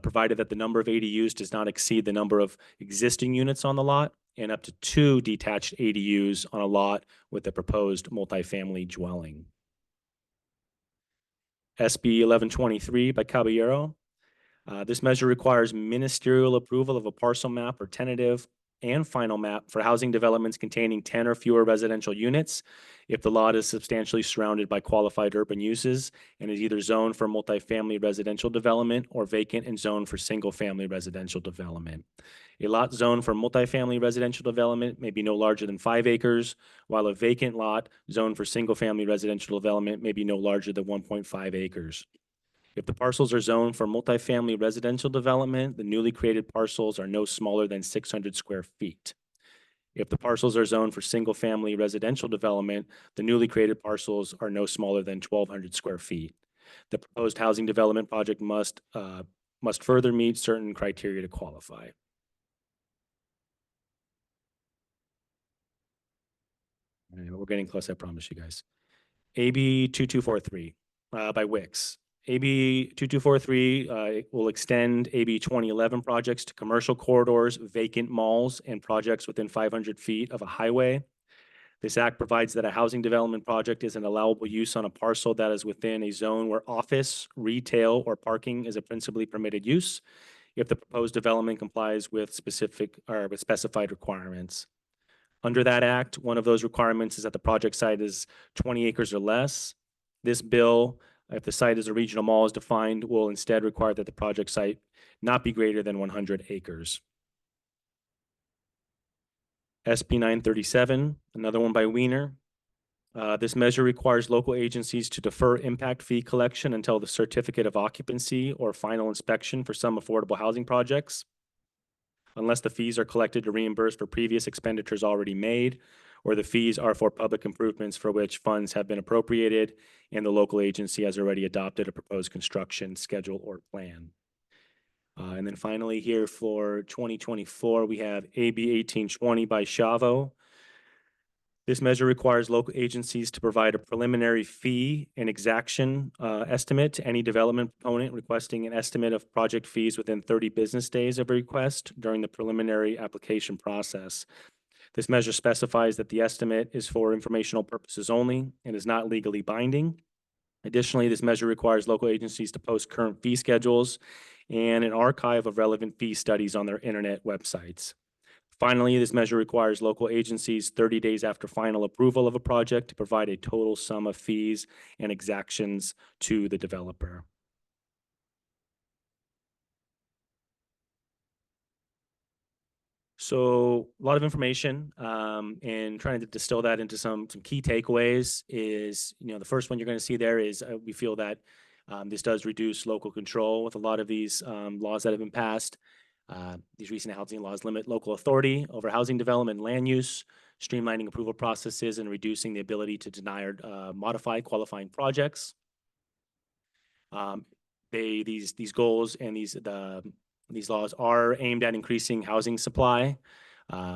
provided that the number of ADUs does not exceed the number of existing units on the lot, and up to 2 detached ADUs on a lot with a proposed multifamily dwelling. SB 1123 by Caballero. This measure requires ministerial approval of a parcel map or tentative and final map for housing developments containing 10 or fewer residential units if the lot is substantially surrounded by qualified urban uses and is either zoned for multifamily residential development or vacant and zoned for single-family residential development. A lot zoned for multifamily residential development may be no larger than 5 acres, while a vacant lot zoned for single-family residential development may be no larger than 1.5 acres. If the parcels are zoned for multifamily residential development, the newly created parcels are no smaller than 600 square feet. If the parcels are zoned for single-family residential development, the newly created parcels are no smaller than 1,200 square feet. The proposed housing development project must further meet certain criteria to qualify. All right, we're getting close, I promise you guys. AB 2243 by Wix. AB 2243 will extend AB 2011 projects to commercial corridors, vacant malls, and projects within 500 feet of a highway. This act provides that a housing development project is an allowable use on a parcel that is within a zone where office, retail, or parking is a principally permitted use if the proposed development complies with specified requirements. Under that act, one of those requirements is that the project site is 20 acres or less. This bill, if the site is a regional mall as defined, will instead require that the project site not be greater than 100 acres. SB 937, another one by Wiener. This measure requires local agencies to defer impact fee collection until the certificate of occupancy or final inspection for some affordable housing projects, unless the fees are collected to reimburse for previous expenditures already made, or the fees are for public improvements for which funds have been appropriated and the local agency has already adopted a proposed construction schedule or plan. And then finally here for 2024, we have AB 1820 by Chavo. This measure requires local agencies to provide a preliminary fee and exaction estimate to any development proponent requesting an estimate of project fees within 30 business days of a request during the preliminary application process. This measure specifies that the estimate is for informational purposes only and is not legally binding. Additionally, this measure requires local agencies to post current fee schedules and an archive of relevant fee studies on their internet websites. Finally, this measure requires local agencies 30 days after final approval of a project to provide a total sum of fees and exactions to the developer. So a lot of information, and trying to distill that into some key takeaways is, the first one you're going to see there is we feel that this does reduce local control with a lot of these laws that have been passed. These recent housing laws limit local authority over housing development and land use, streamlining approval processes and reducing the ability to deny or modify qualifying projects. These goals and these laws are aimed at increasing housing supply.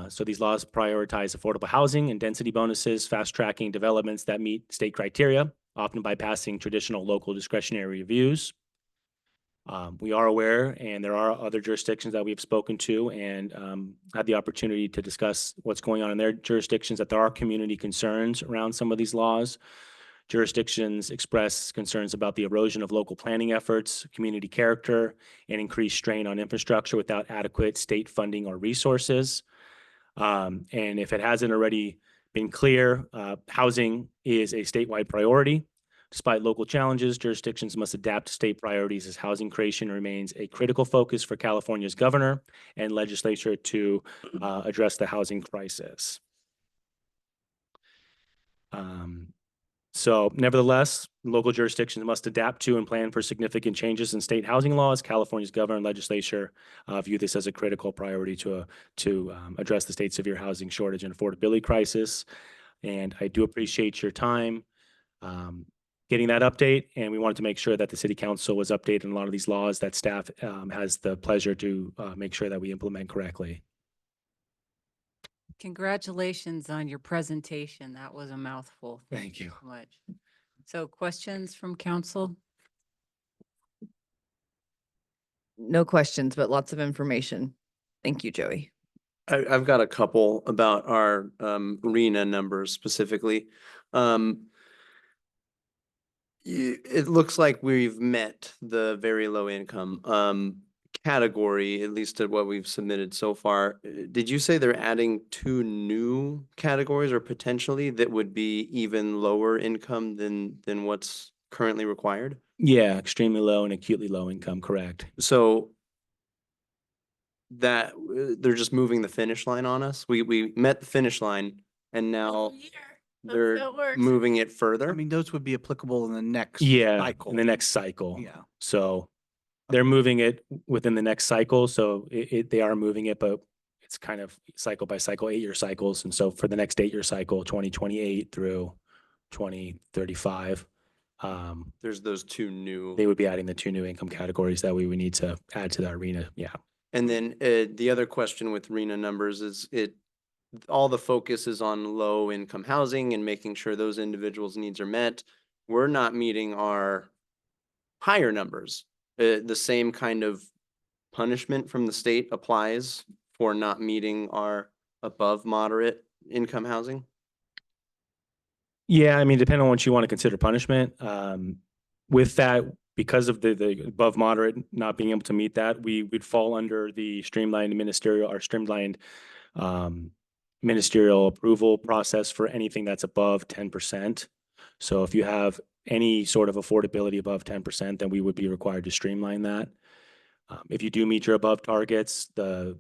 So these laws prioritize affordable housing and density bonuses, fast-tracking developments that meet state criteria, often bypassing traditional local discretionary reviews. We are aware, and there are other jurisdictions that we've spoken to and had the opportunity to discuss what's going on in their jurisdictions, that there are community concerns around some of these laws. Jurisdictions express concerns about the erosion of local planning efforts, community character, and increased strain on infrastructure without adequate state funding or resources. And if it hasn't already been clear, housing is a statewide priority. Despite local challenges, jurisdictions must adapt to state priorities as housing creation remains a critical focus for California's governor and legislature to address the housing crisis. So nevertheless, local jurisdictions must adapt to and plan for significant changes in state housing laws. California's governor and legislature view this as a critical priority to address the state's severe housing shortage and affordability crisis. And I do appreciate your time getting that update. And we wanted to make sure that the city council was updated on a lot of these laws that staff has the pleasure to make sure that we implement correctly. Congratulations on your presentation. That was a mouthful. Thank you. So much. So questions from council? No questions, but lots of information. Thank you, Joey. I've got a couple about our RENA numbers specifically. It looks like we've met the very low income category, at least at what we've submitted so far. Did you say they're adding 2 new categories or potentially that would be even lower income than what's currently required? Yeah, extremely low and acutely low income, correct. So that they're just moving the finish line on us. We met the finish line and now they're moving it further. I mean, those would be applicable in the next cycle. In the next cycle. Yeah. So they're moving it within the next cycle. So they are moving it, but it's kind of cycle by cycle, 8-year cycles. And so for the next 8-year cycle, 2028 through 2035, there's those 2 new. They would be adding the 2 new income categories that we would need to add to that RENA. Yeah. And then the other question with RENA numbers is all the focus is on low income housing and making sure those individuals' needs are met. We're not meeting our higher numbers. The same kind of punishment from the state applies for not meeting our above moderate income housing? Yeah, I mean, depending on what you want to consider punishment. With that, because of the above moderate not being able to meet that, we would fall under the streamlined ministerial approval process for anything that's above 10%. So if you have any sort of affordability above 10%, then we would be required to streamline that. If you do meet your above targets, the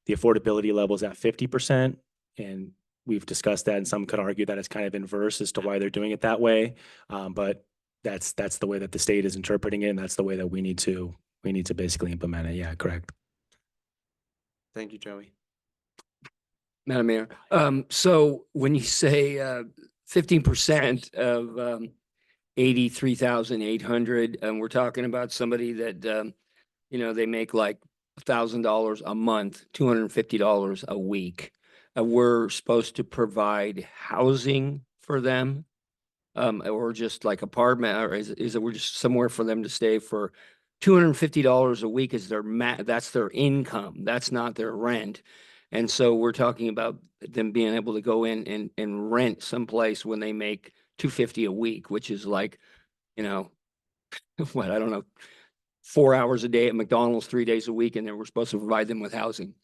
affordability level is at 50%, and we've discussed that, and some could argue that it's kind of inverse as to why they're doing it that way. But that's the way that the state is interpreting it, and that's the way that we need to basically implement it. Yeah, correct. Thank you, Joey. Madam Mayor, so when you say 15% of 83,800, and we're talking about somebody that they make like $1,000 a month, $250 a week. We're supposed to provide housing for them, or just like apartment, or is it we're just somewhere for them to stay for $250 a week is that's their income. That's not their rent. And so we're talking about them being able to go in and rent someplace when they make $250 a week, which is like, what, I don't know, 4 hours a day at McDonald's, 3 days a week, and then we're supposed to provide them with housing.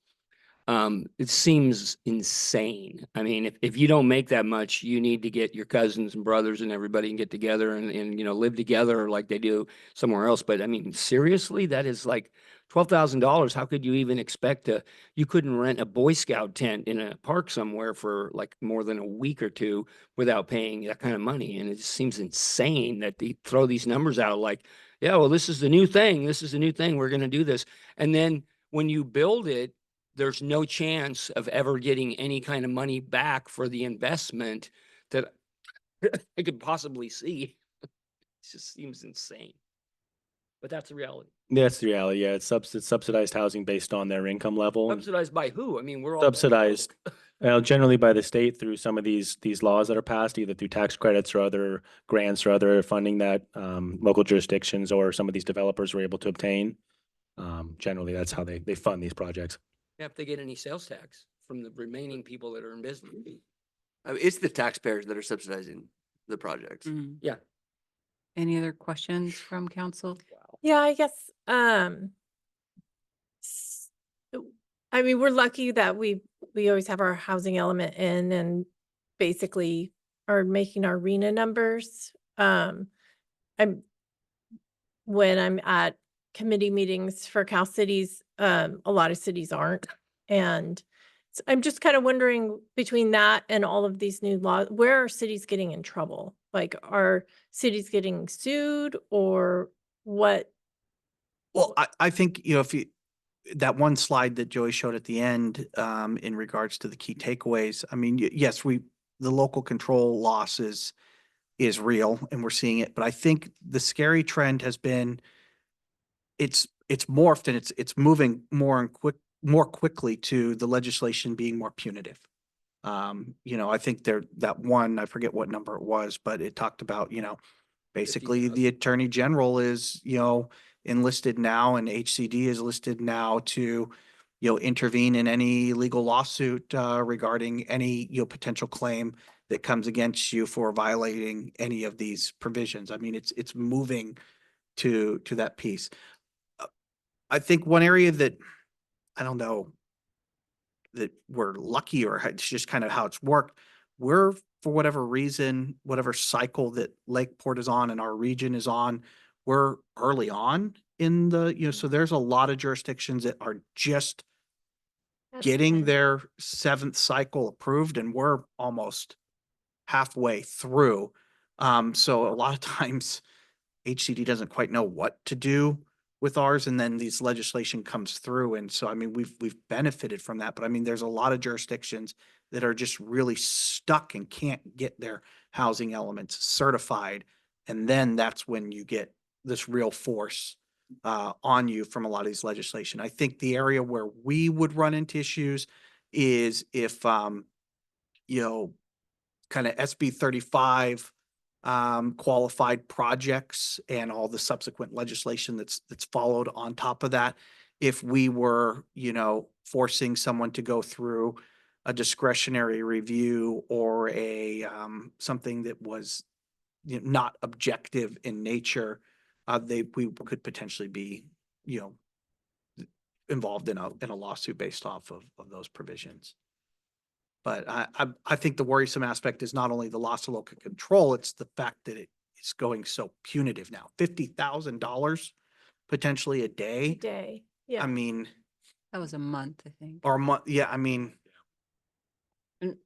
It seems insane. I mean, if you don't make that much, you need to get your cousins and brothers and everybody and get together and live together like they do somewhere else. But I mean, seriously, that is like $12,000. How could you even expect you couldn't rent a Boy Scout tent in a park somewhere for like more than a week or two without paying that kind of money. And it just seems insane that they throw these numbers out like, yeah, well, this is the new thing. This is the new thing. We're going to do this. And then when you build it, there's no chance of ever getting any kind of money back for the investment that I could possibly see. It just seems insane. But that's the reality. That's the reality. Yeah, it's subsidized housing based on their income level. Subsidized by who? I mean, we're all Subsidized, generally by the state through some of these laws that are passed, either through tax credits or other grants or other funding that local jurisdictions or some of these developers were able to obtain. Generally, that's how they fund these projects. if they get any sales tax from the remaining people that are in business. I mean, it's the taxpayers that are subsidizing the projects. Yeah. Any other questions from council? Yeah, I guess, I mean, we're lucky that we always have our housing element in and basically are making our RENA numbers. When I'm at committee meetings for Cal cities, a lot of cities aren't. And I'm just kind of wondering between that and all of these new laws, where are cities getting in trouble? Like, are cities getting sued or what? Well, I think, if that one slide that Joey showed at the end, in regards to the key takeaways, I mean, yes, the local control loss is real and we're seeing it, but I think the scary trend has been it's morphed and it's moving more quickly to the legislation being more punitive. I think that one, I forget what number it was, but it talked about, basically the Attorney General is, enlisted now and HCD is listed now to, intervene in any legal lawsuit regarding any, potential claim that comes against you for violating any of these provisions. I mean, it's moving to that piece. I think one area that I don't know that we're lucky or it's just kind of how it's worked. We're, for whatever reason, whatever cycle that Lakeport is on and our region is on, we're early on in the, so there's a lot of jurisdictions that are just getting their 7th cycle approved and we're almost halfway through. So a lot of times HCD doesn't quite know what to do with ours, and then these legislation comes through. And so, I mean, we've benefited from that, but I mean, there's a lot of jurisdictions that are just really stuck and can't get their housing elements certified. And then that's when you get this real force on you from a lot of these legislation. I think the area where we would run into issues is if, kind of SB 35 qualified projects and all the subsequent legislation that's followed on top of that. If we were, forcing someone to go through a discretionary review or a something that was not objective in nature, we could potentially be, involved in a lawsuit based off of those provisions. But I think the worrisome aspect is not only the loss of local control, it's the fact that it's going so punitive now. $50,000 potentially a day. Yeah. I mean. That was a month, I think. Or a month, yeah, I mean.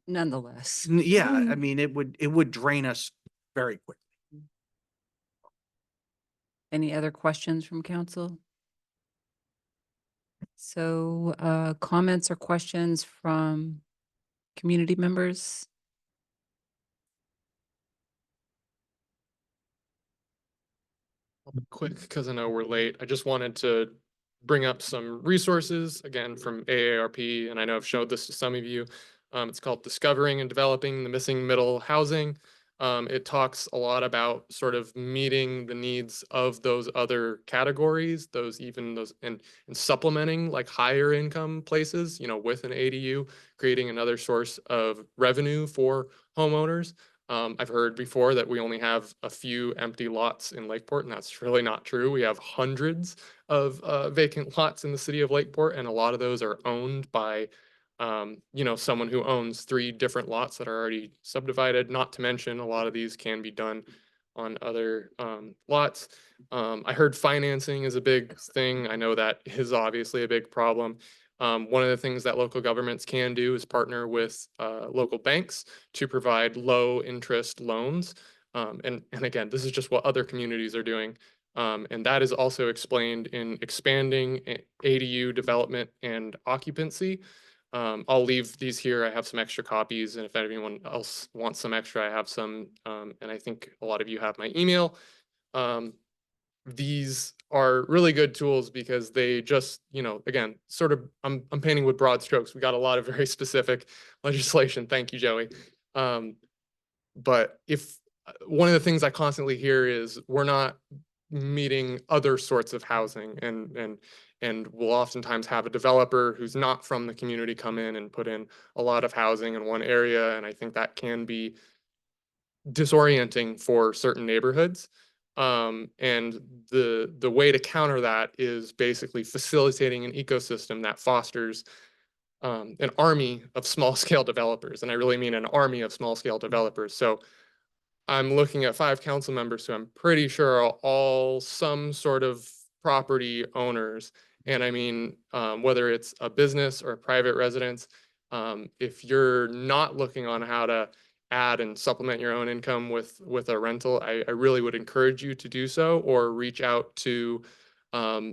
Nonetheless. Yeah, I mean, it would drain us very quickly. Any other questions from council? So, comments or questions from community members? I'll be quick because I know we're late. I just wanted to bring up some resources, again, from AARP, and I know I've showed this to some of you. It's called Discovering and Developing the Missing Middle Housing. It talks a lot about sort of meeting the needs of those other categories, and supplementing like higher income places, with an ADU, creating another source of revenue for homeowners. I've heard before that we only have a few empty lots in Lakeport, and that's really not true. We have hundreds of vacant lots in the city of Lakeport, and a lot of those are owned by someone who owns 3 different lots that are already subdivided. Not to mention, a lot of these can be done on other lots. I heard financing is a big thing. I know that is obviously a big problem. One of the things that local governments can do is partner with local banks to provide low interest loans. And again, this is just what other communities are doing. And that is also explained in expanding ADU development and occupancy. I'll leave these here. I have some extra copies, and if anyone else wants some extra, I have some. And I think a lot of you have my email. These are really good tools because they just, again, sort of, I'm painting with broad strokes. We got a lot of very specific legislation. Thank you, Joey. But if one of the things I constantly hear is we're not meeting other sorts of housing, and we'll oftentimes have a developer who's not from the community come in and put in a lot of housing in one area. And I think that can be disorienting for certain neighborhoods. And the way to counter that is basically facilitating an ecosystem that fosters an army of small scale developers. And I really mean an army of small scale developers. So I'm looking at 5 council members who I'm pretty sure are all some sort of property owners. And I mean, whether it's a business or a private residence, if you're not looking on how to add and supplement your own income with a rental, I really would encourage you to do so, or reach out to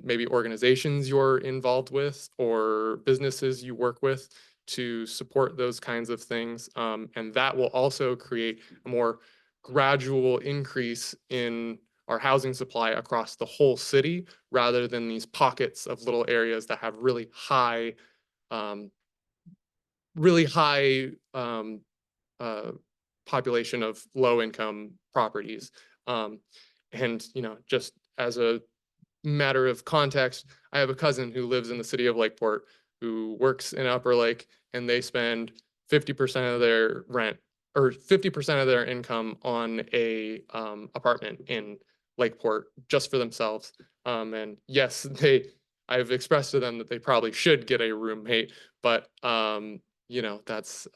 maybe organizations you're involved with or businesses you work with to support those kinds of things. And that will also create a more gradual increase in our housing supply across the whole city, rather than these pockets of little areas that have really high population of low income properties. And just as a matter of context, I have a cousin who lives in the city of Lakeport who works in Upper Lake, and they spend 50% of their rent or 50% of their income on a apartment in Lakeport just for themselves. And yes, I've expressed to them that they probably should get a roommate, but that's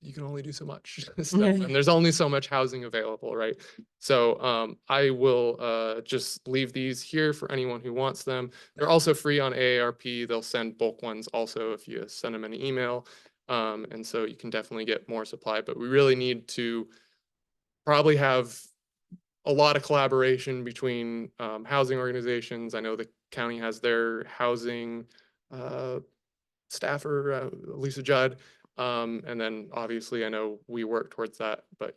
you can only do so much stuff, and there's only so much housing available, right? So I will just leave these here for anyone who wants them. They're also free on AARP. They'll send bulk ones also if you send them an email. And so you can definitely get more supply, but we really need to probably have a lot of collaboration between housing organizations. I know the county has their housing staffer, Lisa Judd. And then obviously I know we work towards that, but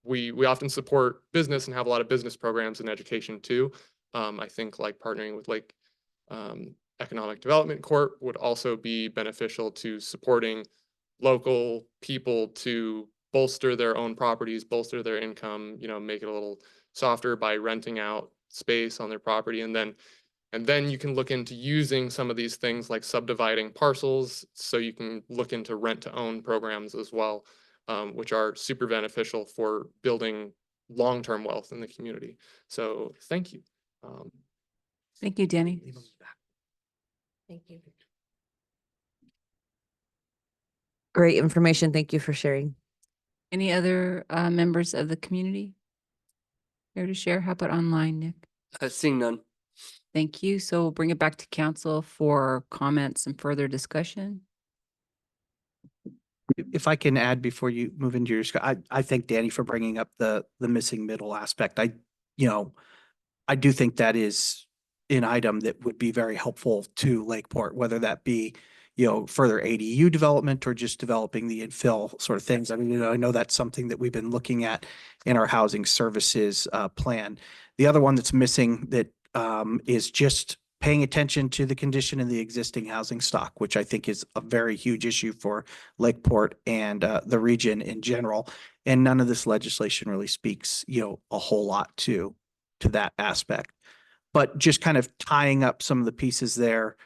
we often support business and have a lot of business programs in education too. I think like partnering with Economic Development Corp would also be beneficial to supporting local people to bolster their own properties, bolster their income, make it a little softer by renting out space on their property. And then you can look into using some of these things like subdividing parcels, so you can look into rent to own programs as well, which are super beneficial for building long-term wealth in the community. So thank you. Thank you, Danny. Thank you. Great information. Thank you for sharing. Any other members of the community here to share? How about online, Nick? Seeing none. Thank you. So we'll bring it back to council for comments and further discussion. If I can add before you move into your, I thank Danny for bringing up the missing middle aspect. You know, I do think that is an item that would be very helpful to Lakeport, whether that be, further ADU development or just developing the infill sort of things. I mean, I know that's something that we've been looking at in our housing services plan. The other one that's missing that is just paying attention to the condition of the existing housing stock, which I think is a very huge issue for Lakeport and the region in general. And none of this legislation really speaks, a whole lot to that aspect. But just kind of tying up some of the pieces there,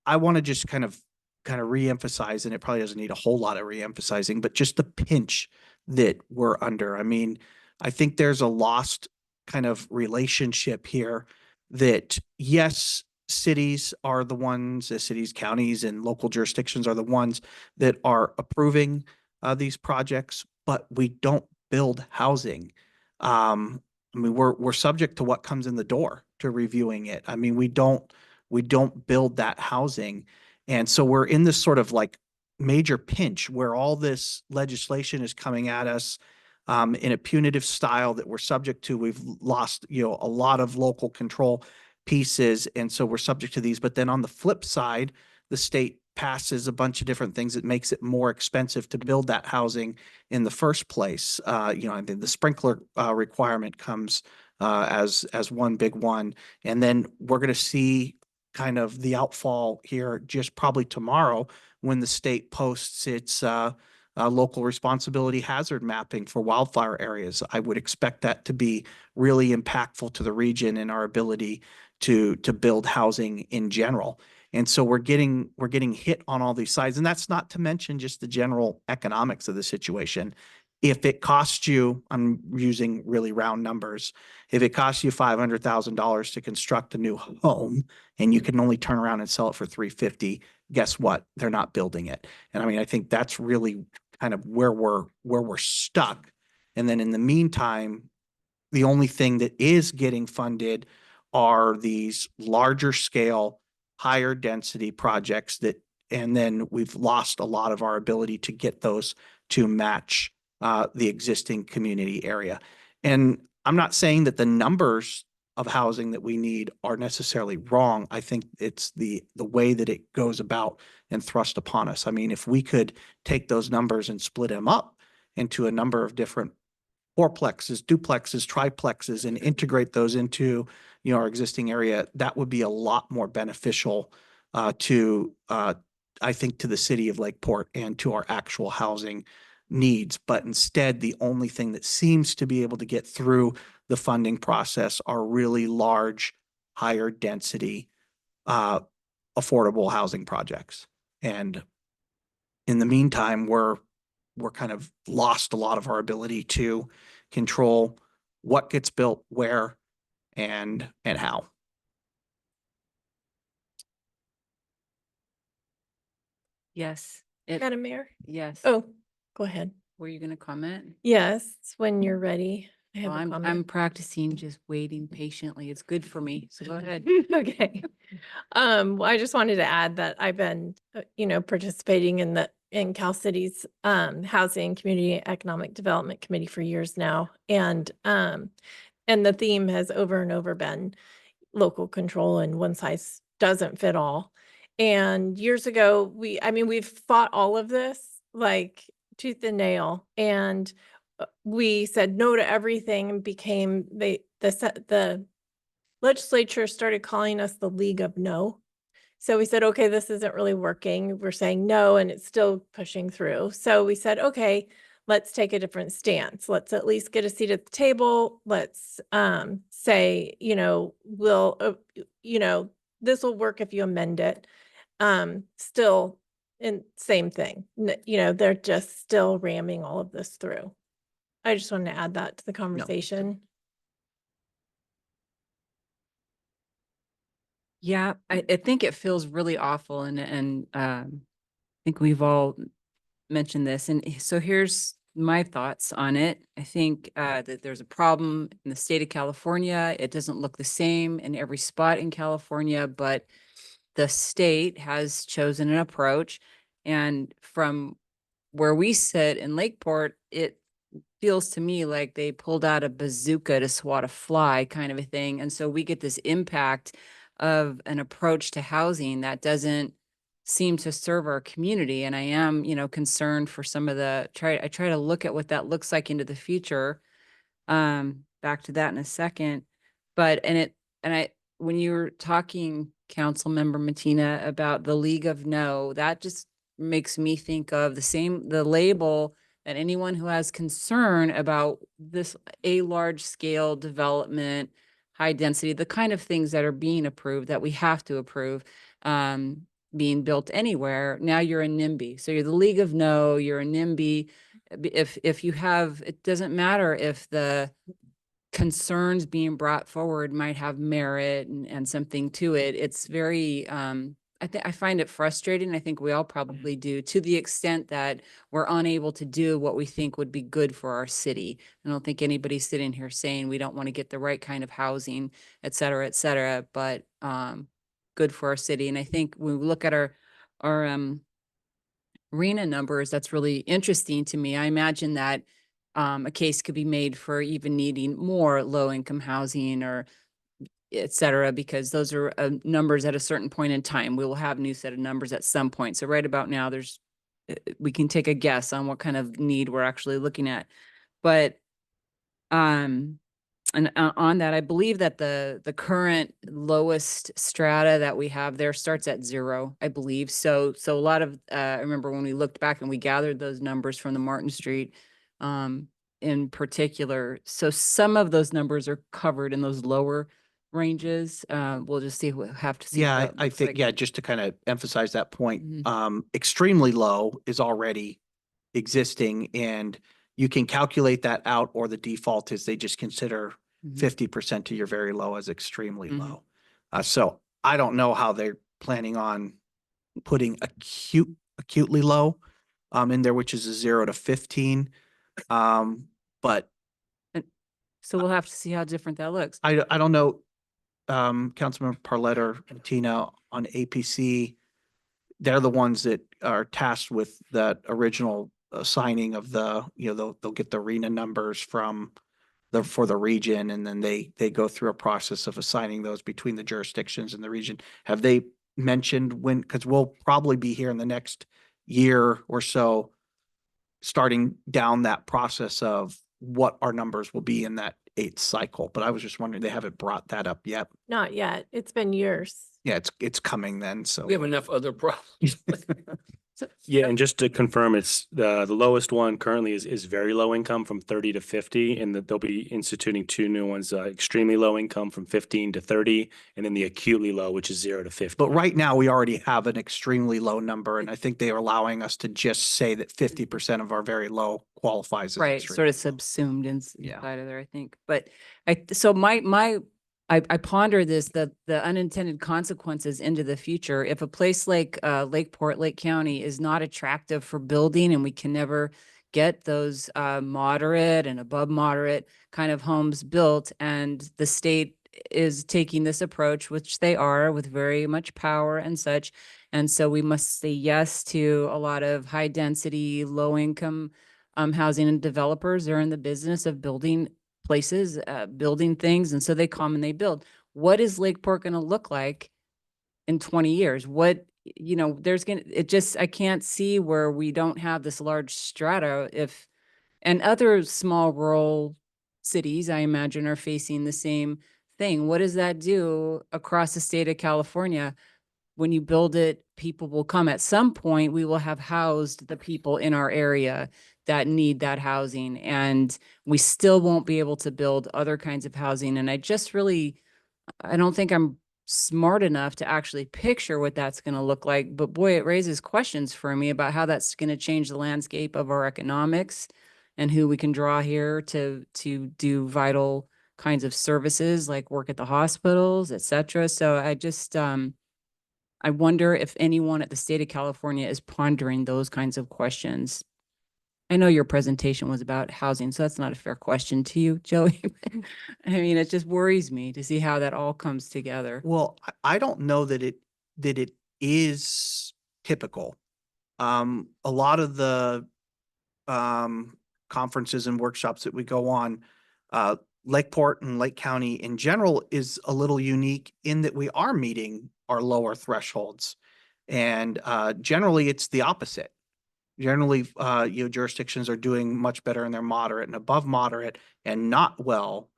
I want to just kind of reemphasize, and it probably doesn't need a whole lot of reemphasizing, but just the pinch that we're under. I mean, I think there's a lost kind of relationship here that, yes, cities are the ones, cities, counties, and local jurisdictions are the ones that are approving these projects, but we don't build housing. I mean, we're subject to what comes in the door to reviewing it. I mean, we don't build that housing. And so we're in this sort of like major pinch where all this legislation is coming at us in a punitive style that we're subject to. We've lost, a lot of local control pieces. And so we're subject to these. But then on the flip side, the state passes a bunch of different things that makes it more expensive to build that housing in the first place. I think the sprinkler requirement comes as one big one. And then we're going to see kind of the outfall here just probably tomorrow when the state posts its local responsibility hazard mapping for wildfire areas. I would expect that to be really impactful to the region and our ability to build housing in general. And so we're getting hit on all these sides. And that's not to mention just the general economics of the situation. If it costs you, I'm using really round numbers, if it costs you $500,000 to construct a new home and you can only turn around and sell it for $350,000, guess what? They're not building it. And I mean, I think that's really kind of where we're stuck. And then in the meantime, the only thing that is getting funded are these larger scale, higher density projects and then we've lost a lot of our ability to get those to match the existing community area. And I'm not saying that the numbers of housing that we need are necessarily wrong. I think it's the way that it goes about and thrust upon us. I mean, if we could take those numbers and split them up into a number of different fourplexes, duplexes, triplexes, and integrate those into, our existing area, that would be a lot more beneficial to, I think, to the city of Lakeport and to our actual housing needs. But instead, the only thing that seems to be able to get through the funding process are really large, higher density, affordable housing projects. And in the meantime, we're kind of lost a lot of our ability to control what gets built where and how. Yes. Madam Mayor? Yes. Oh, go ahead. Were you going to comment? Yes, when you're ready. I have Well, a I'm comment. practicing just waiting patiently. It's good for me. So go ahead. Okay. Well, I just wanted to add that I've been, participating in Cal City's Housing Community Economic Development Committee for years now. And the theme has over and over been local control and one size doesn't fit all. And years ago, we've fought all of this like tooth and nail, and we said no to everything and became the legislature started calling us the League of No. So we said, okay, this isn't really working. We're saying no, and it's still pushing through. So we said, okay, let's take a different stance. Let's at least get a seat at the table. Let's say, this will work if you amend it. Still, and same thing. They're just still ramming all of this through. I just wanted to add that to the conversation. Yeah, I think it feels really awful. And I think we've all mentioned this. And so here's my thoughts on it. I think that there's a problem in the state of California. It doesn't look the same in every spot in California, but the state has chosen an approach And from where we sit in Lakeport, it feels to me like they pulled out a bazooka to swat a fly kind of a thing. And so we get this impact of an approach to housing that doesn't seem to serve our community. And I am, concerned for some of I try to look at what that looks like into the future. Back to that in a second. But, when you were talking, Councilmember Matina, about the League of No, that just makes me think of the label that anyone who has concern about a large scale development, high density, the kind of things that are being approved, that we have to approve, being built anywhere. Now you're a NIMBY. So you're the League of No, you're a NIMBY. If you have, it doesn't matter if the concerns being brought forward might have merit and something to it. It's very, I find it frustrating. I think we all probably do, to the extent that we're unable to do what we think would be good for our city. I don't think anybody's sitting here saying we don't want to get the right kind of housing, et cetera, but good for our city. And I think when we look at our RENA numbers, that's really interesting to me. I imagine that a case could be made for even needing more low-income housing or et cetera, because those are numbers at a certain point in time. We will have a new set of numbers at some point. So right about now, we can take a guess on what kind of need we're actually looking at. But and on that, I believe that the current lowest strata that we have there starts at 0, I believe. So a lot of, I remember when we looked back and we gathered those numbers from the Martin Street, in particular. So some of those numbers are covered in those lower ranges. We'll just see, we'll have to see. Yeah, what I that looks think, like. yeah, just to kind of emphasize that point, Mhm. extremely low is already existing, and you can calculate that out, or the default is they just consider Mhm. 50% of your very low as extremely Mhm. low. So I don't know how they're planning on putting acutely low in there, which is a 0 to 15. But So we'll have to see how different that looks. I don't know, Councilmember Parletter and Tina on APC, they're the ones that are tasked with that original assigning of they'll get the RENA numbers for the region, and then they go through a process of assigning those between the jurisdictions in the region. Have they mentioned when, because we'll probably be here in the next year or so, starting down that process of what our numbers will be in that 8th cycle. But I was just wondering, they haven't brought that up yet. Not yet. It's been years. Yeah, it's coming then, so. We have enough other problems. Yeah, and just to confirm, it's the lowest one currently is very low income from 30 to 50, and that they'll be instituting 2 new ones, extremely low income from 15 to 30, and then the acutely low, which is 0 to 50. But right now, we already have an extremely low number, and I think they are allowing us to just say that 50% of our very low qualifies as Right, extremely sort of low. subsumed Yeah. inside of there, I think. But I ponder the unintended consequences into the future. If a place like Lakeport, Lake County is not attractive for building, and we can never get those moderate and above moderate kind of homes built, and the state is taking this approach, which they are, with very much power and such. And so we must say yes to a lot of high density, low income housing, and developers are in the business of building places, building things. And so they come and they build. What is Lakeport going to look like in 20 years? I can't see where we don't have this large strata and other small rural cities, I imagine, are facing the same thing. What does that do across the state of California? When you build it, people will come. At some point, we will have housed the people in our area that need that housing, and we still won't be able to build other kinds of housing. And I don't think I'm smart enough to actually picture what that's going to look like. But boy, it raises questions for me about how that's going to change the landscape of our economics and who we can draw here to do vital kinds of services like work at the hospitals, et cetera. So I wonder if anyone at the state of California is pondering those kinds of questions. I know your presentation was about housing, so that's not a fair question to you, Joey. I mean, it just worries me to see how that all comes together. Well, I don't know that it is typical. A lot of the conferences and workshops that we go on, Lakeport and Lake County in general is a little unique in that we are meeting our lower thresholds. And generally, it's the opposite. Generally, jurisdictions are doing much better in their moderate and above moderate and not well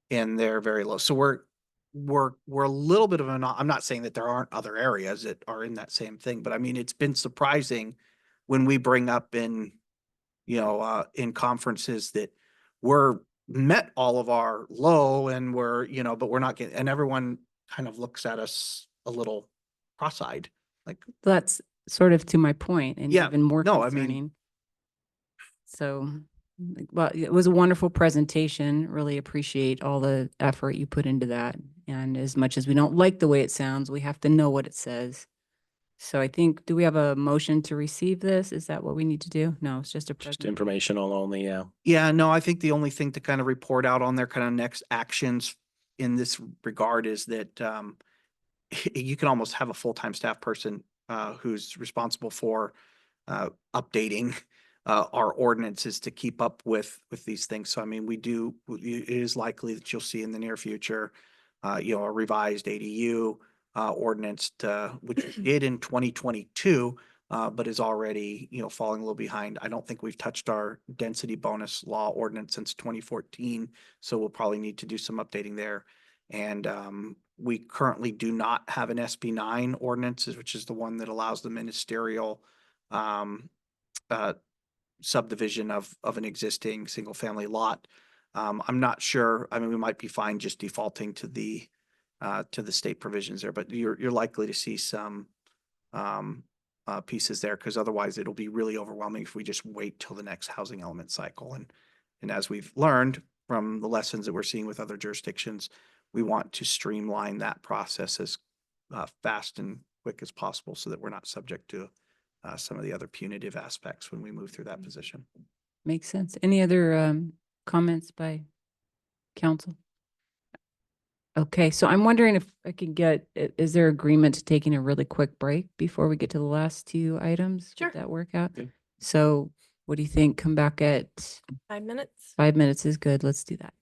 in their very low. So we're a little bit of I'm not saying that there aren't other areas that are in that same thing, but I mean, it's been surprising when we bring up in conferences that we're met all of our low and but we're not getting, and everyone kind of looks at us a little cross-eyed, like, That's sort of to my point and Yeah, even more no, I mean- concerning. So, well, it was a wonderful presentation. Really appreciate all the effort you put into that. And as much as we don't like the way it sounds, we have to know what it says. So I think, do we have a motion to receive this? Is that what we need to do? No, it's just a Just presentation. informational only, yeah. Yeah, no, I think the only thing to kind of report out on their kind of next actions in this regard is that you can almost have a full-time staff person who's responsible for updating our ordinances to keep up with these things. So I mean, it is likely that you'll see in the near future, a revised ADU ordinance which we did in 2022, but is already, falling a little behind. I don't think we've touched our density bonus law ordinance since 2014, so we'll probably need to do some updating there. And we currently do not have an SB9 ordinances, which is the one that allows the ministerial subdivision of an existing single-family lot. I'm not sure. I mean, we might be fine just defaulting to the state provisions there, but you're likely to see some pieces there, because otherwise it'll be really overwhelming if we just wait till the next housing element cycle. And as we've learned from the lessons that we're seeing with other jurisdictions, we want to streamline that process as fast and quick as possible so that we're not subject to some of the other punitive aspects when we move through that position. Makes sense. Any other comments by council? Okay, so I'm wondering if I could get, is there agreement to taking a really quick break before we get to the last two items? Sure. Would that work out? Okay. So what do you think? Come back at 5 minutes? 5 minutes is good. Let's do that.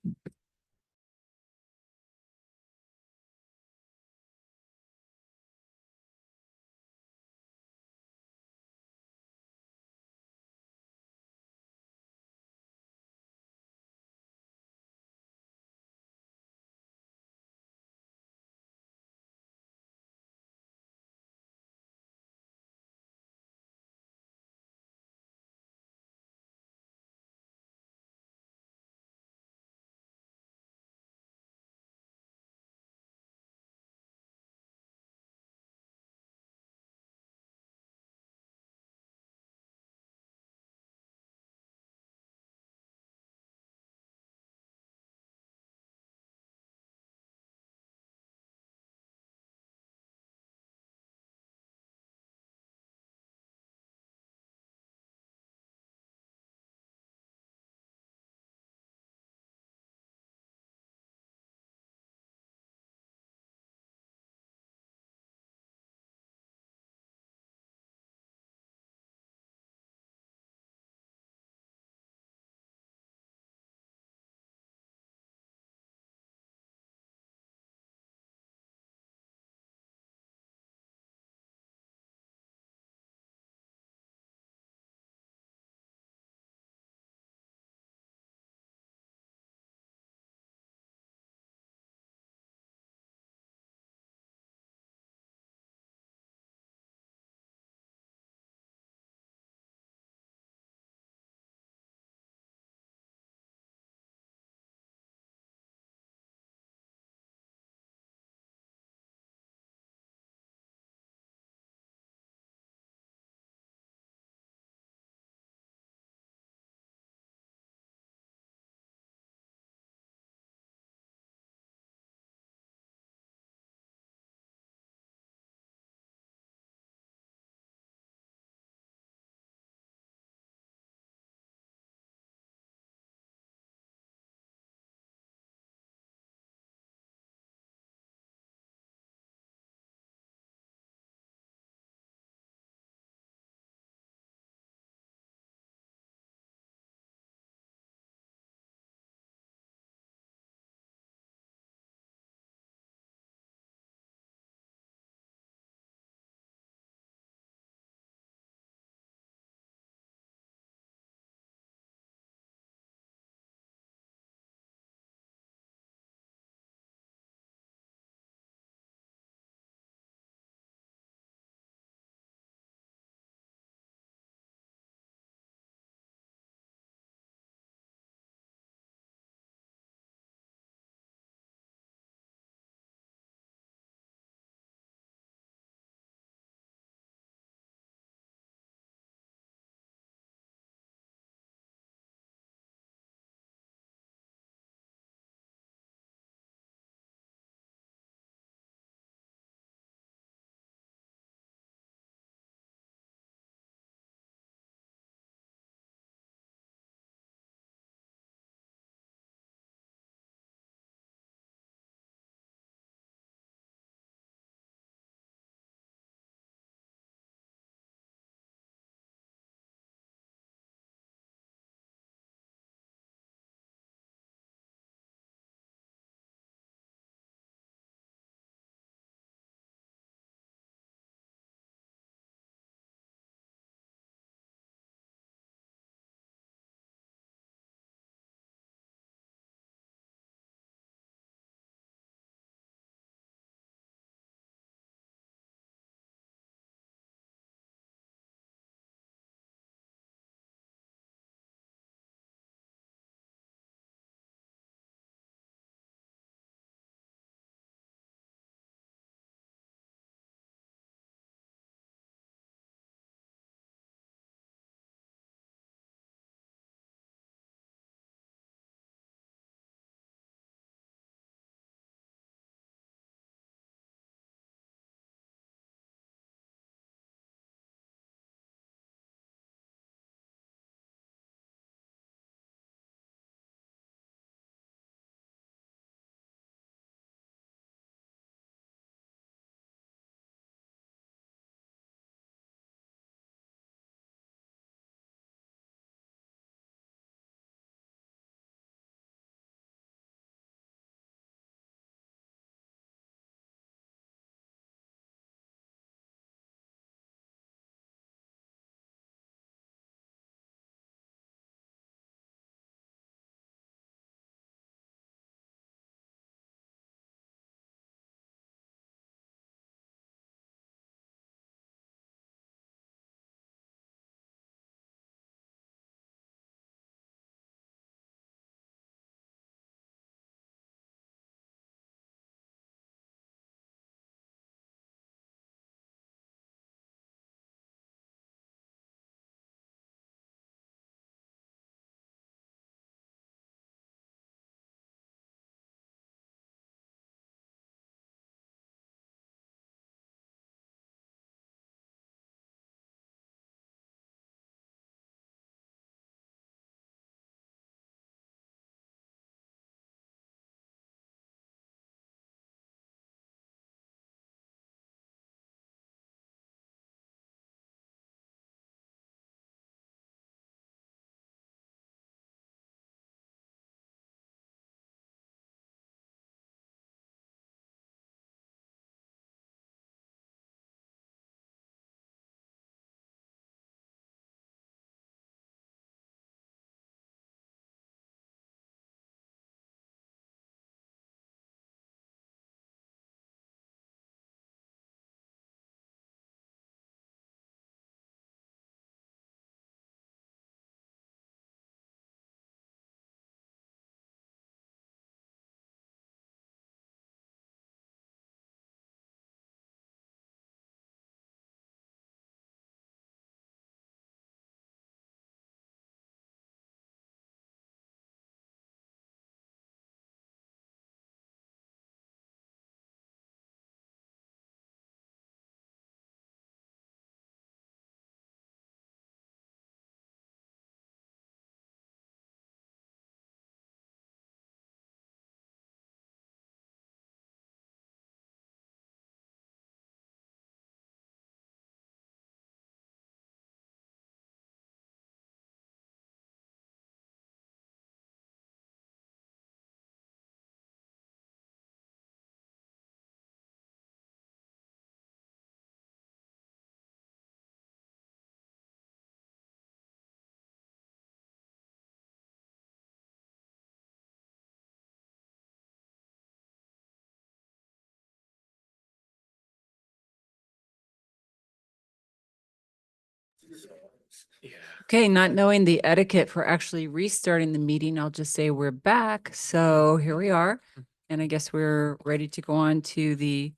Okay, not knowing the etiquette for actually restarting the meeting, I'll just say we're back. So here we are. And I guess we're ready to go on to the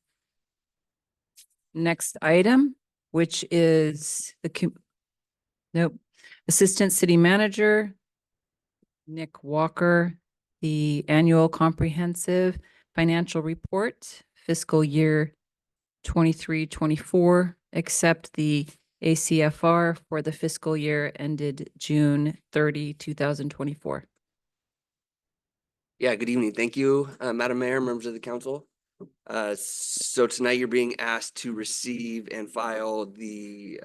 next item, which is nope, Assistant City Manager, Nick Walker, the annual comprehensive financial report, fiscal year 23-24, except the ACFR for the fiscal year ended June 30, 2024. Yeah, good evening. Thank you, Madam Mayor, members of the council. So tonight you're being asked to receive and file the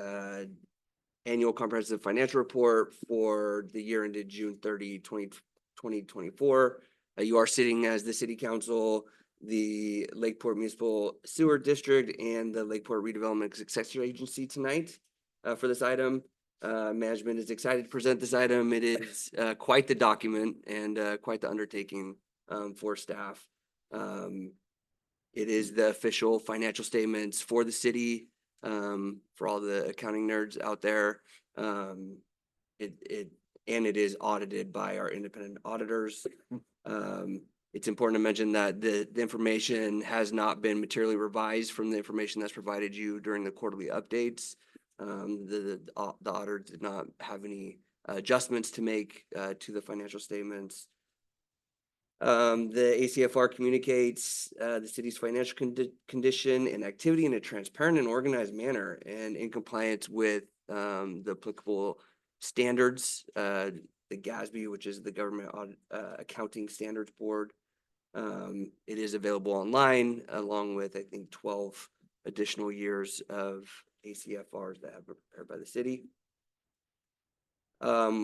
annual comprehensive financial report for the year ended June 30, 2024. You are sitting as the city council, the Lakeport Municipal Sewer District, and the Lakeport Redevelopment Successor Agency tonight for this item. Management is excited to present this item. It is quite the document and quite the undertaking for staff. It is the official financial statements for the city, for all the accounting nerds out there. It is audited by our independent auditors. It's important to mention that the information has not been materially revised from the information that's provided you during the quarterly updates. The auditor did not have any adjustments to make to the financial statements. The ACFR communicates the city's financial condition and activity in a transparent and organized manner and in compliance with the applicable standards, the GASB, which is the Government Accounting Standards Board. It is available online along with, I think, 12 additional years of ACFRs that have been prepared by the city.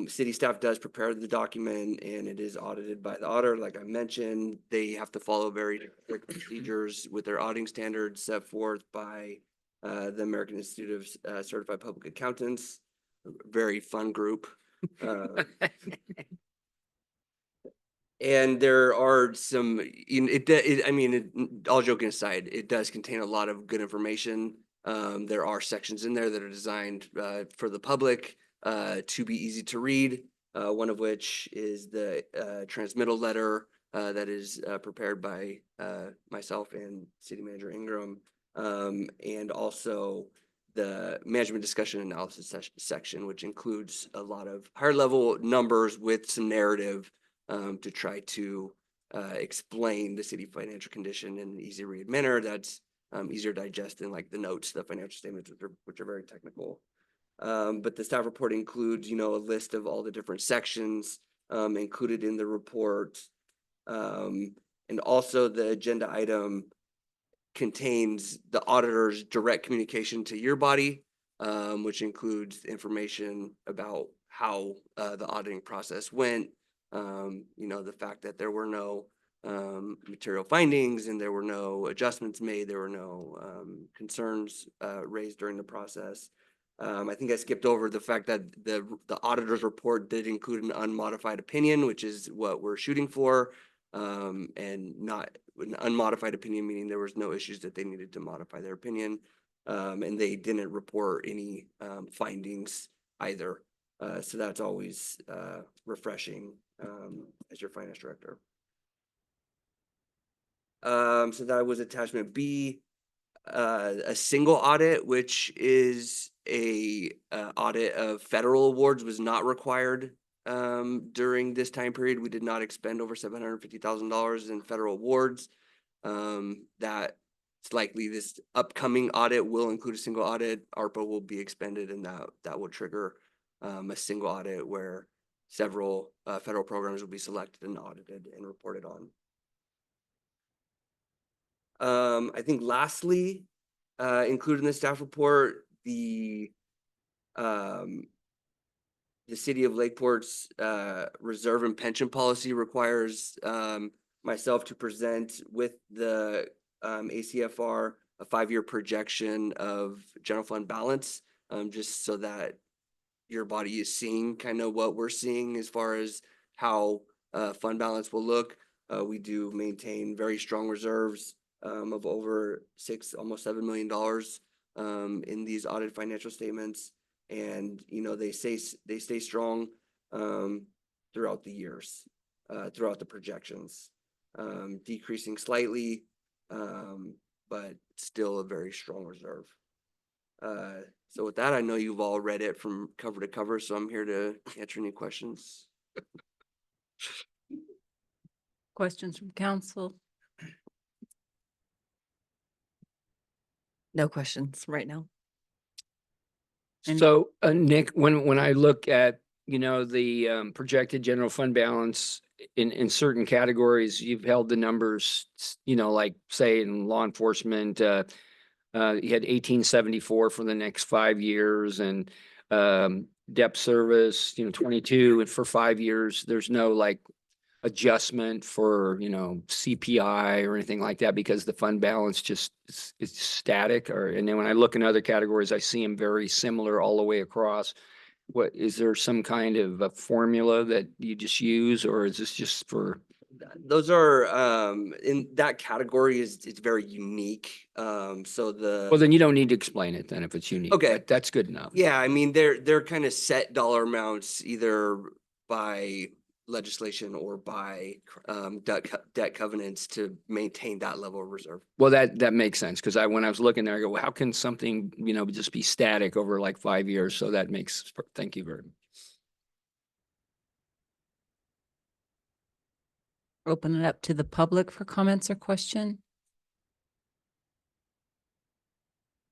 City staff does prepare the document and it is audited by the auditor. Like I mentioned, they have to follow very strict procedures with their auditing standards set forth by the American Institute of Certified Public Accountants. Very fun group. And there are some, all joking aside, it does contain a lot of good information. There are sections in there that are designed for the public to be easy to read, one of which is the transmittal letter that is prepared by myself and City Manager Ingram, and also the management discussion analysis section, which includes a lot of higher level numbers with some narrative to try to explain the city financial condition in an easy read manner that's easier to digest than like the notes, the financial statements, which are very technical. But the staff report includes, a list of all the different sections included in the report. And also the agenda item contains the auditor's direct communication to your body, which includes information about how the auditing process went. The fact that there were no material findings and there were no adjustments made, there were no concerns raised during the process. I think I skipped over the fact that the auditor's report did include an unmodified opinion, which is what we're shooting for, and not an unmodified opinion, meaning there was no issues that they needed to modify their opinion, and they didn't report any findings either. So that's always refreshing as your finance director. So that was attachment B. A single audit, which is a audit of federal awards, was not required during this time period. We did not expend over $750,000 in federal awards. That it's likely this upcoming audit will include a single audit. ARPA will be expended, and that will trigger a single audit where several federal programs will be selected and audited and reported on. I think lastly, included in the staff report, the city of Lakeport's reserve and pension policy requires myself to present with the ACFR a 5-year projection of general fund balance, just so that your body is seeing kind of what we're seeing as far as how fund balance will look. We do maintain very strong reserves of over almost $7 million in these audited financial statements. and, you know, they stay strong, throughout the years, throughout the projections. Decreasing slightly, but still a very strong reserve. So with that, I know you've all read it from cover to cover, so I'm here to answer any questions. Questions from council? No questions right now. So, Nick, when I look at, you know, the projected general fund balance in certain categories, you've held the numbers, you know, like say in law enforcement, you had 1874 for the next 5 years, and depth service, you know, 22 and for 5 years. There's no like adjustment for, you know, CPI or anything like that, because the fund balance just it's static. Or, and then when I look in other categories, I see them very similar all the way across. What, is there some kind of a formula that you just use, or is this just for? Those are, in that category it's very unique. So Well, then you don't need to explain it then if it's unique. Okay. But that's good enough. yeah, I mean, they're kind of set dollar amounts either by legislation or by debt covenants to maintain that level of reserve. Well, that makes sense, because when I was looking there, I go, well, how can something, you know, just be static over like 5 years? So that makes, thank you very much. Open it up to the public for comments or question.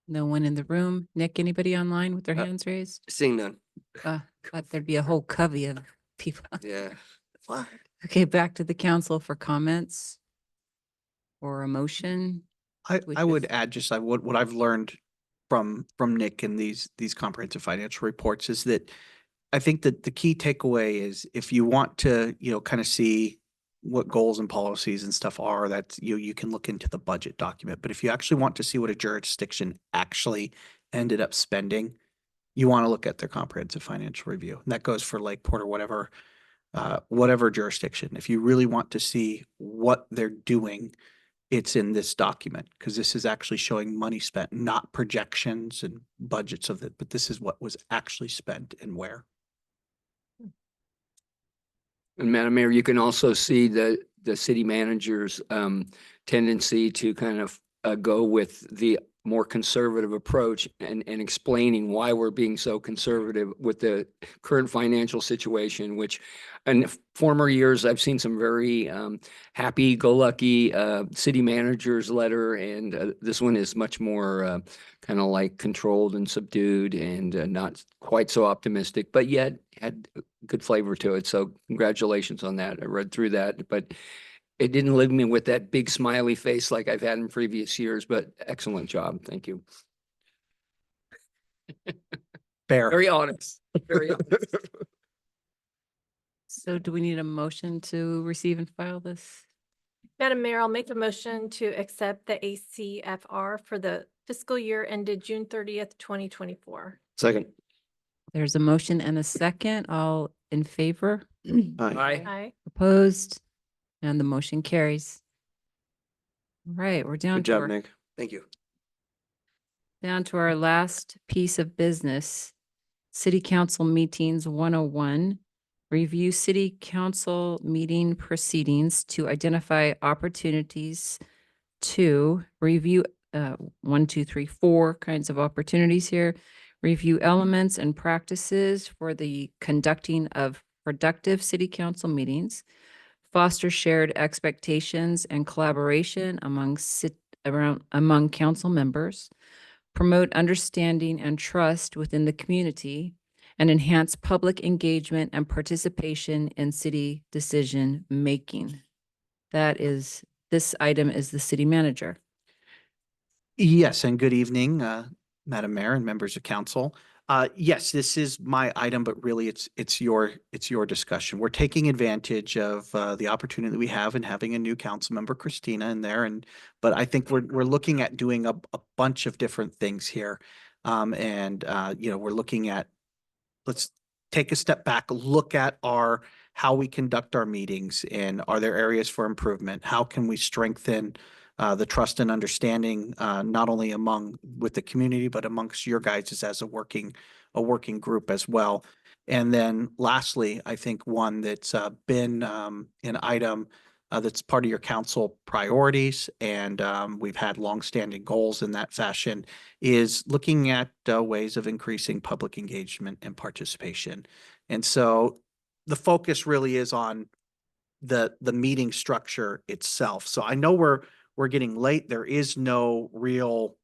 No one in the room. Nick, anybody online with their hands raised? Seeing none. Thought there'd be a whole covey of people. Yeah. Okay, back to the council for comments or a motion. I would add just what I've learned from Nick in these comprehensive financial reports is that I think that the key takeaway is if you want to, you know, kind of see what goals and policies and stuff are, that you can look into the budget document. But if you actually want to see what a jurisdiction actually ended up spending, you want to look at their comprehensive financial review. And that goes for Lakeport or whatever jurisdiction. If you really want to see what they're doing, it's in this document, because this is actually showing money spent, not projections and budgets of it, but this is what was actually spent and where. And Madam Mayor, you can also see the city manager's tendency to kind of go with the more conservative approach and explaining why we're being so conservative with the current financial situation, which in former years, I've seen some very happy-go-lucky city manager's letter, and this one is much more kind of like controlled and subdued and not quite so optimistic, but yet had good flavor to it. So congratulations on that. I read through that, but it didn't leave me with that big smiley face like I've had in previous years, but excellent job. Thank you. Fair. Very honest. Very honest. So do we need a motion to receive and file this? Madam Mayor, I'll make a motion to accept the ACFR for the fiscal year ended June 30th, 2024. Second. There's a motion and a second. All in favor? Aye. Aye. Opposed? And the motion carries. All right, we're down Good to job, our, Nick. Thank you. down to our last piece of business. City Council Meetings 101. Review City Council meeting proceedings to identify opportunities to review 1, 2, 3, 4 kinds of opportunities here. Review elements and practices for the conducting of productive city council meetings. Foster shared expectations and collaboration among council members. Promote understanding and trust within the community, and enhance public engagement and participation in city decision making. This item is the city manager. Yes, and good evening, Madam Mayor and members of council. Yes, this is my item, but really it's your discussion. We're taking advantage of the opportunity that we have in having a new council member, Christina, in there, but I think we're looking at doing a bunch of different things here, and you know, we're looking at, let's take a step back, look at how we conduct our meetings, and are there areas for improvement? How can we strengthen the trust and understanding, not only with the community, but amongst your guys as a working group as well. And then lastly, I think one that's been an item that's part of your council priorities, and we've had longstanding goals in that fashion, is looking at ways of increasing public engagement and participation. And so the focus really is on the meeting structure itself. So I know we're getting late. There is no real,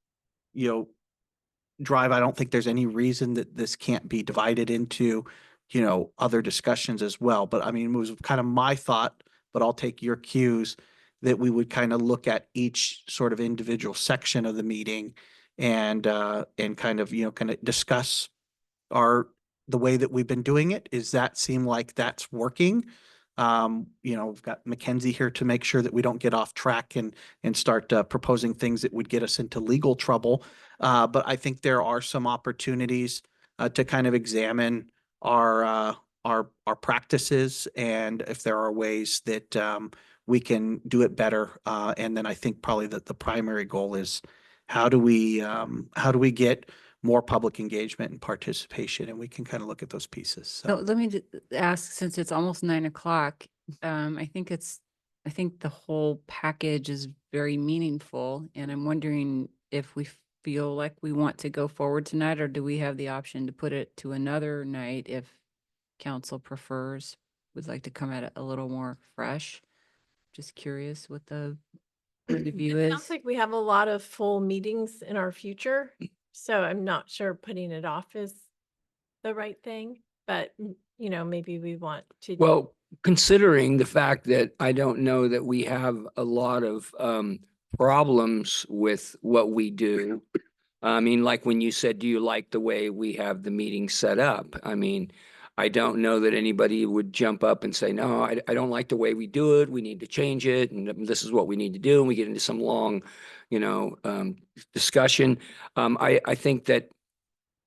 drive. I don't think there's any reason that this can't be divided into, other discussions as well. But I mean, it was kind of my thought, but I'll take your cues that we would kind of look at each sort of individual section of the meeting and kind of, kind of discuss the way that we've been doing it. Does that seem like that's working? We've got Mackenzie here to make sure that we don't get off track and start proposing things that would get us into legal trouble. But I think there are some opportunities to kind of examine our practices, and if there are ways that we can do it better. And then I think probably that the primary goal is how do we get more public engagement and participation, and we can kind of look at those pieces. So let me ask, since it's almost 9 o'clock, I think the whole package is very meaningful, and I'm wondering if we feel like we want to go forward tonight, or do we have the option to put it to another night if council prefers, would like to come at it a little more fresh? Just curious what the view It is. sounds like we have a lot of full meetings in our future, so I'm not sure putting it off is the right thing, but maybe we want to. Well, considering the fact that I don't know that we have a lot of problems with what we do. I mean, like when you said, do you like the way we have the meeting set up? I mean, I don't know that anybody would jump up and say, no, I don't like the way we do it. We need to change it. And this is what we need to do. And we get into some long, discussion. I think that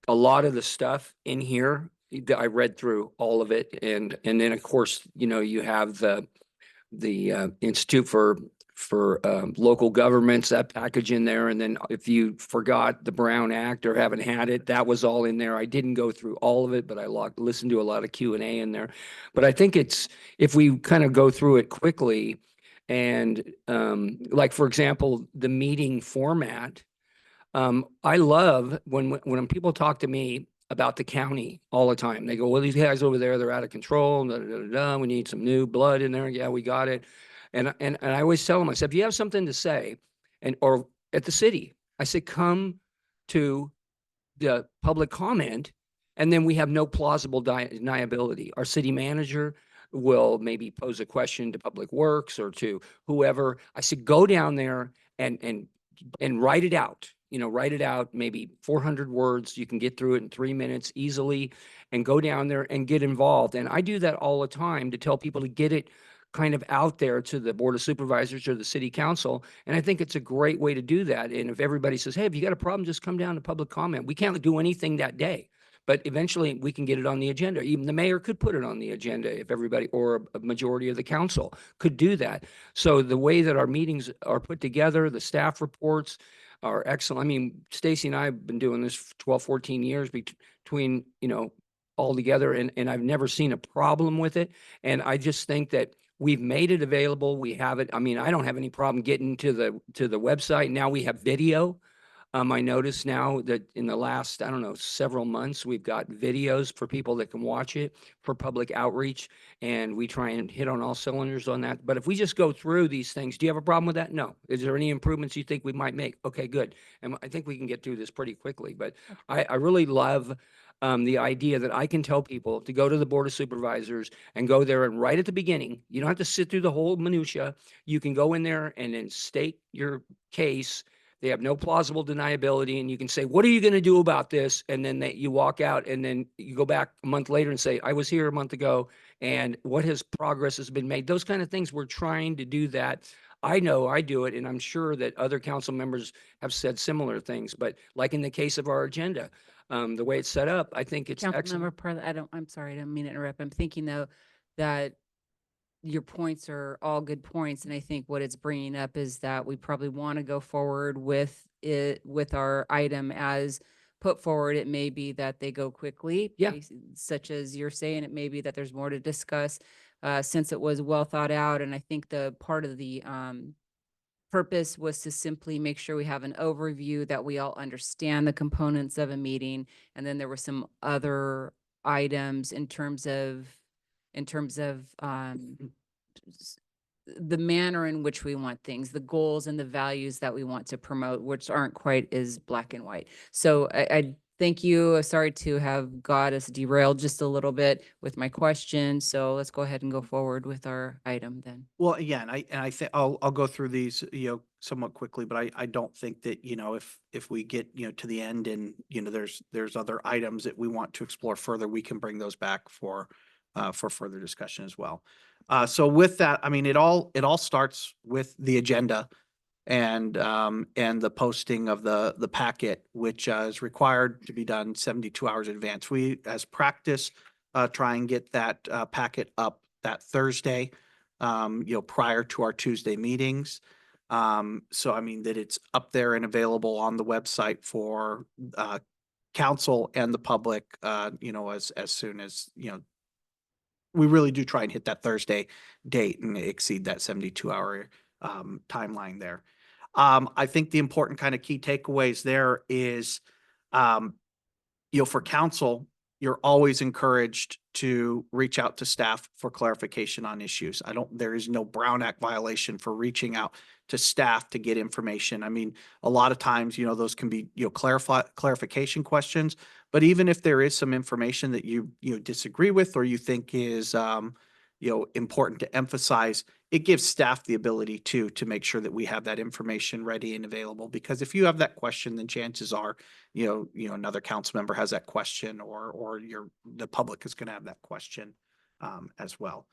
a lot of the stuff in here, I read through all of it. And then of course, you have the Institute for local governments, that package in there. And then if you forgot the Brown Act or haven't had it, that was all in there. I didn't go through all of it, but I listened to a lot of Q&A in there. But I think if we kind of go through it quickly and like, for example, the meeting format, I love when people talk to me about the county all the time. They go, well, these guys over there, they're out of control. Da, da, da, da, we need some new blood in there. Yeah, we got it. And I always tell them, I said, if you have something to say, or at the city, I said, come to the public comment, and then we have no plausible deniability. Our city manager will maybe pose a question to Public Works or to whoever. I said, go down there and write it out. Write it out, maybe 400 words. You can get through it in 3 minutes easily, and go down there and get involved. And I do that all the time to tell people to get it kind of out there to the Board of Supervisors or the City Council. And I think it's a great way to do that. And if everybody says, hey, if you got a problem, just come down to public comment. We can't do anything that day, but eventually we can get it on the agenda. Even the mayor could put it on the agenda if everybody, or a majority of the council could do that. So the way that our meetings are put together, the staff reports are excellent. I mean, Stacy and I have been doing this for 12, 14 years between, all together, and I've never seen a problem with it. And I just think that we've made it available. We have it. I mean, I don't have any problem getting to the website. Now we have video. I notice now that in the last, I don't know, several months, we've got videos for people that can watch it for public outreach, and we try and hit on all cylinders on that. But if we just go through these things, do you have a problem with that? No. Is there any improvements you think we might make? Okay, good. And I think we can get through this pretty quickly. But I really love the idea that I can tell people to go to the Board of Supervisors and go there, and right at the beginning, you don't have to sit through the whole minutia. You can go in there and then state your case. They have no plausible deniability, and you can say, what are you going to do about this? And then you walk out, and then you go back a month later and say, I was here a month ago, and what progress has been made? Those kind of things. We're trying to do that. I know I do it, and I'm sure that other council members have said similar things. But like in the case of our agenda, the way it's set up, I think it's excellent. I'm sorry, I didn't mean to interrupt. I'm thinking though that your points are all good points. And I think what it's bringing up is that we probably want to go forward with it, with our item as put forward. It may be that they go quickly. Yeah. Such as you're saying, it may be that there's more to discuss, since it was well thought out. And I think the part of the, purpose was to simply make sure we have an overview, that we all understand the components of a meeting. And then there were some other items in terms of, s- the manner in which we want things, the goals and the values that we want to promote, which aren't quite as black and white. So I thank you. Sorry to have got us derailed just a little bit with my question. So let's go ahead and go forward with our item then. Well, yeah, and I think I'll go through these, somewhat quickly, but I don't think that, if we get, to the end and, there's other items that we want to explore further, we can bring those back for further discussion as well. So with that, I mean, it all starts with the agenda and the posting of the packet, which is required to be done 72 hours in advance. We, as practice, try and get that packet up that Thursday, prior to our Tuesday meetings. So I mean that it's up there and available on the website for council and the public, as soon as, we really do try and hit that Thursday date and exceed that 72-hour timeline there. I think the important kind of key takeaways there is, for council, you're always encouraged to reach out to staff for clarification on issues. There is no Brown Act violation for reaching out to staff to get information. I mean, a lot of times, those can be, clarification questions, but even if there is some information that you disagree with or you think is, important to emphasize, it gives staff the ability to make sure that we have that information ready and available. Because if you have that question, then chances are, another council member has that question, or the public is going to have that question as well.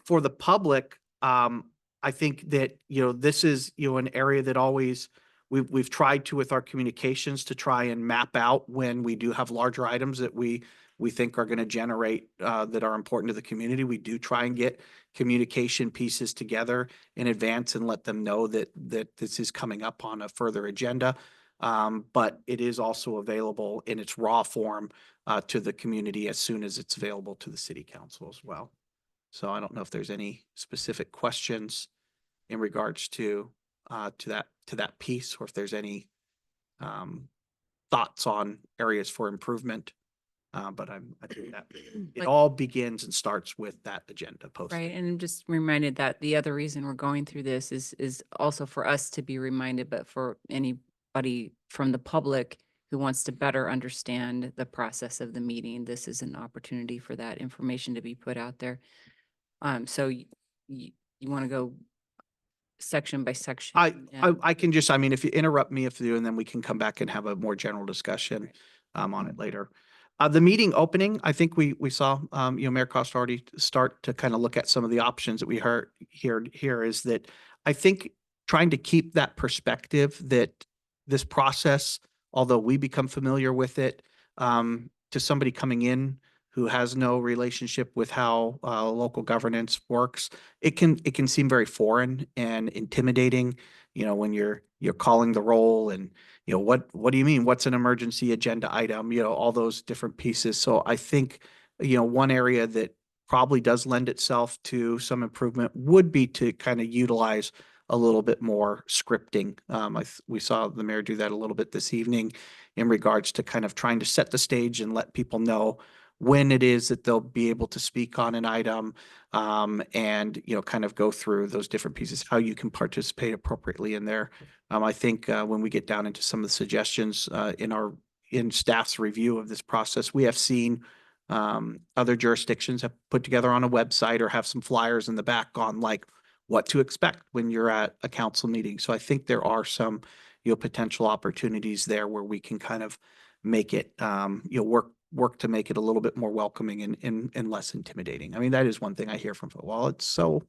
For the public, I think that, this is, an area that always we've tried to, with our communications, to try and map out when we do have larger items that we think are going to generate, that are important to the community. We do try and get communication pieces together in advance and let them know that this is coming up on a further agenda. But it is also available in its raw form to the community as soon as it's available to the city council as well. So I don't know if there's any specific questions in regards to that piece, or if there's any thoughts on areas for improvement. But I think that it all begins and starts with that agenda post. Right, and I'm just reminded that the other reason we're going through this is also for us to be reminded, but for anybody from the public who wants to better understand the process of the meeting, this is an opportunity for that information to be put out there. So you want to go section by section? I can just, I mean, if you interrupt me, and then we can come back and have a more general discussion on it later. The meeting opening, I think we saw, Mayor Costa already start to kind of look at some of the options that we heard here is that I think trying to keep that perspective that this process, although we become familiar with it, to somebody coming in who has no relationship with how local governance works, it can seem very foreign and intimidating, when you're calling the roll and, what do you mean? What's an emergency agenda item? All those different pieces. So I think, one area that probably does lend itself to some improvement would be to kind of utilize a little bit more scripting. We saw the mayor do that a little bit this evening in regards to kind of trying to set the stage and let people know when it is that they'll be able to speak on an item, and, kind of go through those different pieces, how you can participate appropriately in there. I think when we get down into some of the suggestions in staff's review of this process, we have seen other jurisdictions have put together on a website or have some flyers in the back on like what to expect when you're at a council meeting. So I think there are some, potential opportunities there where we can kind of make it, work to make it a little bit more welcoming and less intimidating. I mean, that is one thing I hear from, well, it's so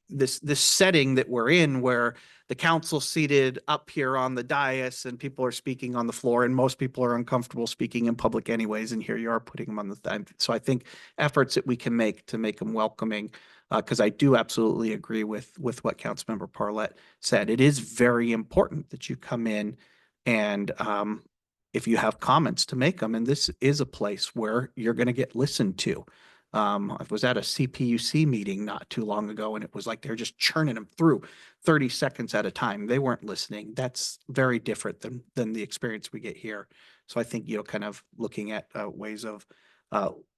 this setting that we're in where the council's seated up here on the dais and people are speaking on the floor, and most people are uncomfortable speaking in public anyways, and here you are putting them on the thing. So I think efforts that we can make to make them welcoming Because I do absolutely agree with what Councilmember Parlett said. It is very important that you come in and if you have comments to make them, and this is a place where you're going to get listened to. I was at a CPUC meeting not too long ago, and it was like they're just churning them through 30 seconds at a time. They weren't listening. That's very different than the experience we get here. So I think, kind of looking at ways of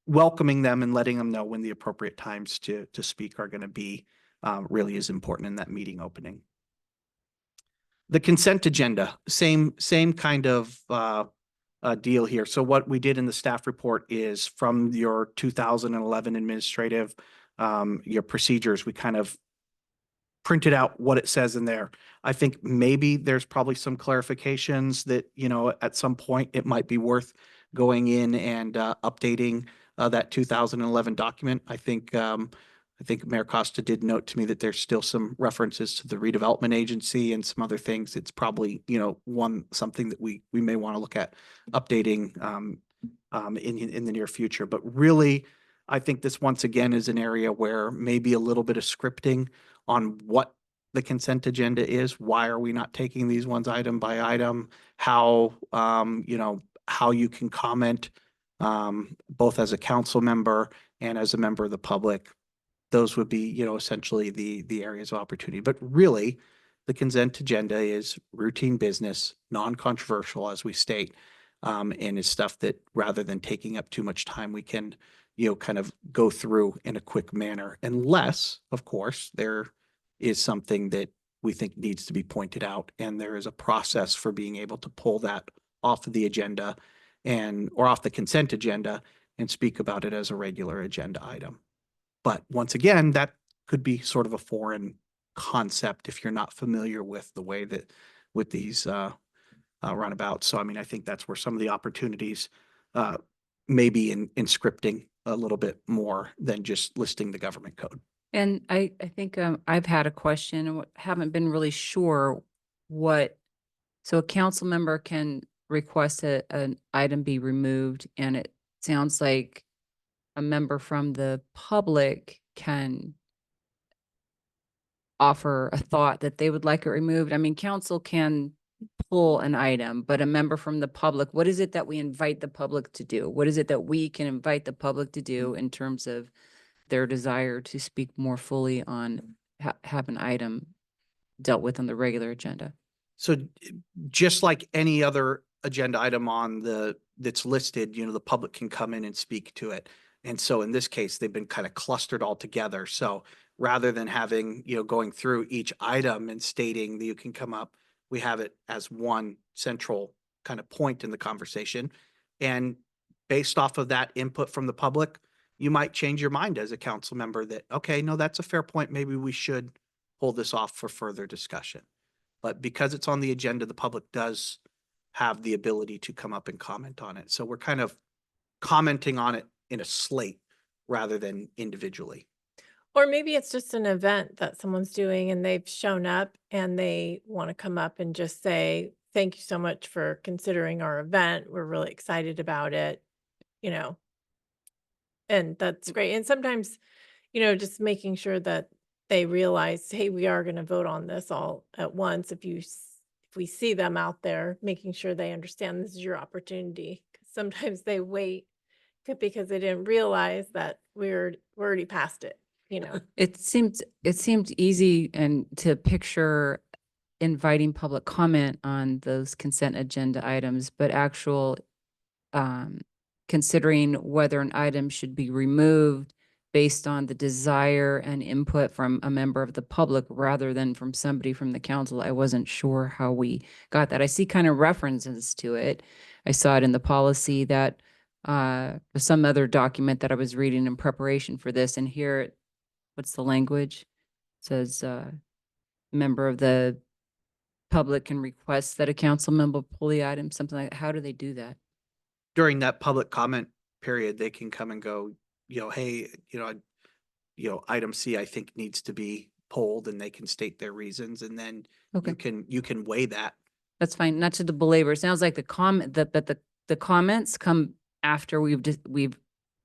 welcoming them and letting them know when the appropriate times to speak are going to be really is important in that meeting opening. The consent agenda, same kind of deal here. So what we did in the staff report is from your 2011 administrative, your procedures, we kind of printed out what it says in there. I think maybe there's probably some clarifications that, at some point it might be worth going in and updating that 2011 document. I think Mayor Costa did note to me that there's still some references to the redevelopment agency and some other things. It's probably, something that we may want to look at updating in the near future. But really, I think this once again is an area where maybe a little bit of scripting on what the consent agenda is. Why are we not taking these ones item by item? How, how you can comment both as a council member and as a member of the public. Those would be, essentially the areas of opportunity. But really, the consent agenda is routine business, non-controversial, as we state, and is stuff that rather than taking up too much time, we can, kind of go through in a quick manner, unless, of course, there is something that we think needs to be pointed out, and there is a process for being able to pull that off of the agenda or off the consent agenda and speak about it as a regular agenda item. But once again, that could be sort of a foreign concept if you're not familiar with the way that with these runabouts. So, I mean, I think that's where some of the opportunities may be in scripting a little bit more than just listing the government code. And I think I've had a question and haven't been really sure so a council member can request an item be removed, and it sounds like a member from the public can offer a thought that they would like it removed. I mean, council can pull an item, but a member from the public, what is it that we invite the public to do? What is it that we can invite the public to do in terms of their desire to speak more fully on have an item dealt with on the regular agenda? So just like any other agenda item that's listed, the public can come in and speak to it. And so in this case, they've been kind of clustered all together. So rather than having, going through each item and stating that you can come up, we have it as one central kind of point in the conversation. And based off of that input from the public, you might change your mind as a council member that, okay, no, that's a fair point. Maybe we should hold this off for further discussion. But because it's on the agenda, the public does have the ability to come up and comment on it. So we're kind of commenting on it in a slate rather than individually. Or maybe it's just an event that someone's doing and they've shown up and they want to come up and just say, thank you so much for considering our event. We're really excited about it, and that's great. And sometimes, just making sure that they realize, hey, we are going to vote on this all at once. If we see them out there, making sure they understand this is your opportunity. 'Cause sometimes they wait because they didn't realize that we're already past it. It seemed easy and to picture inviting public comment on those consent agenda items, but considering whether an item should be removed based on the desire and input from a member of the public rather than from somebody from the council, I wasn't sure how we got that. I see kind of references to it. I saw it in the policy that some other document that I was reading in preparation for this, and here, what's the language? It says member of the public can request that a council member pull the item, something like that. How do they do that? During that public comment period, they can come and go, hey, item C I think needs to be pulled, and they can state their reasons, and then you can weigh that. That's fine. Not to the belabor. It sounds like the comments come after we've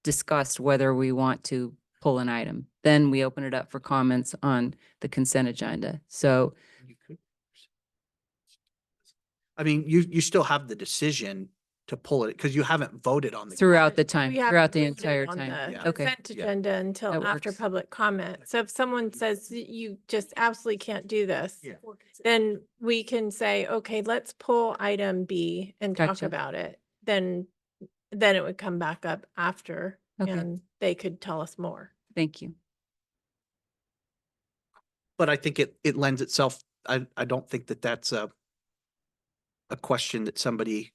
discussed whether we want to pull an item. Then we open it up for comments on the consent agenda. So You could. I mean, you still have the decision to pull it because you haven't voted on the. throughout the We time, haven't throughout the voted entire on time. the Yeah. Okay. Consent Yeah. agenda until That after works. public comment. So if someone says you just absolutely can't do this, Yeah. then we can say, okay, let's pull item B and talk Gotcha. about it. Then it would come back up after Okay. and they could tell us more. Thank you. But I think it lends itself, I don't think that that's a question that somebody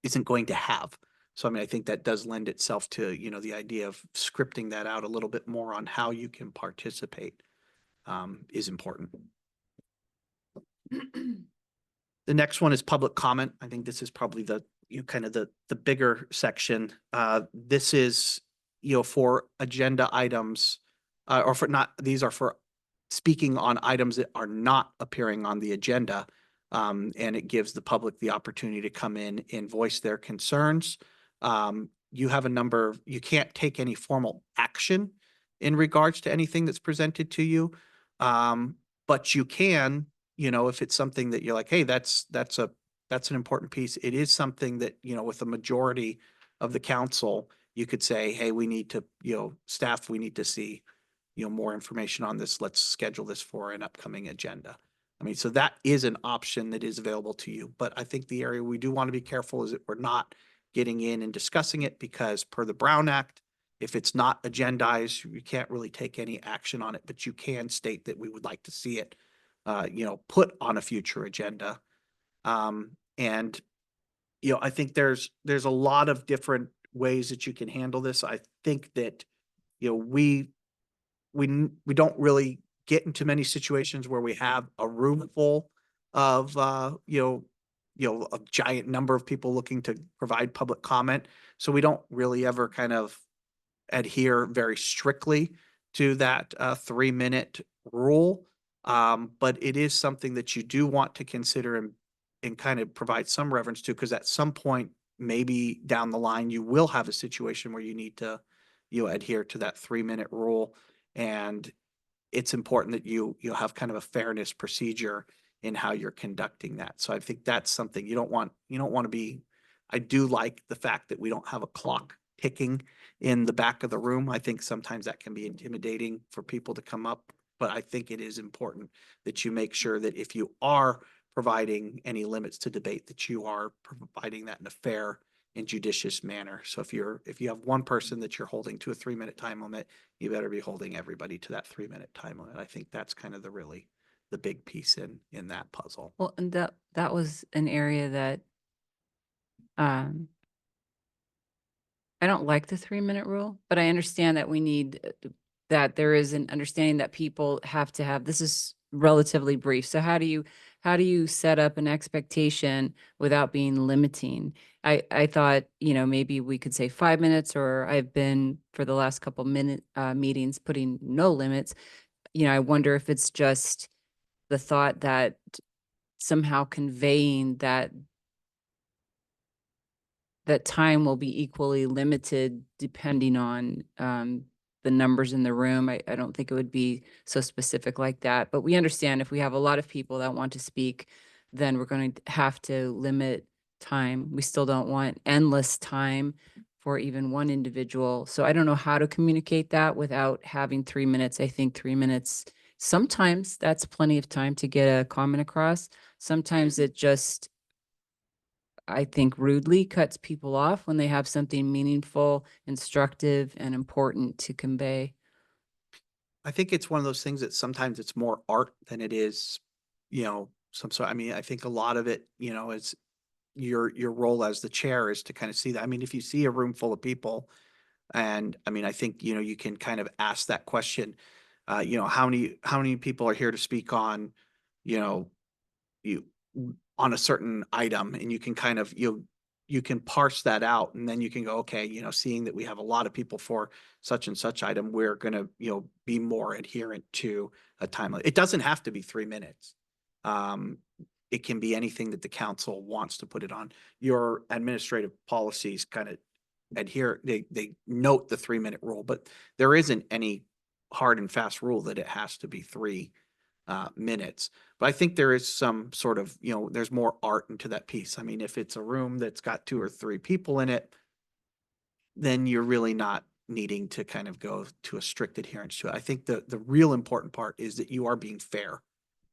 isn't going to have. So I mean, I think that does lend itself to, the idea of scripting that out a little bit more on how you can participate is important. The next one is public comment. I think this is probably the, kind of the bigger section. This is, for agenda items, or for not, these are for speaking on items that are not appearing on the agenda. And it gives the public the opportunity to come in and voice their concerns. You have a number, you can't take any formal action in regards to anything that's presented to you. But you can, if it's something that you're like, hey, that's an important piece. It is something that, with the majority of the council, you could say, hey, we need to, staff, we need to see, more information on this. Let's schedule this for an upcoming agenda. I mean, so that is an option that is available to you. But I think the area we do want to be careful is that we're not getting in and discussing it because per the Brown Act, if it's not agendized, you can't really take any action on it, but you can state that we would like to see it, put on a future agenda. And, I think there's a lot of different ways that you can handle this. I think that, we don't really get into many situations where we have a room full of, a giant number of people looking to provide public comment. So we don't really ever kind of adhere very strictly to that 3-minute rule. But it is something that you do want to consider and kind of provide some reference to, because at some point, maybe down the line, you will have a situation where you need to, adhere to that 3-minute rule. And it's important that you have kind of a fairness procedure in how you're conducting that. So I think that's something you don't want to be. I do like the fact that we don't have a clock ticking in the back of the room. I think sometimes that can be intimidating for people to come up, but I think it is important that you make sure that if you are providing any limits to debate, that you are providing that in a fair and judicious manner. So if you have one person that you're holding to a 3-minute time limit, you better be holding everybody to that 3-minute time limit. I think that's kind of the big piece in that puzzle. Well, and that was an area that I don't like the 3-minute rule, but I understand that we need that there is an understanding that people have to have, this is relatively brief. So how do you set up an expectation without being limiting? I thought, maybe we could say 5 minutes, or I've been for the last couple meetings putting no limits. I wonder if it's just the thought that somehow conveying that time will be equally limited depending on the numbers in the room. I don't think it would be so specific like that, but we understand if we have a lot of people that want to speak, then we're going to have to limit time. We still don't want endless time for even one individual. So I don't know how to communicate that without having 3 minutes. I think 3 minutes, sometimes that's plenty of time to get a comment across. Sometimes it just, I think, rudely cuts people off when they have something meaningful, instructive, and important to convey. I think it's one of those things that sometimes it's more art than it is, some sort. I mean, I think a lot of it, is your role as the chair is to kind of see that. I mean, if you see a room full of people, and I mean, I think, you can kind of ask that question, how many people are here to speak on, you on a certain item, and you can kind of, you can parse that out, and then you can go, okay, seeing that we have a lot of people for such and such item, we're going to, be more adherent to a time limit. It doesn't have to be 3 minutes. It can be anything that the council wants to put it on. Your administrative policies kind of they note the 3-minute rule, but there isn't any hard and fast rule that it has to be 3 minutes. But I think there is some sort of, there's more art into that piece. I mean, if it's a room that's got 2 or 3 people in it, then you're really not needing to kind of go to a strict adherence to it. I think the real important part is that you are being fair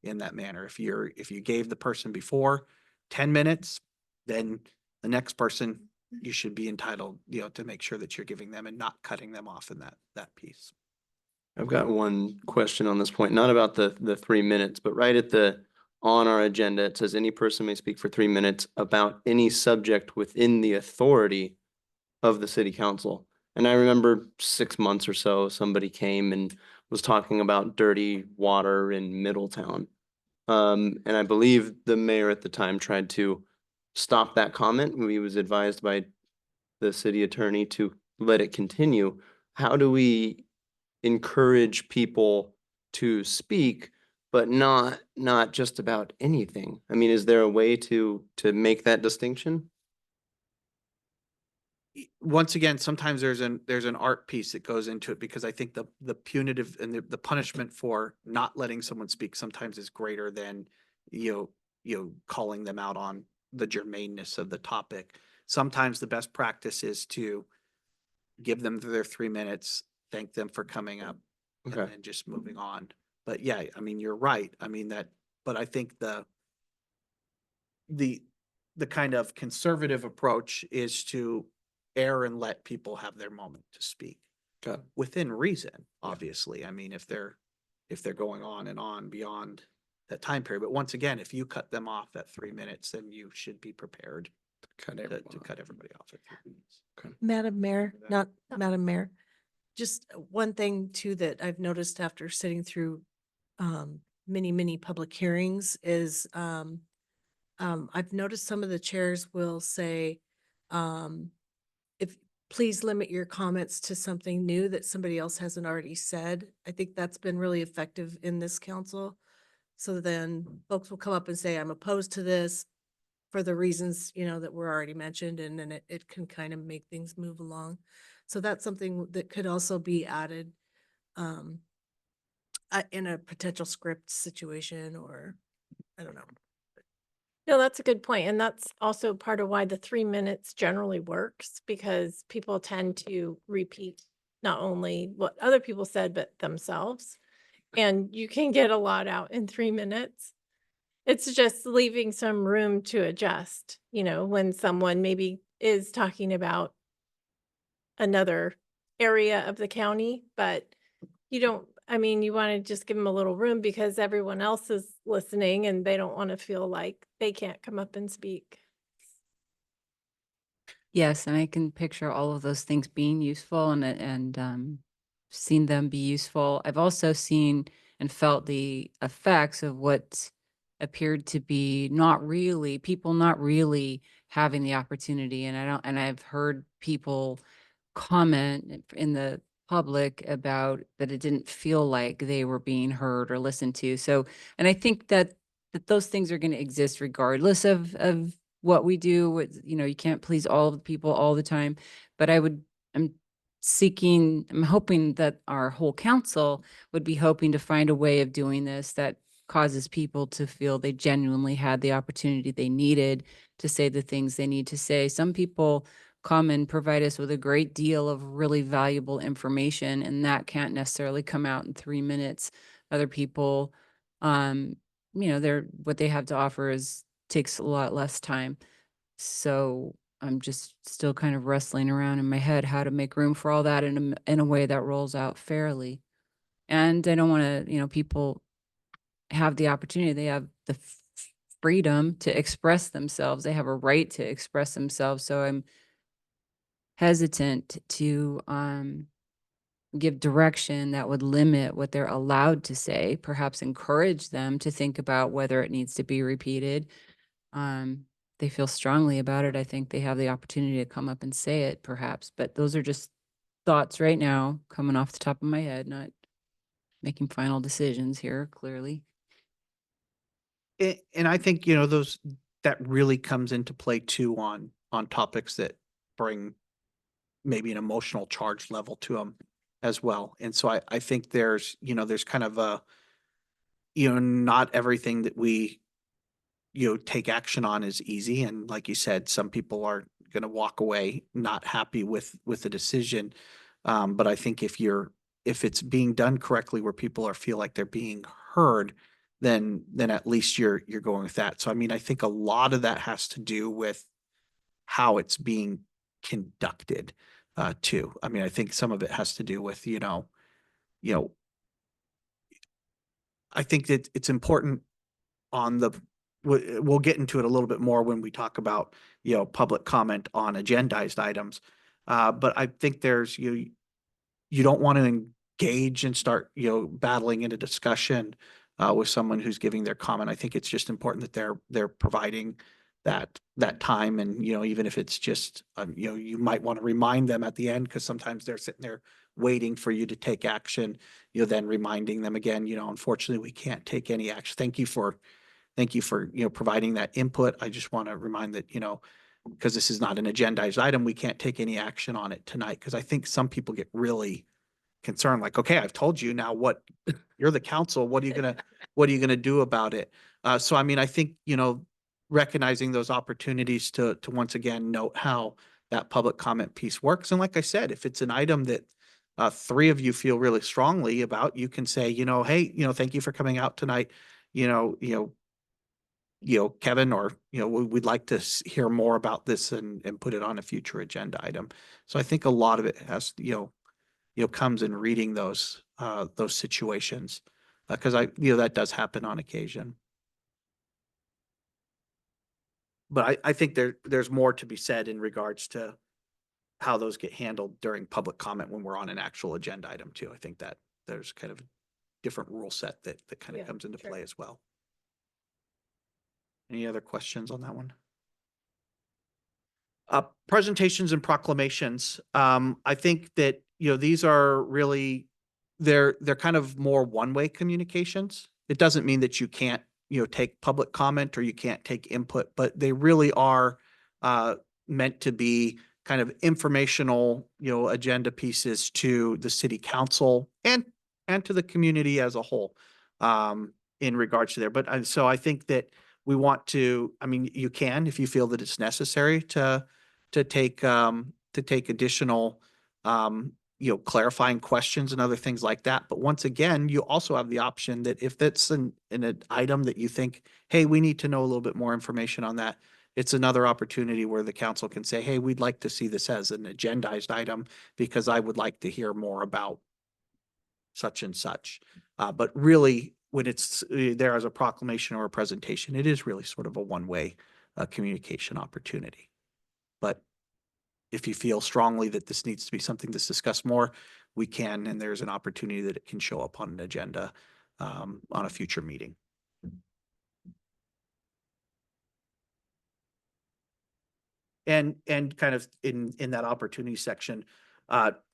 in that manner. If you gave the person before 10 minutes, then the next person, you should be entitled, to make sure that you're giving them and not cutting them off in that piece. I've got one question on this point, not about the 3 minutes, but right on our agenda, it says any person may speak for 3 minutes about any subject within the authority of the city council. And I remember 6 months or so, somebody came and was talking about dirty water in Middletown. And I believe the mayor at the time tried to stop that comment. He was advised by the city attorney to let it continue. How do we encourage people to speak, but not just about anything? I mean, is there a way to make that distinction? Once again, sometimes there's an art piece that goes into it, because I think the punitive and the punishment for not letting someone speak sometimes is greater than, calling them out on the germaneness of the topic. Sometimes the best practice is to give them their 3 minutes, thank them for coming up, and Okay. then just moving on. But yeah, I mean, you're right. I mean but I think the kind of conservative approach is to err and let people have their moment to speak. Okay. Within reason, obviously. I mean, if they're going on and on beyond that time period. But once again, if you cut them off at 3 minutes, then you should be prepared Cut to everyone cut everybody off at 3 minutes. Okay. Madam Mayor, not Madam Mayor. Just one thing too that I've noticed after sitting through many public hearings is I've noticed some of the chairs will say, if please limit your comments to something new that somebody else hasn't already said. I think that's been really effective in this council. So then folks will come up and say, I'm opposed to this for the reasons, that were already mentioned, and then it can kind of make things move along. So that's something that could also be added in a potential script situation, or I don't know. No, that's a good point. And that's also part of why the 3 minutes generally works, because people tend to repeat not only what other people said, but themselves. And you can get a lot out in 3 minutes. It's just leaving some room to adjust, when someone maybe is talking about another area of the county, but you want to just give them a little room because everyone else is listening and they don't want to feel like they can't come up and speak. Yes, and I can picture all of those things being useful and seen them be useful. I've also seen and felt the effects of what appeared to be people not really having the opportunity. And I've heard people comment in the public about that it didn't feel like they were being heard or listened to. So, and I think that those things are going to exist regardless of what we do. You can't please all of the people all the time, but I'm hoping that our whole council would be hoping to find a way of doing this that causes people to feel they genuinely had the opportunity they needed to say the things they need to say. Some people come and provide us with a great deal of really valuable information, and that can't necessarily come out in 3 minutes. Other people, what they have to offer takes a lot less time. So I'm just still kind of wrestling around in my head how to make room for all that in a way that rolls out fairly. And I don't want to, people have the opportunity, they have the freedom to express themselves. They have a right to express themselves. So I'm hesitant to give direction that would limit what they're allowed to say, perhaps encourage them to think about whether it needs to be repeated. They feel strongly about it. I think they have the opportunity to come up and say it, perhaps, but those are just thoughts right now coming off the top of my head, not making final decisions here, clearly. And I think, that really comes into play too on topics that bring maybe an emotional charge level to them as well. And so I think there's, there's kind of a, not everything that we, take action on is easy. And like you said, some people are going to walk away not happy with the decision. But I think if it's being done correctly where people feel like they're being heard, then at least you're going with that. So I mean, I think a lot of that has to do with how it's being conducted too. I mean, I think some of it has to do with, I think that it's important on we'll get into it a little bit more when we talk about, public comment on agendized items. But I think there's, you don't want to engage and start, battling into discussion with someone who's giving their comment. I think it's just important that they're providing that time. And, even if it's just, you might want to remind them at the end, because sometimes they're sitting there waiting for you to take action, then reminding them again, unfortunately, we can't take any action. Thank you for, providing that input. I just want to remind that, because this is not an agendized item, we can't take any action on it tonight. Because I think some people get really concerned, like, okay, I've told you now what, you're the council, what are you gonna do about it? So I mean, I think, recognizing those opportunities to once again note how that public comment piece works. And like I said, if it's an item that three of you feel really strongly about, you can say, hey, thank you for coming out tonight. Kevin, or, we'd like to hear more about this and put it on a future agenda item. So I think a lot of it has, comes in reading those situations. Because that does happen on occasion. But I think there's more to be said in regards to how those get handled during public comment when we're on an actual agenda item too. I think that there's kind of a different rule set that kind of comes into play as well. Any other questions on that one? Presentations and proclamations. I think that, these are really, they're kind of more one-way communications. It doesn't mean that you can't, take public comment or you can't take input, but they really are meant to be kind of informational, agenda pieces to the city council and to the community as a whole in regards to there. But so I think that we want to, I mean, you can, if you feel that it's necessary to take additional, clarifying questions and other things like that. But once again, you also have the option that if that's an item that you think, hey, we need to know a little bit more information on that, it's another opportunity where the council can say, hey, we'd like to see this as an agendized item because I would like to hear more about such and such. But really, when it's there as a proclamation or a presentation, it is really sort of a one-way communication opportunity. But if you feel strongly that this needs to be something that's discussed more, we can, and there's an opportunity that it can show up on an agenda on a future meeting. And kind of in that opportunity section,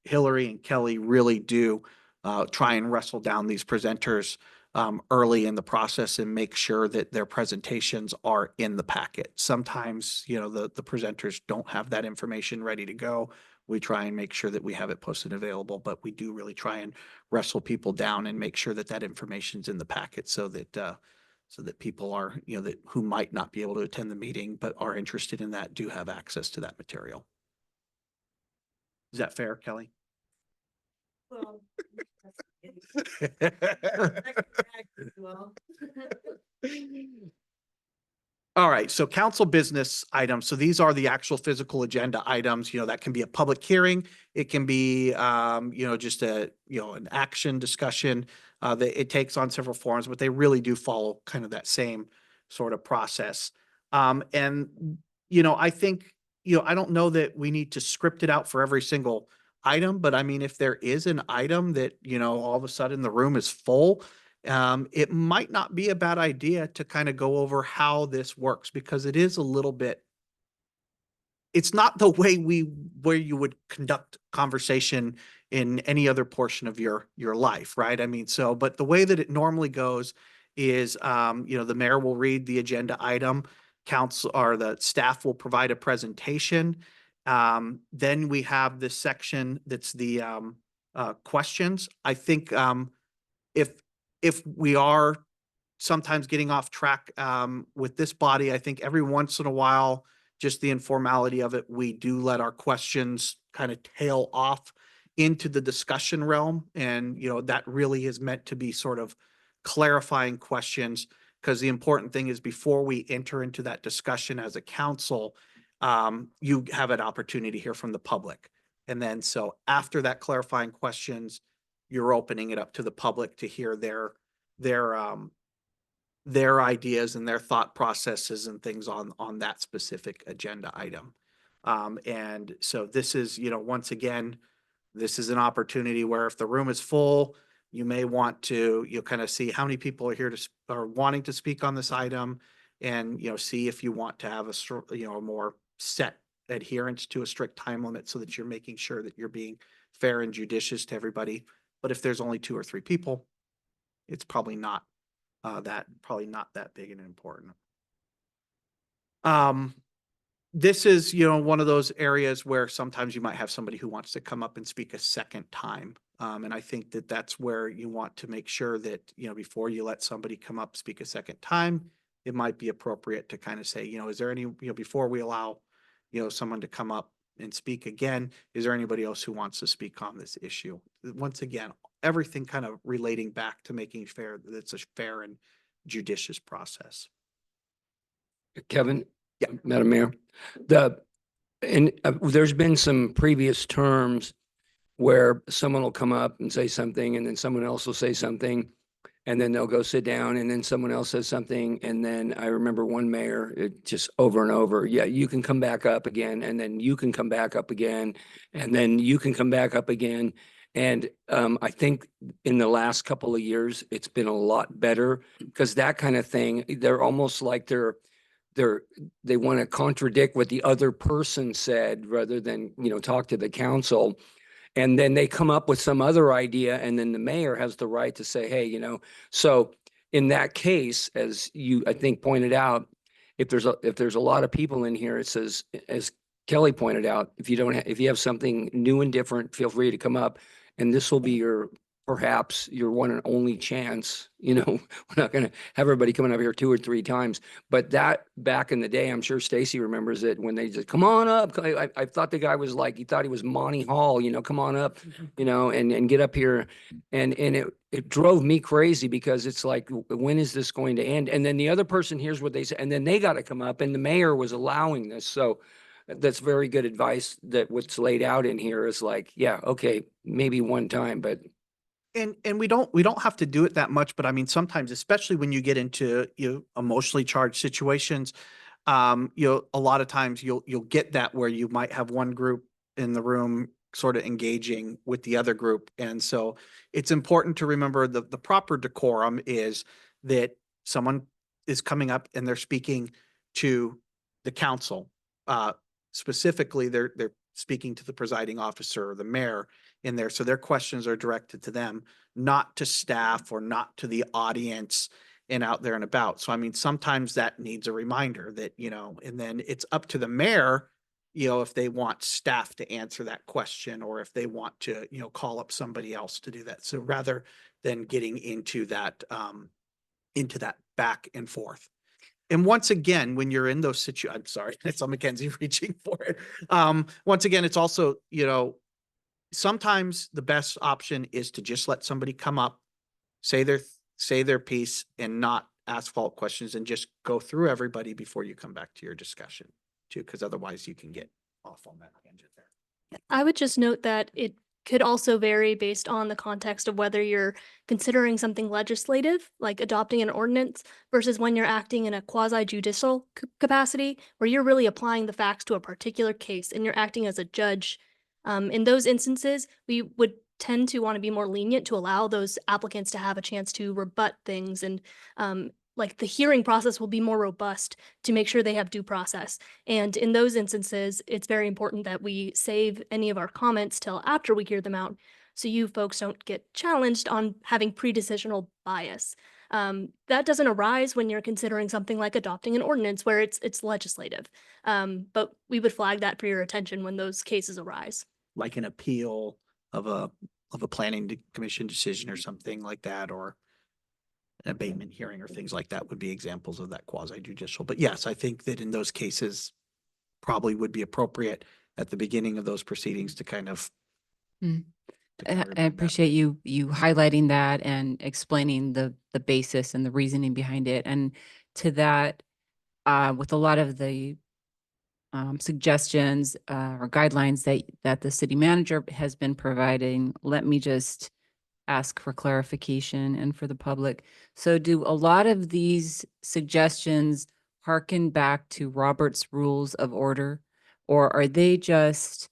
Hillary and Kelly really do try and wrestle down these presenters early in the process and make sure that their presentations are in the packet. Sometimes, the presenters don't have that information ready to go. We try and make sure that we have it posted available, but we do really try and wrestle people down and make sure that that information's in the packet so that people are, that who might not be able to attend the meeting but are interested in that do have access to that material. Is that fair, Kelly? Well, All right, so council business items. So these are the actual physical agenda items. That can be a public hearing. It can be, just an action discussion that it takes on several forms, but they really do follow kind of that same sort of process. And, I think, I don't know that we need to script it out for every single item, but I mean, if there is an item that, all of a sudden the room is full, it might not be a bad idea to kind of go over how this works because it is a little bit, it's not the way where you would conduct conversation in any other portion of your life, right? I mean, so, but the way that it normally goes is, the mayor will read the agenda item, council or the staff will provide a presentation, Then we have this section that's the questions. I think if we are sometimes getting off track with this body, I think every once in a while, just the informality of it, we do let our questions kind of tail off into the discussion realm. And, you know, that really is meant to be sort of clarifying questions, because the important thing is before we enter into that discussion as a council, you have an opportunity to hear from the public. And then so after that clarifying questions, you're opening it up to the public to hear their ideas and their thought processes and things on that specific agenda item. And so this is, you know, once again, this is an opportunity where if the room is full, you may want to, you kind of see how many people are here are wanting to speak on this item, and, you know, see if you want to have a more set adherence to a strict time limit so that you're making sure that you're being fair and judicious to everybody. But if there's only 2 or 3 people, it's probably not that big and important. This is, you know, one of those areas where sometimes you might have somebody who wants to come up and speak a second time. And I think that that's where you want to make sure that, you know, before you let somebody come up, speak a second time, it might be appropriate to kind of say, you know, is there any, you know, before we allow, you know, someone to come up and speak again, is there anybody else who wants to speak on this issue? Once again, everything kind of relating back to making fair that it's a fair and judicious process. Kevin? Yeah. Madam Mayor, there's been some previous terms where someone will come up and say something, and then someone else will say something, and then they'll go sit down, and then someone else says something. And then I remember one mayor, it just over and over, yeah, you can come back up again, and then you can come back up again, and then you can come back up again. And I think in the last couple of years, it's been a lot better, because that kind of thing, they're almost like they want to contradict what the other person said rather than, you know, talk to the council. And then they come up with some other idea, and then the mayor has the right to say, hey, you know, so in that case, as you, I think, pointed out, if there's a lot of people in here, it says, as Kelly pointed out, if you have something new and different, feel free to come up, and this will be perhaps your one and only chance. You know, we're not going to have everybody coming up here 2 or 3 times, but that back in the day, I'm sure Stacy remembers it, when they just come on up. I thought the guy was like, he thought he was Monty Hall, you know, come on up, you know, and get up here. And it drove me crazy, because it's like, when is this going to end? And then the other person hears what they say, and then they got to come up, and the mayor was allowing this. So that's very good advice, that what's laid out in here is like, yeah, okay, maybe one time, but And we don't have to do it that much, but I mean, sometimes, especially when you get into, you know, emotionally charged situations, you know, a lot of times you'll get that where you might have one group in the room sort of engaging with the other group. And so it's important to remember the proper decorum is that someone is coming up and they're speaking to the council. Specifically, they're speaking to the presiding officer or the mayor in there. So their questions are directed to them, not to staff or not to the audience and out there and about. So, I mean, sometimes that needs a reminder that, you know, and then it's up to the mayor, you know, if they want staff to answer that question, or if they want to, you know, call up somebody else to do that. So rather than getting into that back and forth. And once again, when you're in those I'm sorry, I saw Mackenzie reaching for it. Once again, it's also, you know, sometimes the best option is to just let somebody come up, say their piece, and not ask follow-up questions, and just go through everybody before you come back to your discussion too, because otherwise you can get off on that tangent there. I would just note that it could also vary based on the context of whether you're considering something legislative, like adopting an ordinance, versus when you're acting in a quasi-judicial capacity, where you're really applying the facts to a particular case and you're acting as a judge. In those instances, we would tend to want to be more lenient to allow those applicants to have a chance to rebut things, and like the hearing process will be more robust to make sure they have due process. And in those instances, it's very important that we save any of our comments till after we hear them out, so you folks don't get challenged on having pre-decisional bias. That doesn't arise when you're considering something like adopting an ordinance where it's legislative. But we would flag that for your attention when those cases arise. Like an appeal of a commission decision or something like that, or an abatement hearing or things like that would be examples of that quasi judicial. But yes, I think that in those cases probably would be appropriate at the beginning of those proceedings to kind of. Mm. to kind of I remind that. appreciate you highlighting that and explaining the basis and the reasoning behind it. And to that, with a lot of the suggestions or guidelines that the city manager has been providing, let me just ask for clarification and for the public. So do a lot of these suggestions harken back to Robert's Rules of Order, or are they just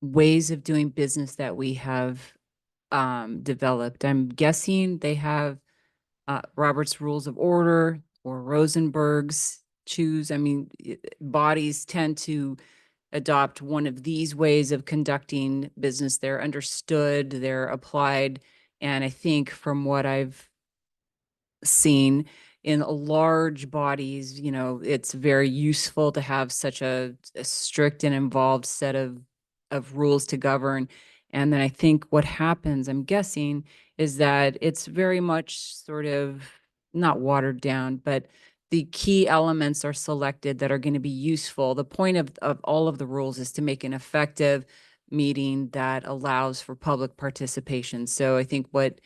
ways of doing business that we have developed? I'm guessing they have Robert's Rules of Order or Rosenberg's choose. I mean, bodies tend to adopt one of these ways of conducting business. They're understood, they're applied. And I think from what I've seen in large bodies, it's very useful to have such a strict and involved set of rules to govern. And then I think what happens, I'm guessing, is that it's very much sort of not watered down, but the key elements are selected that are going to be useful. The point of all of the rules is to make an effective meeting that allows for public participation. So I think what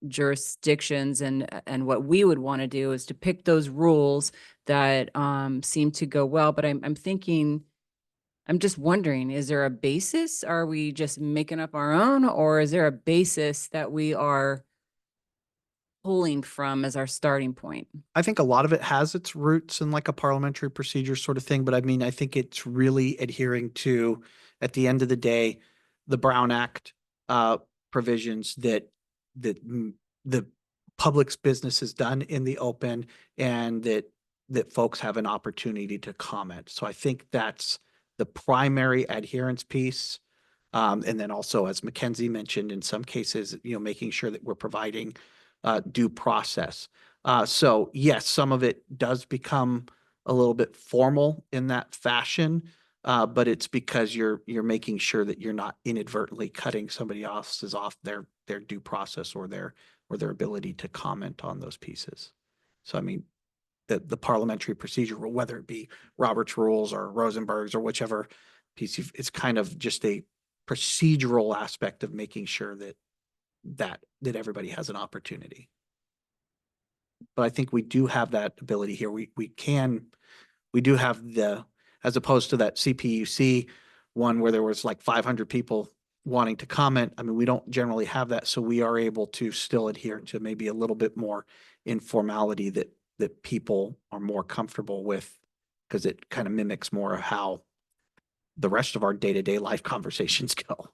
jurisdictions and what we would want to do is to pick those rules that seem to go well. But I'm thinking, I'm just wondering, is there a basis? Are we just making up our own, or is there a basis that we are pulling from as our starting point? I think a lot of it has its roots in like a parliamentary procedure sort of thing, but I mean, I think it's really adhering to, at the end of the day, the Brown Act provisions that the public's business is done in the open, and that folks have an opportunity to comment. So I think that's the primary adherence piece. And then also, as Mackenzie mentioned, in some cases, making sure that we're providing due process. So yes, some of it does become a little bit formal in that fashion, but it's because you're making sure that you're not inadvertently cutting somebody else's off their due process or their ability to comment on those pieces. So I mean, the parliamentary procedure, whether it be Robert's Rules or Rosenberg's or whichever piece, it's kind of just a procedural aspect of making sure that everybody has an opportunity. But I think we do have that ability here. We do have as opposed to that CPUC one where there was like 500 people wanting to comment. I mean, we don't generally have that. So we are able to still adhere to maybe a little bit more informality that people are more comfortable with, because it kind of mimics more of how the rest of our day-to-day life conversations go.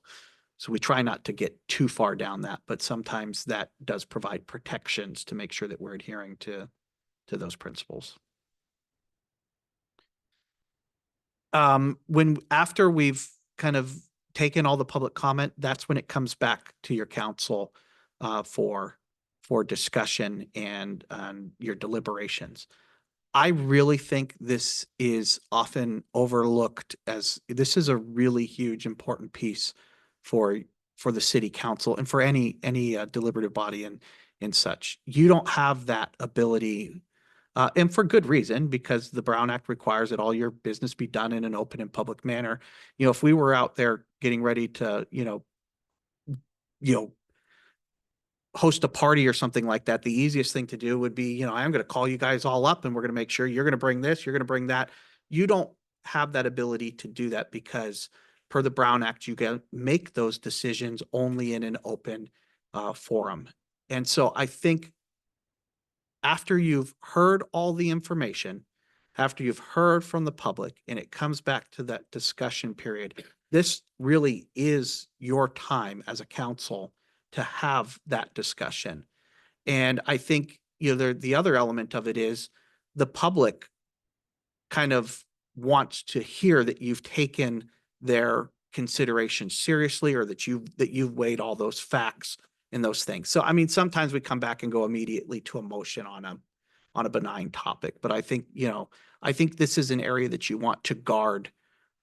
So we try not to get too far down that, but sometimes that does provide protections to make sure that we're adhering to those principles. After we've kind of taken all the public comment, that's when it comes back to your council for discussion and your deliberations. I really think this is often overlooked, as this is a really huge, important piece for the city council and for any deliberative body and such. You don't have that ability, and for good reason, because the Brown Act requires that all your business be done in an open and public manner. If we were out there getting ready to, host a party or something like that, the easiest thing to do would be, I'm going to call you guys all up and we're going to make sure you're going to bring this, you're going to bring that. You don't have that ability to do that, because per the Brown Act, you can make those decisions only in an open forum. And so I think after you've heard all the information, after you've heard from the public, and it comes back to that discussion period, this really is your time as a council to have that discussion. And I think, the other element of it is the public kind of wants to hear that you've taken their consideration seriously, or that you've weighed all those facts in those things. So, I mean, sometimes we come back and go immediately to a motion on a benign topic, but I think, I think this is an area that you want to guard.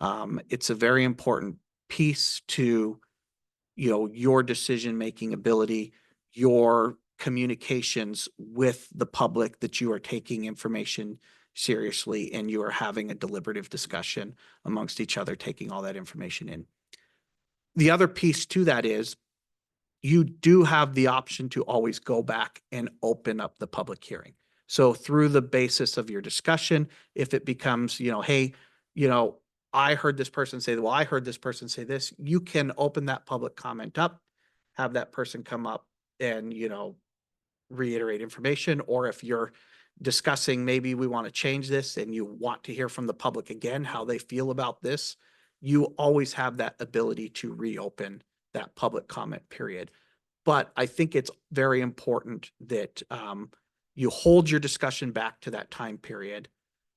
It's a very important piece to, your decision-making ability, your communications with the public, that you are taking information seriously and you are having a deliberative discussion amongst each other, taking all that information in. The other piece to that is you do have the option to always go back and open up the public hearing. So through the basis of your discussion, if it becomes, hey, I heard this person say, well, I heard this person say this, you can open that public comment up, have that person come up and, reiterate information. Or if you're discussing, maybe we want to change this and you want to hear from the public again, how they feel about this, you always have that ability to reopen that public comment period. But I think it's very important that you hold your discussion back to that time period.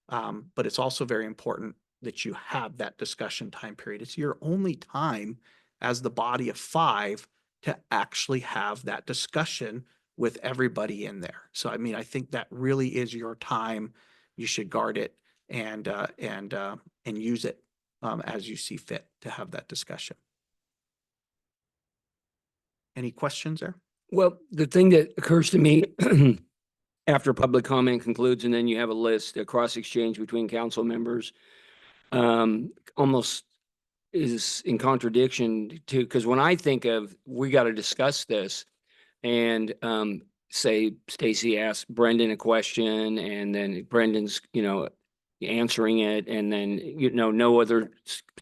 But it's also very important that you have that discussion time period. It's your only time as the body of 5 to actually have that discussion with everybody in there. So, I mean, I think that really is your time. You should guard it and use it as you see fit to have that discussion. Any questions there? Well, the thing that occurs to me after public comment concludes, and then you have a list, a cross exchange between council members, almost is in contradiction to, because when I think of, we got to discuss this, and say Stacy asked Brendan a question, and then Brendan's, answering it, and then, no other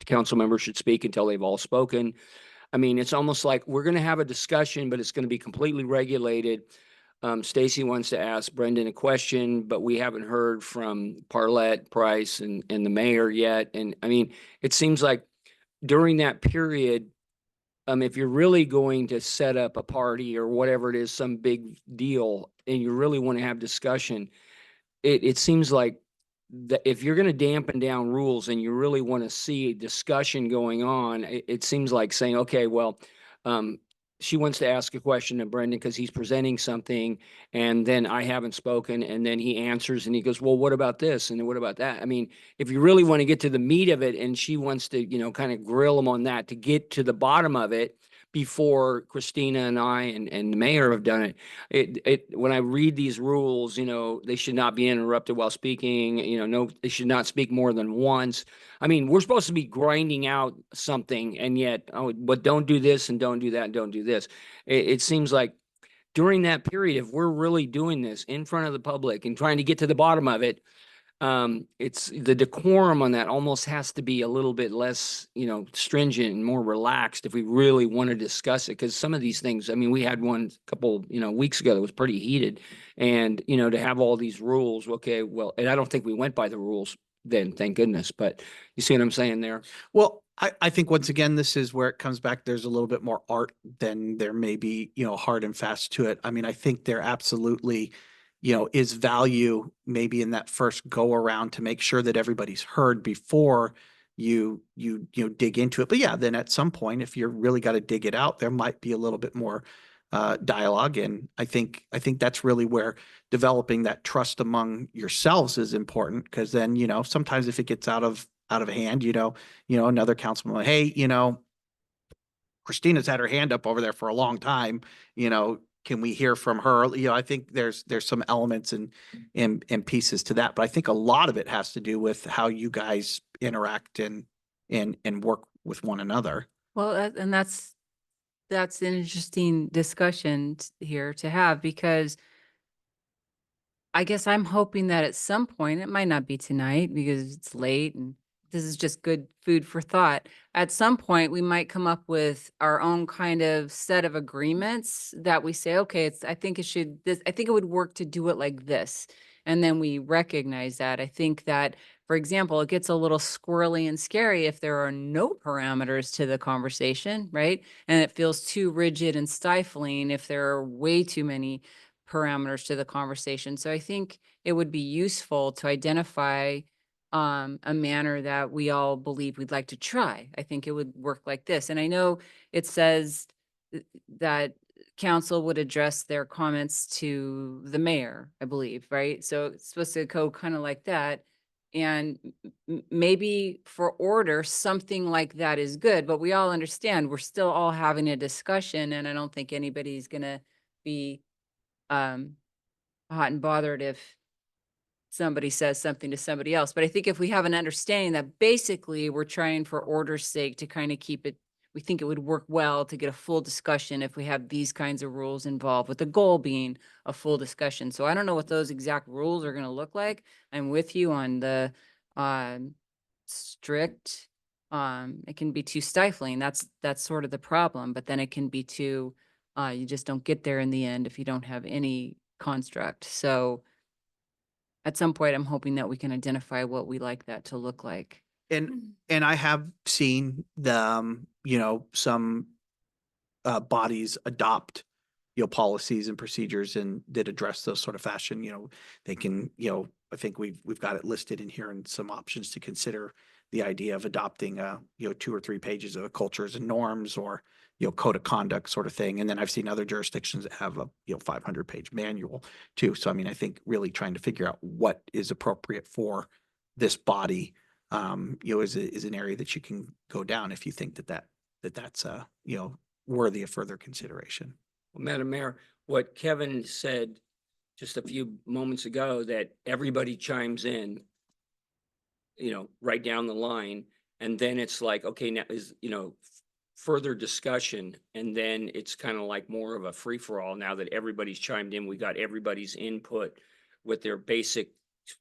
council member should speak until they've all spoken. I mean, it's almost like we're going to have a discussion, but it's going to be completely regulated. Stacy wants to ask Brendan a question, but we haven't heard from Parlett, Price, and the mayor yet. And I mean, it seems like during that period, if you're really going to set up a party or whatever it is, some big deal, and you really want to have discussion, it seems like that if you're going to dampen down rules and you really want to see a discussion going on, it seems like saying, okay, well, she wants to ask a question to Brendan because he's presenting something, and then I haven't spoken, and then he answers and he goes, well, what about this? And then what about that? I mean, if you really want to get to the meat of it and she wants to, kind of grill him on that to get to the bottom of it before Christina and I and the mayor have done it, when I read these rules, they should not be interrupted while speaking, no, they should not speak more than once. I mean, we're supposed to be grinding out something, and yet, but don't do this and don't do that and don't do this. It seems like during that period, if we're really doing this in front of the public and trying to get to the bottom of it, it's the decorum on that almost has to be a little bit less, stringent and more relaxed if we really want to discuss it. Because some of these things, I mean, we had one couple, weeks ago that was pretty heated, and, to have all these rules, okay, well, and I don't think we went by the rules then, thank goodness, but you see what I'm saying there? Well, I think once again, this is where it comes back. There's a little bit more art than there may be, hard and fast to it. I mean, I think there absolutely, is value maybe in that first go around to make sure that everybody's heard before you dig into it. But yeah, then at some point, if you're really got to dig it out, there might be a little bit more dialogue. And I think that's really where developing that trust among yourselves is important, because then, sometimes if it gets out of hand, another councilman, hey, Christina's had her hand up over there for a long time, can we hear from her? I think there's some elements and pieces to that, but I think a lot of it has to do with how you guys interact and work with one another. Well, that's an interesting discussion here to have, because I guess I'm hoping that at some point, it might not be tonight because it's late and this is just good food for thought. At some point, we might come up with our own kind of set of agreements that we say, okay, I think it would work to do it like this. And then we recognize that. I think that, for example, it gets a little squirrely and scary if there are no parameters to the conversation, right? And it feels too rigid and stifling if there are way too many parameters to the conversation. So I think it would be useful to identify a manner that we all believe we'd like to try. I think it would work like this. And I know it says that council would address their comments to the mayor, I believe, right? So it's supposed to go kind of like that. And maybe for order, something like that is good, but we all understand we're still all having a discussion, and I don't think anybody's gonna be hot and bothered if somebody says something to somebody else. But I think if we have an understanding that basically we're trying for order's sake to kind of keep it, we think it would work well to get a full discussion if we have these kinds of rules involved, with the goal being a full discussion. So I don't know what those exact rules are going to look like. I'm with you on the strict. It can be too stifling. That's sort of the problem. But then it can be too, you just don't get there in the end if you don't have any construct. So at some point, I'm hoping that we can identify what we like that to look like. And I have seen the, some bodies adopt, policies and procedures and that address those sort of fashion, they can, I think we've got it listed in here and some options to consider the idea of adopting, 2 or 3 pages of cultures and norms or, code of conduct sort of thing. And then I've seen other jurisdictions that have a, 500-page manual too. So, I mean, I think really trying to figure out what is appropriate for this body, is an area that you can go down if you think that's worthy of further consideration. Well, Madam Mayor, what Kevin said just a few moments ago, that everybody chimes in, right down the line, and then it's like, okay, now is, further discussion, and then it's kind of like more of a free-for-all now that everybody's chimed in. We got everybody's input with their basic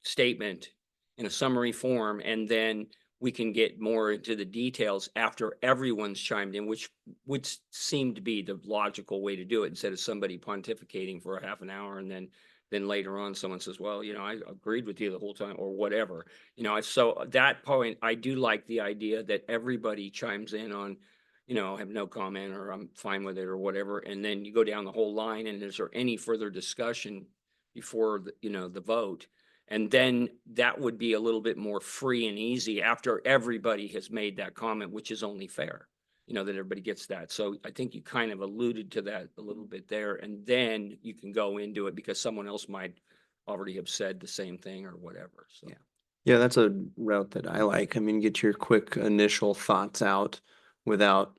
statement in a summary form, and then we can get more into the details after everyone's chimed in, which would seem to be the logical way to do it, instead of somebody pontificating for a half an hour and then later on someone says, well, I agreed with you the whole time, or whatever. So at that point, I do like the idea that everybody chimes in on, I have no comment, or I'm fine with it, or whatever. And then you go down the whole line, and is there any further discussion before the vote? And then that would be a little bit more free and easy after everybody has made that comment, which is only fair, that everybody gets that. So I think you kind of alluded to that a little bit there, and then you can go into it because someone else might already have said the same thing or whatever. So. Yeah, that's a route that I like. I mean, get your quick initial thoughts out without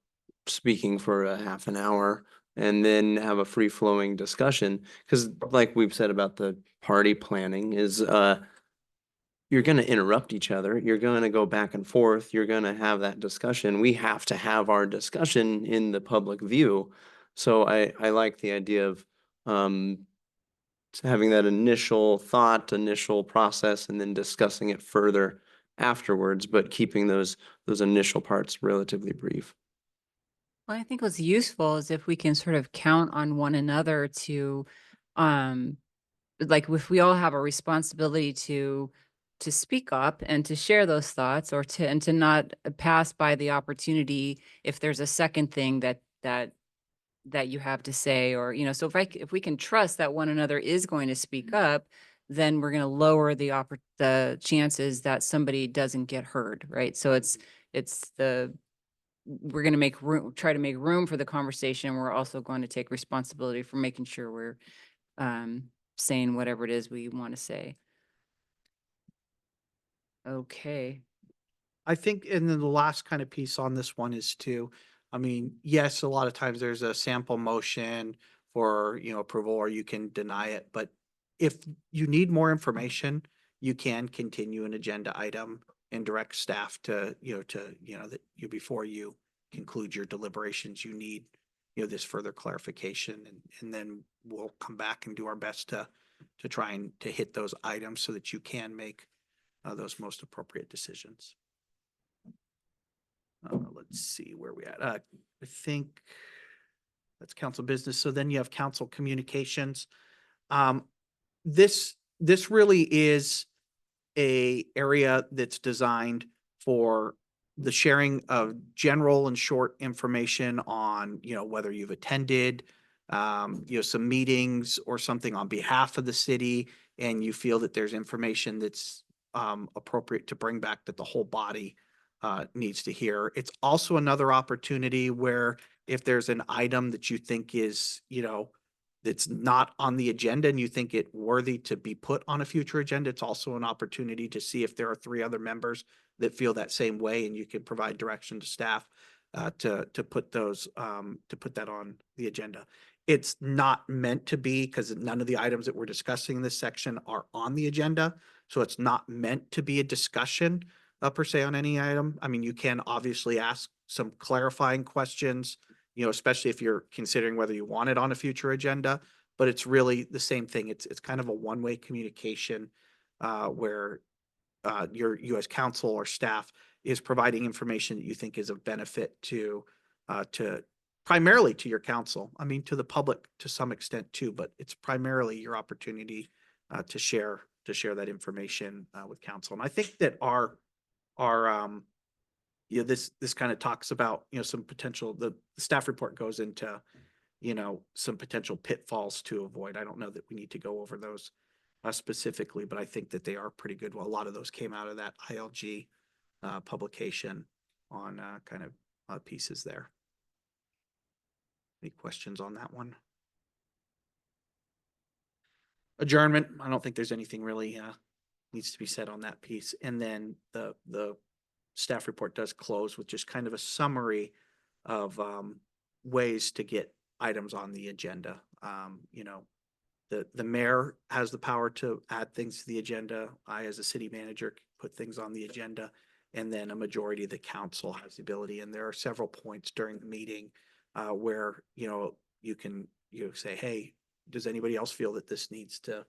speaking for a half an hour, and then have a free flowing discussion. Because like we've said about the party planning is, you're going to interrupt each other. You're going to go back and forth. You're going to have that discussion. We have to have our discussion in the public view. So I like the idea of, having that initial thought, initial process, and then discussing it further afterwards, but keeping those initial parts relatively brief. Well, I think what's useful is if we can sort of count on one another to, like if we all have a responsibility to speak up and to share those thoughts, or to not pass by the opportunity if there's a second thing that you have to say, or, so if we can trust that one another is going to speak up, then we're going to lower the chances that somebody doesn't get heard, right? So we're going to try to make room for the conversation. We're also going to take responsibility for making sure we're saying whatever it is we want to say. Okay. I think, and then the last kind of piece on this one is I mean, yes, a lot of times there's a sample motion for, approval, or you can deny it. But if you need more information, you can continue an agenda item and direct staff to, that before you conclude your deliberations, you need, this further clarification. And then we'll come back and do our best to try and to hit those items so that you can make those most appropriate decisions. Let's see where we at. I think that's council business. So then you have council communications. This really is a area that's designed for the sharing of general and short information on, whether you've attended, some meetings or something on behalf of the city, and you feel that there's information that's appropriate to bring back that the whole body needs to hear. It's also another opportunity where if there's an item that you think is, that's not on the agenda and you think it worthy to be put on a future agenda, it's also an opportunity to see if there are 3 other members that feel that same way, and you can provide direction to staff to put those, to put that on the agenda. It's not meant to be, because none of the items that we're discussing in this section are on the agenda. So it's not meant to be a discussion per se on any item. I mean, you can obviously ask some clarifying questions, especially if you're considering whether you want it on a future agenda, but it's really the same thing. It's kind of a one-way communication where you as council or staff is providing information that you think is of benefit to primarily to your council. I mean, to the public to some extent too, but it's primarily your opportunity to share that information with council. And I think that our this kind of talks about, some potential, the staff report goes into, some potential pitfalls to avoid. I don't know that we need to go over those specifically, but I think that they are pretty good. Well, a lot of those came out of that ILG publication on kind of pieces there. Any questions on that one? Adjournment. I don't think there's anything really needs to be said on that piece. And then the staff report does close with just kind of a summary of ways to get items on the agenda. The mayor has the power to add things to the agenda. I, as a city manager, put things on the agenda, and then a majority of the council has the ability. And there are several points during the meeting where, you can say, hey, does anybody else feel that this needs to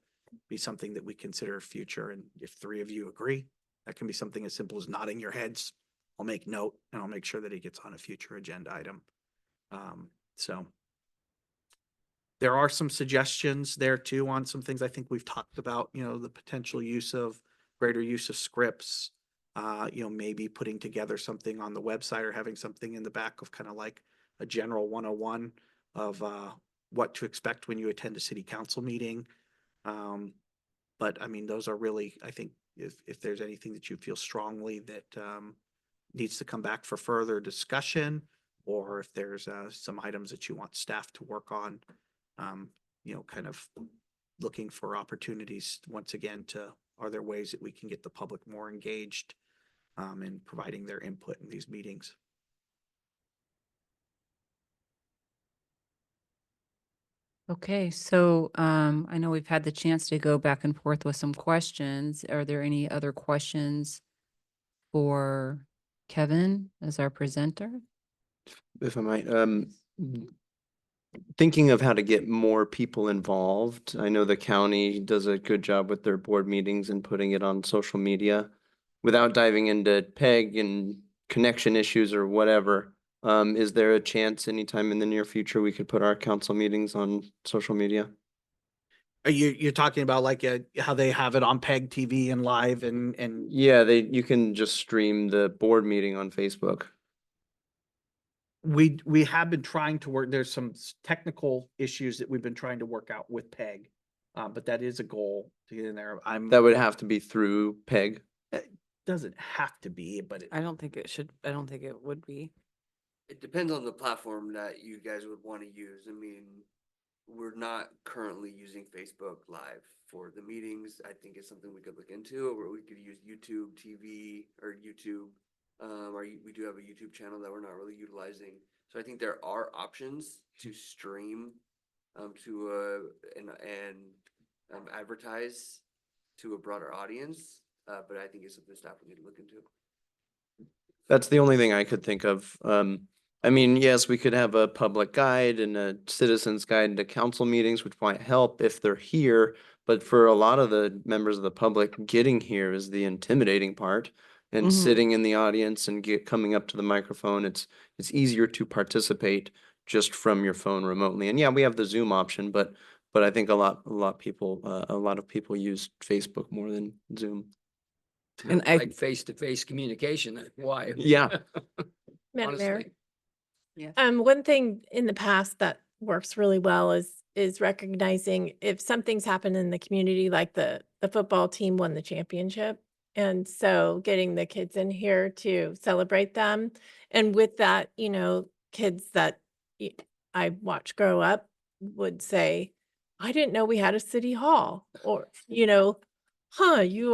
be something that we consider future? And if 3 of you agree, that can be something as simple as nodding your heads. I'll make note and I'll make sure that it gets on a future agenda item. So there are some suggestions there too on some things I think we've talked about, the potential greater use of scripts, maybe putting together something on the website or having something in the back of kind of like a general 101 of what to expect when you attend a city council meeting. But I mean, those are really, I think, if there's anything that you feel strongly that needs to come back for further discussion, or if there's some items that you want staff to work on, kind of looking for opportunities once again are there ways that we can get the public more engaged in providing their input in these meetings? Okay, so I know we've had the chance to go back and forth with some questions. Are there any other questions for Kevin as our presenter? If I might, thinking of how to get more people involved. I know the county does a good job with their board meetings and putting it on social media. Without diving into PEG and connection issues or whatever, is there a chance anytime in the near future we could put our council meetings on social media? Are you're talking about like how they have it on PEG TV and live and Yeah, you can just stream the board meeting on Facebook. we have been trying to work. There's some technical issues that we've been trying to work out with PEG, but that is a goal to get in there. That would have to be through PEG. It doesn't have to be, but I don't think it should, I don't think it would be. It depends on the platform that you guys would want to use. I mean, we're not currently using Facebook Live for the meetings. I think it's something we could look into, or we could use YouTube TV or YouTube. We do have a YouTube channel that we're not really utilizing. So I think there are options to stream and advertise to a broader audience. But I think it's something staff we need to look into. That's the only thing I could think of. I mean, yes, we could have a public guide and a citizen's guide to council meetings, which might help if they're here. But for a lot of the members of the public, getting here is the intimidating part. And sitting in the audience and coming up to the microphone, it's easier to participate just from your phone remotely. And yeah, we have the Zoom option, but I think a lot of people use Facebook more than Zoom. And like face-to-face communication, that's why. Yeah. Madam Mayor, Honestly. Yes. one thing in the past that works really well is recognizing if something's happened in the community, like the football team won the championship. And so getting the kids in here to celebrate them. And with that, kids that, I watched grow up would say, I didn't know we had a city hall, or, you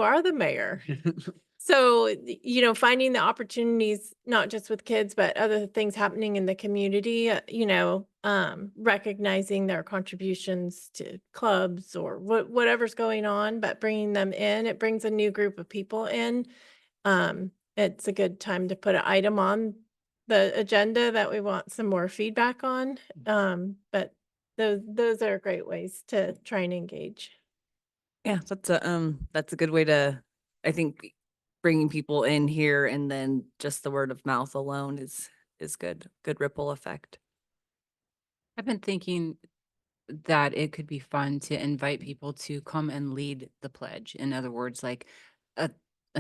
are the mayor. So, finding the opportunities, not just with kids, but other things happening in the community, recognizing their contributions to clubs or whatever's going on, but bringing them in, it brings a new group of people in. It's a good time to put an item on the agenda that we want some more feedback on. But those are great ways to try and engage. Yeah, that's a good way to, I think, bringing people in here, and then just the word of mouth alone is good ripple effect. I've been thinking that it could be fun to invite people to come and lead the pledge. In other words, like a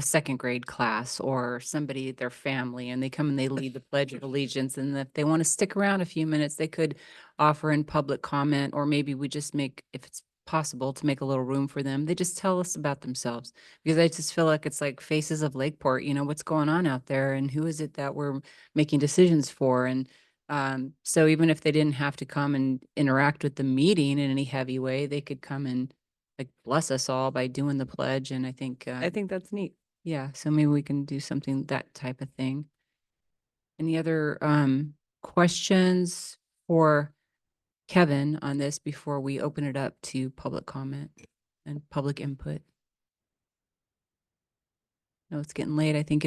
second grade class or somebody, their family, and they come and they lead the Pledge of Allegiance. And if they want to stick around a few minutes, they could offer in public comment, or maybe we just make, if it's possible, to make a little room for them. They just tell us about themselves, because I just feel like it's like Faces of Lakeport, what's going on out there and who is it that we're making decisions for. And so even if they didn't have to come and interact with the meeting in any heavy way, they could come and like bless us all by doing the pledge. And I think that's neat. yeah, so maybe we can do something, that type of thing. Any other questions for Kevin on this before we open it up to public comment and public input? No, it's getting late. I think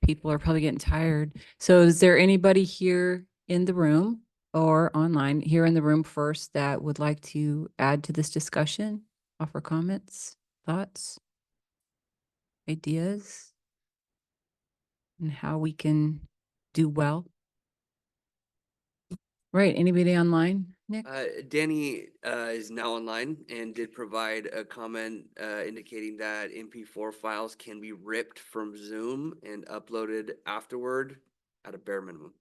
people are probably getting tired. So is there anybody here in the room or online, here in the room first, that would like to add to this discussion, offer comments, thoughts, ideas, and how we can do well? Right, anybody online, Nick? Danny is now online and did provide a comment indicating that MP4 files can be ripped from Zoom and uploaded afterward at a bare minimum.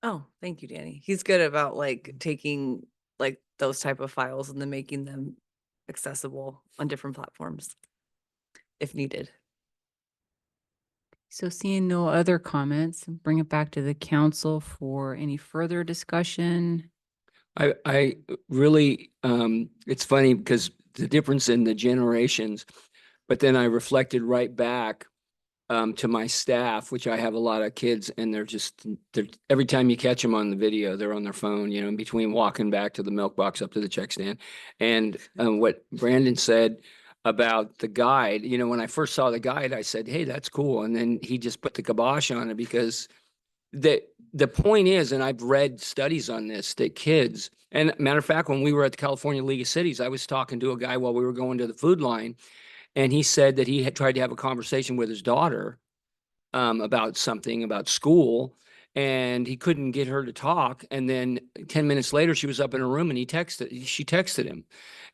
Oh, thank you, Danny. He's good about like taking like those type of files and then making them accessible on different platforms if needed. So seeing no other comments, bring it back to the council for any further discussion. I really, it's funny because the difference in the generations, but then I reflected right back to my staff, which I have a lot of kids, and they're every time you catch them on the video, they're on their phone, in between walking back to the milk box up to the check stand. And what Brandon said about the guide, when I first saw the guide, I said, hey, that's cool. And then he just put the kibosh on it, because the point is, and I've read studies on this, that kids, and matter of fact, when we were at the California League of Cities, I was talking to a guy while we were going to the food line, and he said that he had tried to have a conversation with his daughter about something about school, and he couldn't get her to talk. And then 10 minutes later, she was up in her room, and she texted him.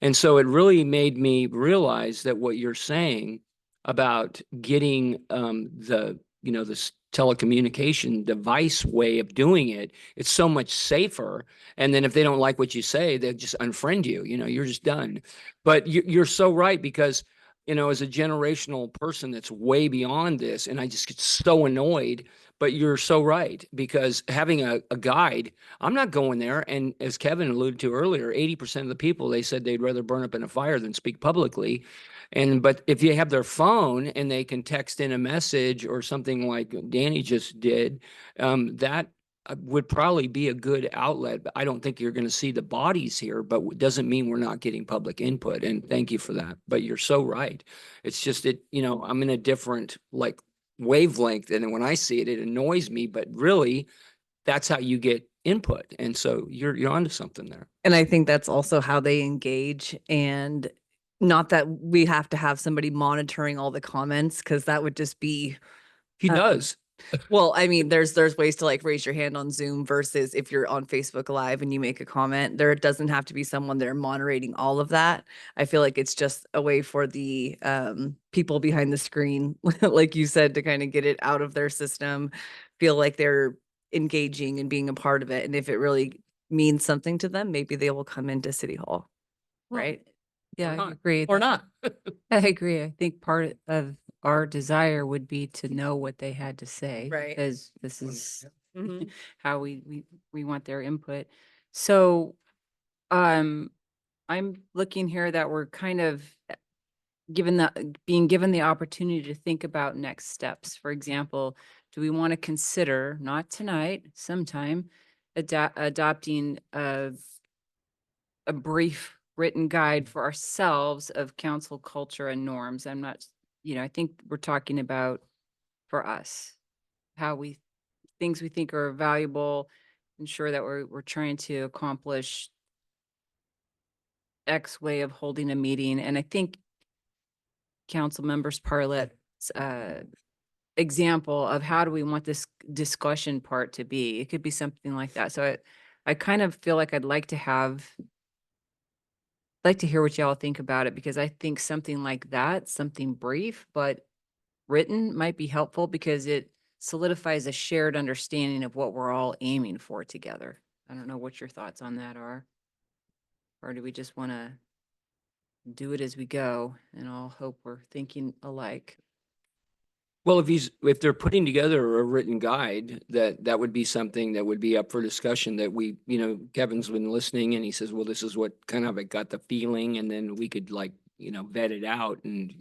And so it really made me realize that what you're saying about getting this telecommunication device way of doing it, it's so much safer. And then if they don't like what you say, they'll just unfriend you, you're just done. But you're so right, because as a generational person that's way beyond this, and I just get so annoyed, but you're so right, because having a guide, I'm not going there. And as Kevin alluded to earlier, 80% of the people, they said they'd rather burn up in a fire than speak publicly. But if you have their phone and they can text in a message or something like Danny just did, that would probably be a good outlet. But I don't think you're going to see the bodies here, but it doesn't mean we're not getting public input. And thank you for that. But you're so right. It's just I'm in a different wavelength, and when I see it, it annoys me. But really, that's how you get input. And so you're onto something there. And I think that's also how they engage, and not that we have to have somebody monitoring all the comments, because that would just be. He does. Well, I mean, there's ways to raise your hand on Zoom versus if you're on Facebook Live and you make a comment, there doesn't have to be someone there moderating all of that. I feel like it's just a way for the people behind the screen, like you said, to kind of get it out of their system, feel like they're engaging and being a part of it. And if it really means something to them, maybe they will come into City Hall, right? Yeah, I agree. Or not. I agree. I think part of our desire would be to know what they had to say. Right. Because this is Mm-hmm. how we want their input. So, I'm looking here that we're kind of being given the opportunity to think about next steps. For example, do we want to consider, not tonight, sometime, adopting a brief written guide for ourselves of council culture and norms? I'm not, I think we're talking about for us, how things we think are valuable, ensure that we're trying to accomplish X way of holding a meeting. And I think council members Parlet's example of how do we want this discussion part to be, it could be something like that. So I kind of feel like I'd like to hear what y'all think about it, because I think something like that, something brief but written, might be helpful because it solidifies a shared understanding of what we're all aiming for together. I don't know what your thoughts on that are. Or do we just want to do it as we go and all hope we're thinking alike? Well, if they're putting together a written guide, that would be something that would be up for discussion, that we, Kevin's been listening and he says, well, this is what kind of, I got the feeling, and then we could vet it out and,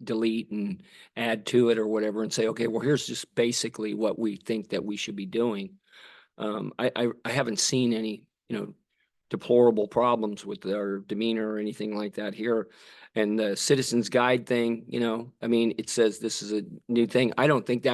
delete and add to it or whatever and say, okay, well, here's just basically what we think that we should be doing. I haven't seen any, deplorable problems with their demeanor or anything like that here. And the citizens guide thing, it says this is a new thing. I don't think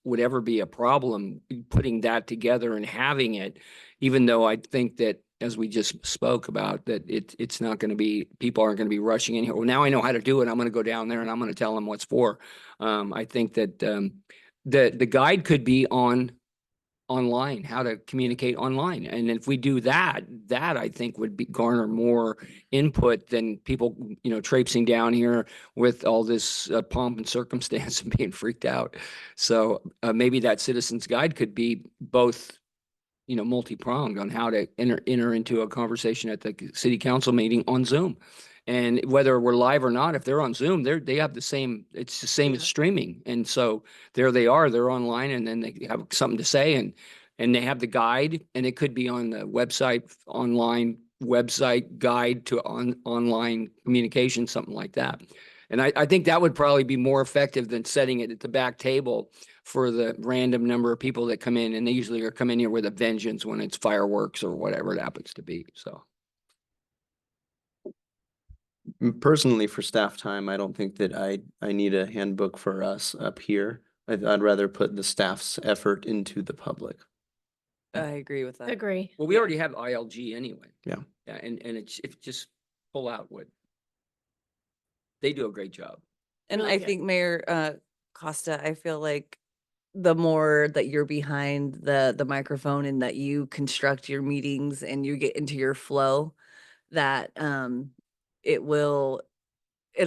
would ever be a problem, putting that together and having it, even though I think that, as we just spoke about, that it's not going to be, people aren't going to be rushing in here. Well, now I know how to do it. I'm going to go down there and I'm going to tell them what's for. I think that the guide could be online, how to communicate online. And if we do that I think would garner more input than people, traipsing down here with all this pomp and circumstance and being freaked out. So maybe that citizens guide could be both, multi-pronged on how to enter into a conversation at the city council meeting on Zoom. And whether we're live or not, if they're on Zoom, they have the same, it's the same as streaming. And so there they are, they're online, and then they have something to say, and they have the guide, and it could be on the online website guide to online communication, something like that. And I think that would probably be more effective than setting it at the back table for the random number of people that come in, and they usually come in here with a vengeance when it's fireworks or whatever it happens to be, so. Personally, for staff time, I don't think that I need a handbook for us up here. I'd rather put the staff's effort into the public. I agree with that. Agree. Well, we already have ILG anyway. Yeah. Yeah, and it's just pull out what they do a great job. And Really I good. think Mayor Costa, I feel like the more that you're behind the microphone and that you construct your meetings and you get into your flow, that it'll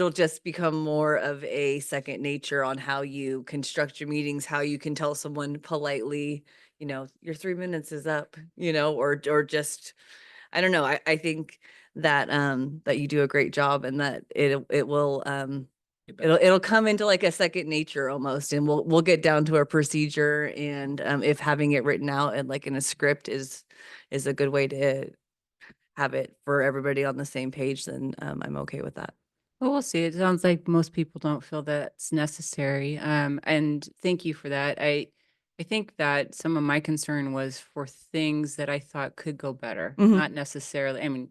just become more of a second nature on how you construct your meetings, how you can tell someone politely, your 3 minutes is up, or just, I don't know. I think that that you do a great job, and that it will it'll come into like a second nature almost, and we'll get down to a procedure, and if having it written out and like in a script is a good way to have it for everybody on the same page, then I'm okay with that. Well, we'll see. It sounds like most people don't feel that's necessary. And thank you for that. I think that some of my concern was for things that I thought could go better, Mhm. not necessarily, I mean,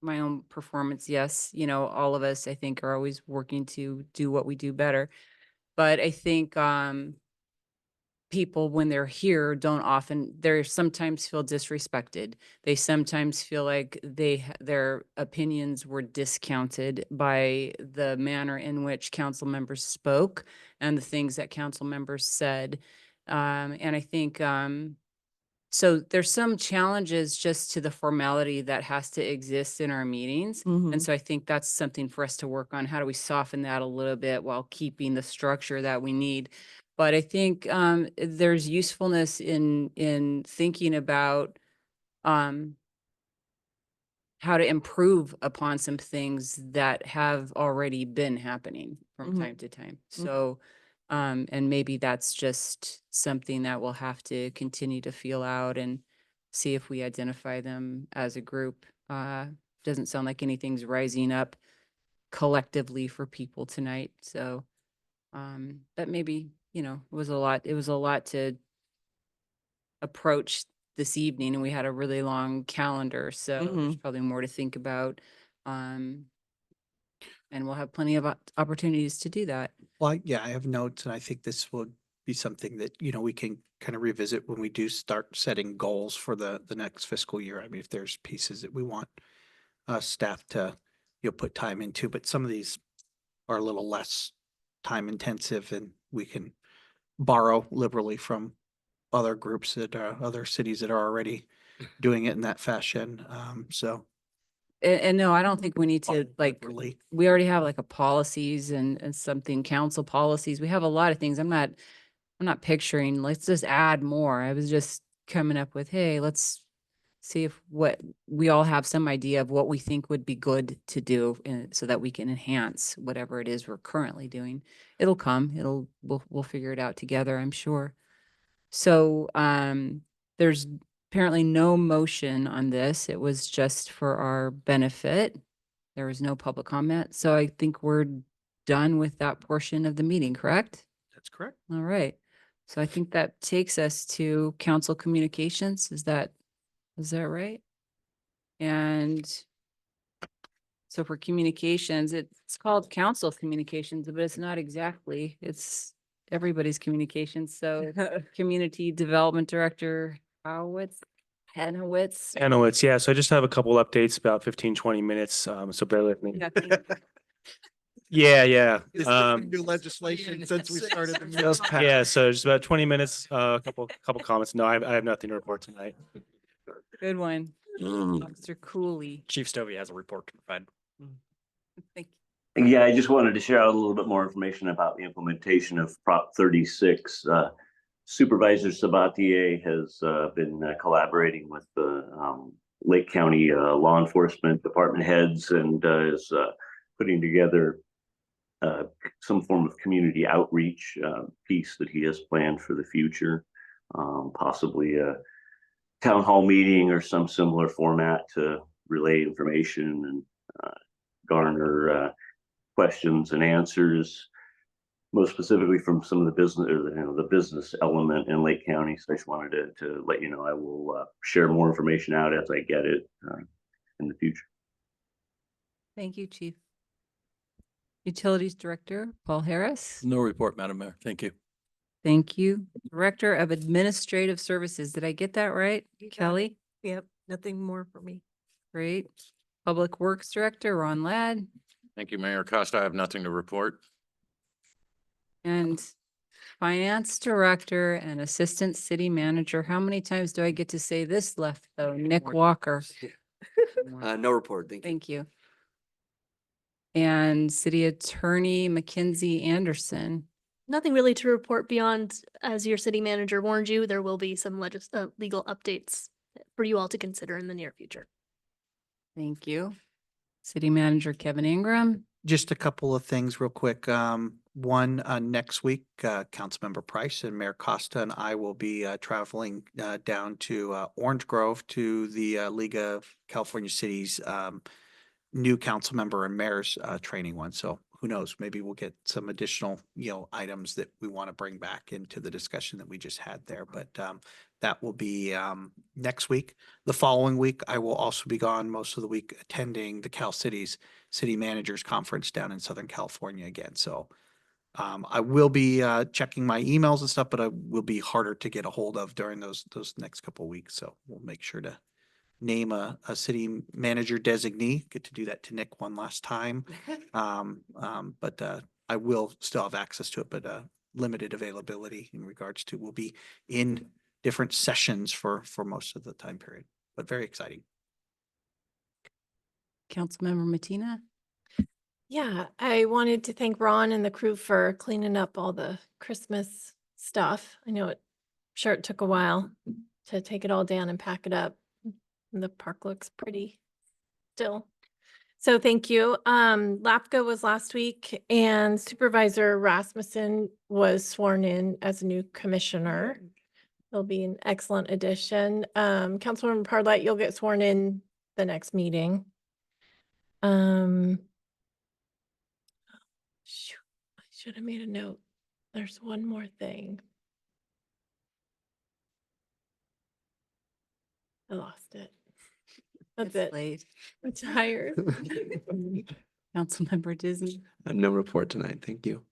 my own performance, yes, all of us, I think, are always working to do what we do better. But I think people, when they're here, they're sometimes feel disrespected. They sometimes feel like their opinions were discounted by the manner in which council members spoke and the things that council members said. And I think so there's some challenges just to the formality that has to exist in our meetings. And Mhm. so I think that's something for us to work on. How do we soften that a little bit while keeping the structure that we need? But I think there's usefulness in thinking about how to improve upon some things that have already been happening from Mhm. time to time. So And maybe that's just something that we'll have to continue to feel out and see if we identify them as a group. Doesn't sound like anything's rising up collectively for people tonight. So, but maybe, it was a lot to approach this evening, and we had a really long calendar. So there's probably more to think about. And we'll have plenty of opportunities to do that. Well, yeah, I have notes, and I think this will be something that, we can kind of revisit when we do start setting goals for the next fiscal year. I mean, if there's pieces that we want staff to, put time into, but some of these are a little less time intensive, and we can borrow liberally from other groups that other cities that are already doing it in that fashion. So And no, I don't think we need to liberally. we already have like a policies and something council policies. We have a lot of things. I'm not picturing, let's just add more. I was just coming up with, hey, let's see if what we all have some idea of what we think would be good to do so that we can enhance whatever it is we're currently doing. It'll come, we'll figure it out together, I'm sure. So, there's apparently no motion on this. It was just for our benefit. There was no public comment. So I think we're done with that portion of the meeting, correct? That's correct. All right. So I think that takes us to council communications. Is that right? And so for communications, it's called council communications, but it's not exactly. It's everybody's communications. So Community Development Director Howitz. Anowitz, yeah. So I just have a couple updates, about 15, 20 minutes. So bear with me. Yeah. New legislation since we started the Just yeah, so just about 20 minutes, a couple comments. No, I have nothing to report tonight. Good one. Officer Cooley. Chief Stovey has a report to provide. Thank Yeah, I just wanted to share out a little bit more information about the implementation of Prop 36. Supervisor Sabatier has been collaborating with the Lake County law enforcement department heads and is putting together some form of community outreach piece that he has planned for the future, possibly a town hall meeting or some similar format to relay information and garner questions and answers, most specifically from some of the business, the business element in Lake County. So I just wanted to let you know, I will share more information out as I get it in the future. Thank you, Chief. Utilities Director Paul Harris. No report, Madam Mayor. Thank you. Thank you. Director of Administrative Services. Did I get that right? Kelly? Yep, nothing more for me. Great. Public Works Director Ron Ladd. Thank you, Mayor Costa. I have nothing to report. And Finance Director and Assistant City Manager. How many times do I get to say this left though? Nick Walker. No report. Thank you. Thank you. And City Attorney Mackenzie Anderson. Nothing really to report beyond, as your city manager warned you, there will be some legal updates for you all to consider in the near future. Thank you. City Manager Kevin Ingram. Just a couple of things real quick. One, next week, Councilmember Price and Mayor Costa and I will be traveling down to Orange Grove to the League of California Cities new council member and mayor's training one. So who knows, maybe we'll get some additional, items that we want to bring back into the discussion that we just had there. But that will be next week. The following week, I will also be gone most of the week attending the Cal Cities City Managers Conference down in Southern California again. So I will be checking my emails and stuff, but I will be harder to get a hold of during those next couple of weeks. So we'll make sure to name a city manager designee. Get to do that to Nick one last time. But I will still have access to it, but limited availability in regards to we'll be in different sessions for most of the time period, but very exciting. Councilmember Matina. Yeah, I wanted to thank Ron and the crew for cleaning up all the Christmas stuff. I know sure it took a while to take it all down and pack it up. And the park looks pretty still. So thank you. LAPCO was last week and Supervisor Rasmussen was sworn in as a new commissioner. He'll be an excellent addition. Councilwoman Parlight, you'll get sworn in the next meeting. Shoot, I should have made a note. There's one more thing. I lost it. That's It's it. late. I'm tired. Councilmember Disney, No report tonight. Thank you.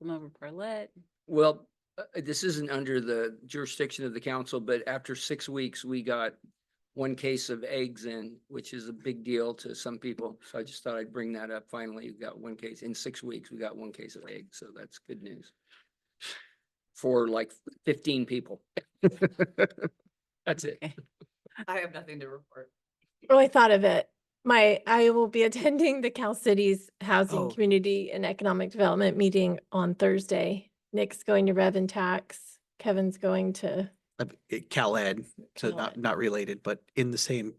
Councilmember Parlet. Well, this isn't under the jurisdiction of the council, but after 6 weeks, we got one case of eggs in, which is a big deal to some people. So I just thought I'd bring that up. Finally, we got one case. In 6 weeks, we got one case of eggs. So that's good news. For like 15 people. That's it. I have nothing to report. Oh, I thought of it. I will be attending the Cal Cities Housing, Oh. Community and Economic Development meeting on Thursday. Nick's going to Rev and Tax. Kevin's going to, Cal Ed, so Cal Ed. not related, but in the same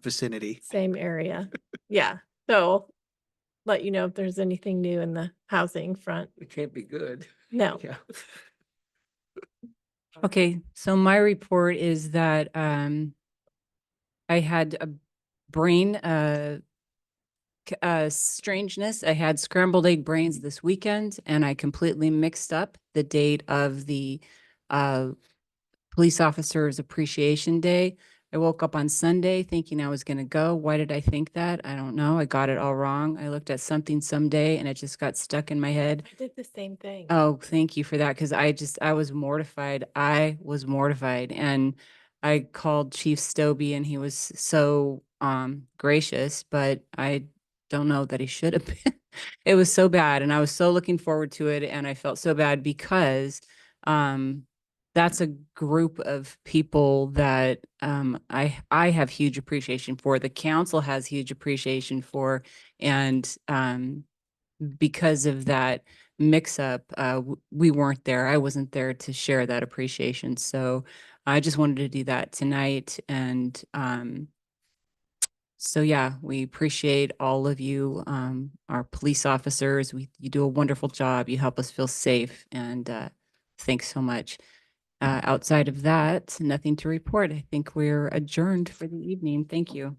vicinity. same area. Yeah. So let you know if there's anything new in the housing front. It can't be good. No. Yeah. Okay, so my report is that I had a brain strangeness. I had scrambled egg brains this weekend and I completely mixed up the date of the Police Officers Appreciation Day. I woke up on Sunday thinking I was going to go. Why did I think that? I don't know. I got it all wrong. I looked at something someday and it just got stuck in my head. I did the same thing. Oh, thank you for that. Cause I was mortified. I was mortified and I called Chief Stobie and he was so gracious, but I don't know that he should have been. It was so bad and I was so looking forward to it and I felt so bad because that's a group of people that I have huge appreciation for. The council has huge appreciation for, and because of that mix up, we weren't there. I wasn't there to share that appreciation. So I just wanted to do that tonight. And so yeah, we appreciate all of you, our police officers. You do a wonderful job. You help us feel safe. And thanks so much. Outside of that, nothing to report. I think we're adjourned for the evening. Thank you.